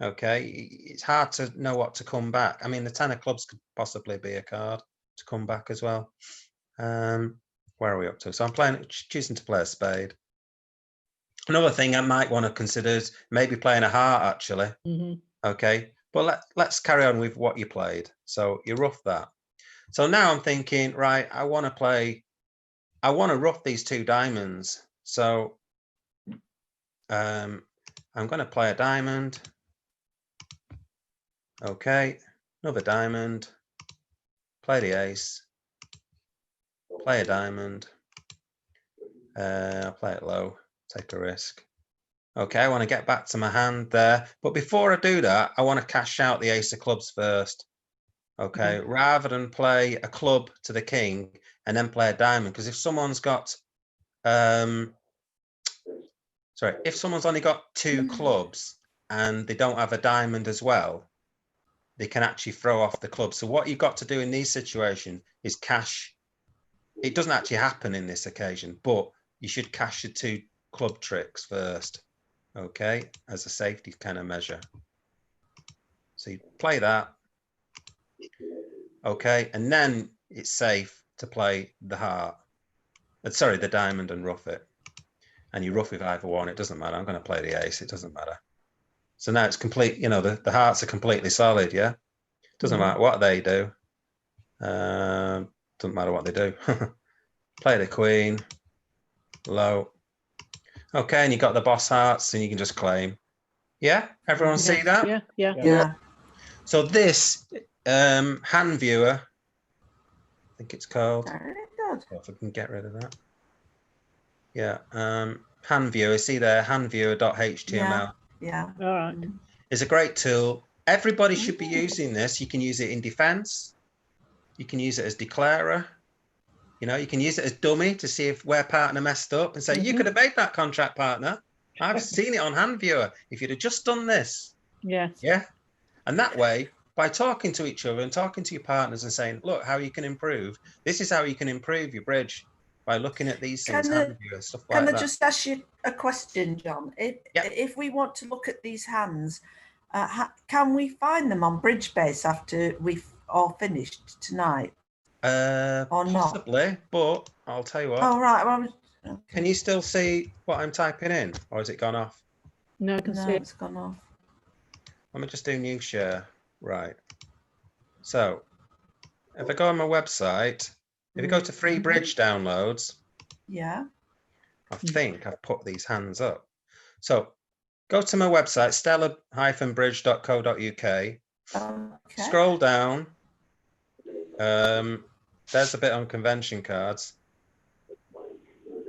Okay. It's hard to know what to come back. I mean, the 10 of clubs could possibly be a card to come back as well. Where are we up to? So I'm choosing to play a spade. Another thing I might want to consider is maybe playing a heart, actually. Okay. But let's carry on with what you played. So you rough that. So now I'm thinking, right, I want to rough these 2 diamonds. So I'm going to play a diamond. Okay. Another diamond. Play the ace. Play a diamond. I'll play it low. Take a risk. Okay, I want to get back to my hand there. But before I do that, I want to cash out the ace of clubs first. Okay, rather than play a club to the king and then play a diamond. Because if someone's got, if someone's only got 2 clubs and they don't have a diamond as well, they can actually throw off the club. So what you've got to do in these situations is cash. It doesn't actually happen in this occasion, but you should cash your 2 club tricks first. Okay, as a safety kind of measure. So you play that. Okay, and then it's safe to play the heart. Sorry, the diamond and rough it. And you rough with either one, it doesn't matter. I'm going to play the ace, it doesn't matter. So now it's complete, you know, the hearts are completely solid, yeah? Doesn't matter what they do. Doesn't matter what they do. Play the queen, low. Okay, and you got the boss hearts and you can just claim. Yeah, everyone see that? Yeah. So this hand viewer, I think it's called. Very good. If I can get rid of that. Yeah, hand viewer, see there, handviewer.html. Yeah. All right. It's a great tool. Everybody should be using this. You can use it in defense. You can use it as declarer. You know, you can use it as dummy to see if where partner messed up and say, you could have made that contract, partner. I've seen it on hand viewer. If you'd have just done this. Yeah. Yeah. And that way, by talking to each other and talking to your partners and saying, look, how you can improve. This is how you can improve your bridge by looking at these things, hand viewer, stuff like that. Can I just ask you a question, John? If we want to look at these hands, can we find them on bridgebase after we've all finished tonight? Or possibly, not? But I'll tell you what. Oh, right. Well, okay. Can you still see what I'm typing in, or has it gone off? No, I can see it. It's gone off. Let me just do new share. Right. So if I go on my website, if you go to free bridge downloads, yeah, I think I've put these hands up. So go to my website, stella-bridge.co.uk. Okay. Scroll down. There's a bit on convention cards.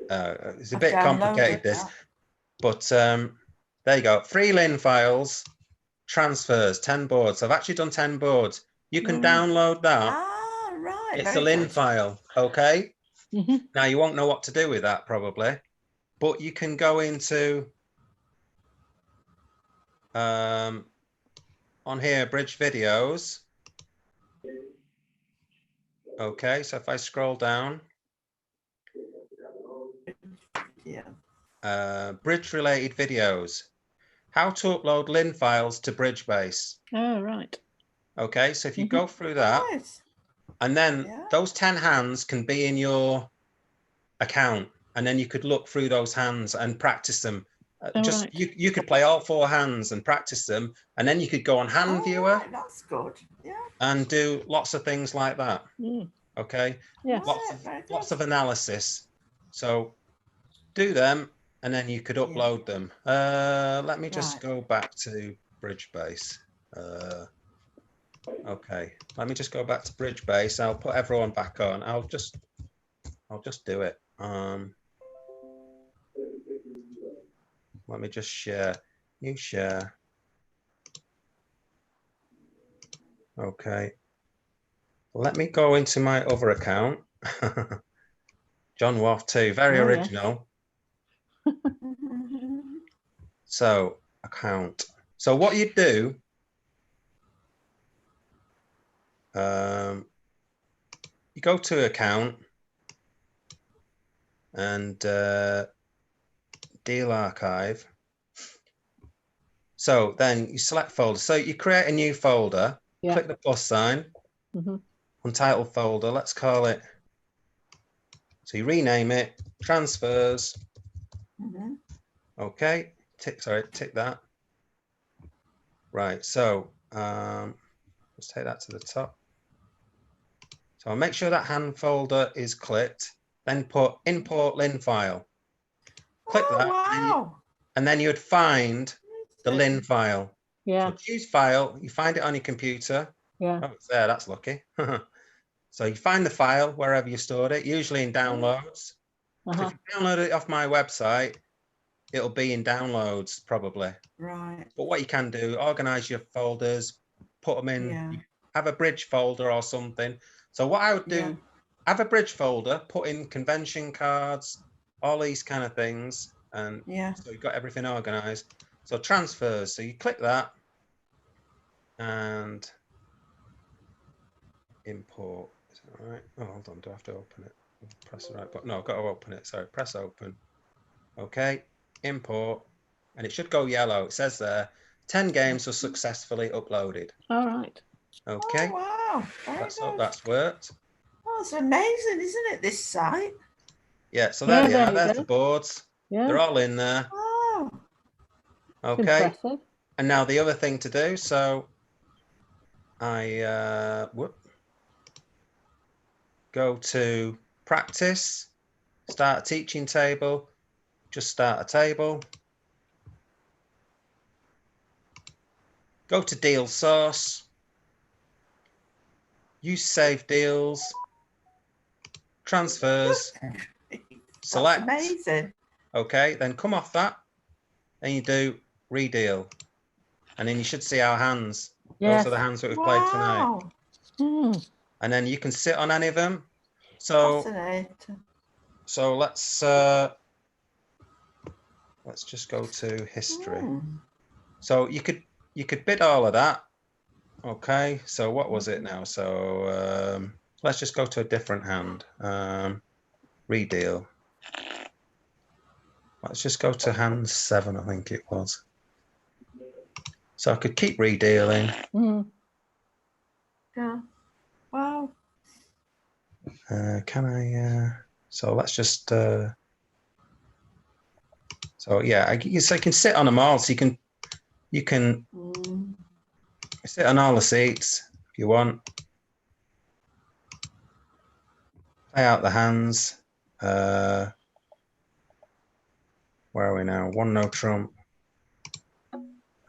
It's a bit complicated, this, but there you go. Free Lin files, transfers, 10 boards. So I've actually done 10 boards. You can download that. Ah, right. It's a Lin file, okay? Now you won't know what to do with that probably, but you can go into on here, bridge videos. Okay, so if I scroll down, Yeah. bridge related videos, how to upload LIN files to bridgebase. Oh, right. Okay, so if you go through that, Right. and then Yeah. those 10 hands can be in your account, and then you could look through those hands and practice them. Oh, Just right. you could play all 4 hands and practice them, and then you could go on handviewer Right, that's good. Yeah. and do lots of things like that. Mm. Okay, Yes. Right, very good. lots of analysis. So do them, and then you could upload them. Let me just Right. go back to bridgebase. Okay, let me just go back to bridgebase. I'll put everyone back on. I'll just do it. Let me just share. You share. Okay. Let me go into my other account. John Waff too, very Oh, original. So account. So what you do, you go to account and deal archive. So then you select folder. So you create a new folder, Yeah. click the plus sign, Mhm. untitled folder, let's call it. So you rename it, transfers. Okay, tick that. Right, so let's take that to the top. So I'll make sure that hand folder is clicked, then put import LIN file. Click that, Wow. and then you'd find the LIN file. Yeah. So choose file, you find it on your computer. Yeah. Oh, it's there, that's lucky. So you find the file wherever you stored it, usually in downloads. So if you download it off my website, it'll be in downloads probably. Right. But what you can do, organize your folders, put them in, Yeah. have a bridge folder or something. So what I would do, have a bridge folder, put in convention cards, all these kind of things. And so you've got everything organized. So transfers, so you click that and import. Is that right? Oh, hold on, do I have to open it? Press the right button. No, I've got to open it. Sorry, press open. Okay, import. And it should go yellow. It says there, 10 games were successfully uploaded. All right. Okay. Oh, wow. Let's hope that's worked. Oh, it's amazing, isn't it, this site? Yeah, so there they there are. you There's go. the boards. Yeah. They're all in there. Oh. Okay. Impressive. And now the other thing to do, so I go to practice, start a teaching table, just start a table. Go to deal source, use save deals, transfers, select. That's amazing. Okay, then come off that and you do redeal. And then you should see our hands. Yes. Those are the hands that we've played tonight. Mm. And then you can sit on any of them. So, Fascinating. so let's just go to history. So you could bid all of that. Okay, so what was it now? So let's just go to a different hand. Redeal. Let's just go to hand 7, I think it was. So I could keep redealing. Yeah. Wow. Can I? So let's just. So yeah, so you can sit on them all. So you can sit on all the seats if you want. Play out the hands. Where are we now? 1 no trump.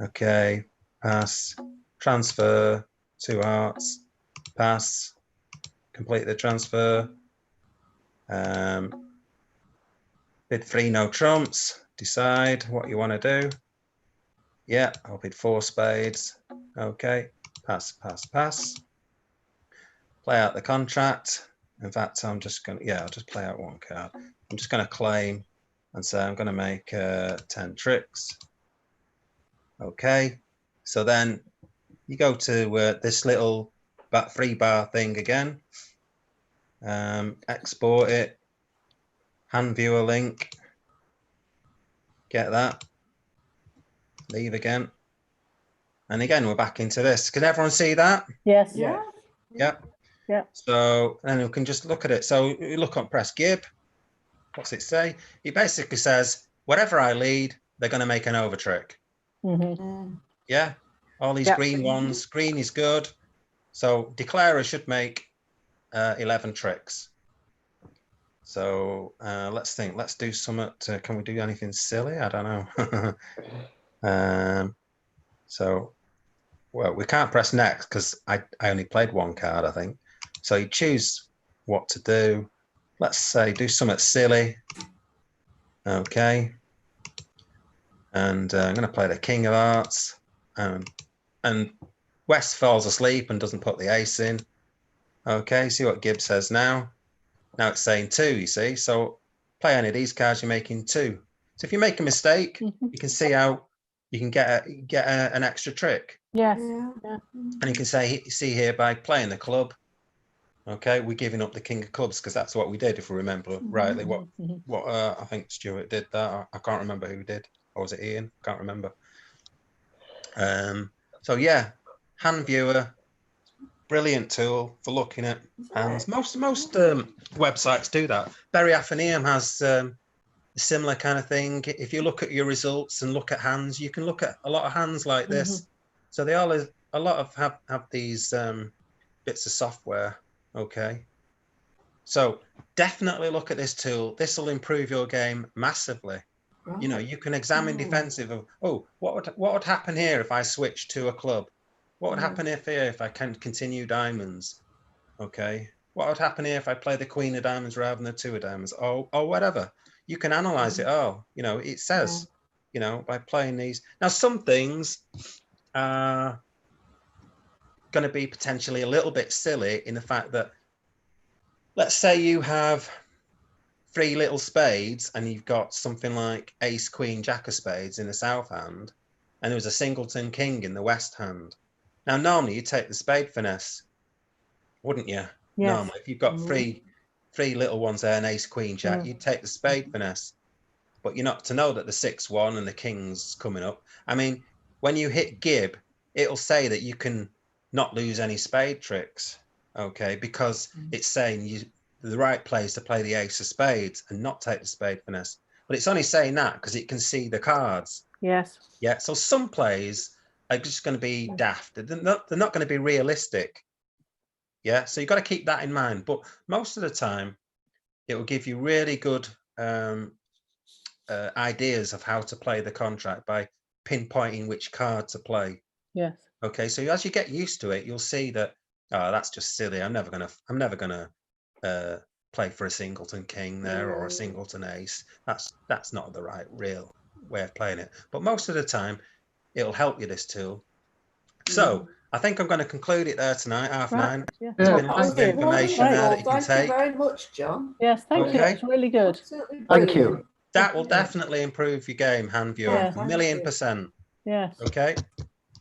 Okay, pass. Transfer, 2 hearts. Pass. Complete the transfer. Bid 3 no trumps. Decide what you want to do. Yeah, I'll bid 4 spades. Okay, pass, pass, pass. Play out the contract. In fact, I'm just going to, I'll just play out 1 card. I'm just going to claim and say I'm going to make 10 tricks. Okay, so then you go to this little 3-bar thing again. export it, hand viewer link, get that, leave again. And again, we're back into this. Can everyone see that? Yes. Yeah. Yeah. Yeah. So then we can just look at it. So we look on press Gib. What's it say? It basically says, whatever I lead, they're going to make an over trick. Yeah. All these Yep. green ones. Green is good. So declarer should make 11 tricks. So let's think. Let's do something. Can we do anything silly? I don't know. So, well, we can't press next because I only played one card, I think. So you choose what to do. Let's say do something silly. Okay. And I'm going to play the King of Hearts. And West falls asleep and doesn't put the ace in. Okay, see what Gibbs says now. Now it's saying 2, you see. So play any of these cards, you're making 2. So if you make a mistake, you can see how you can get an extra trick. Yes. Yeah. And you can see here by playing the club. Okay, we're giving up the King of Clubs because that's what we did, if we remember rightly. What I think Stuart did that. I can't remember who did. Or was it Ian? I can't remember. So yeah, hand viewer, brilliant tool for looking at hands. Most websites do that. Berry Athenaeum has a similar kind of thing. If you look at your results and look at hands, you can look at a lot of hands like this. So they all a lot of have these bits of software. Okay, so definitely look at this tool. This will improve your game massively. Right. You know, you can examine defensive of, what would happen here if I switch to a club? What would happen if I can continue diamonds? Okay, what would happen here if I play the Queen of Diamonds rather than the 2 of Diamonds? Or whatever. You can analyze it all. You know, it says, you know, by playing these. Now, some things are going to be potentially a little bit silly in the fact that, let's say you have 3 little spades and you've got something like ace, queen, jack of spades in the south hand, and there was a singleton king in the west hand. Now, normally you take the spade finesse, wouldn't you? Yes. Normally, if you've got three little ones there, an ace, queen, jack, you'd take the spade finesse. But you're not to know that the 6-1 and the king's coming up. I mean, when you hit Gib, it'll say that you can not lose any spade tricks, okay? Because it's saying the right place to play the ace of spades and not take the spade finesse. But it's only saying that because it can see the cards. Yes. Yeah. So some plays are just going to be daft. They're not going to be realistic. Yeah. So you've got to keep that in mind. But most of the time, it will give you really good ideas of how to play the contract by pinpointing which card to play. Yes. Okay. So as you get used to it, you'll see that, oh, that's just silly. I'm never gonna play for a singleton king there or a singleton ace. That's not the real way of playing it. But most of the time, it'll help you, this tool. So I think I'm going to conclude it there tonight, 9:30. Yeah. There's been lots of information there that you can Thank you take. very much, John. Yes, thank you. It's really good. Absolutely Thank you. brilliant. That will definitely improve your game, hand viewer, Yeah. a million %. Yes. Okay.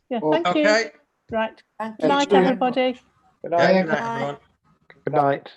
Yeah, thank you. Okay. Right. Thank Good night, you. everybody. Good Yeah, night. good night, everyone. Good night.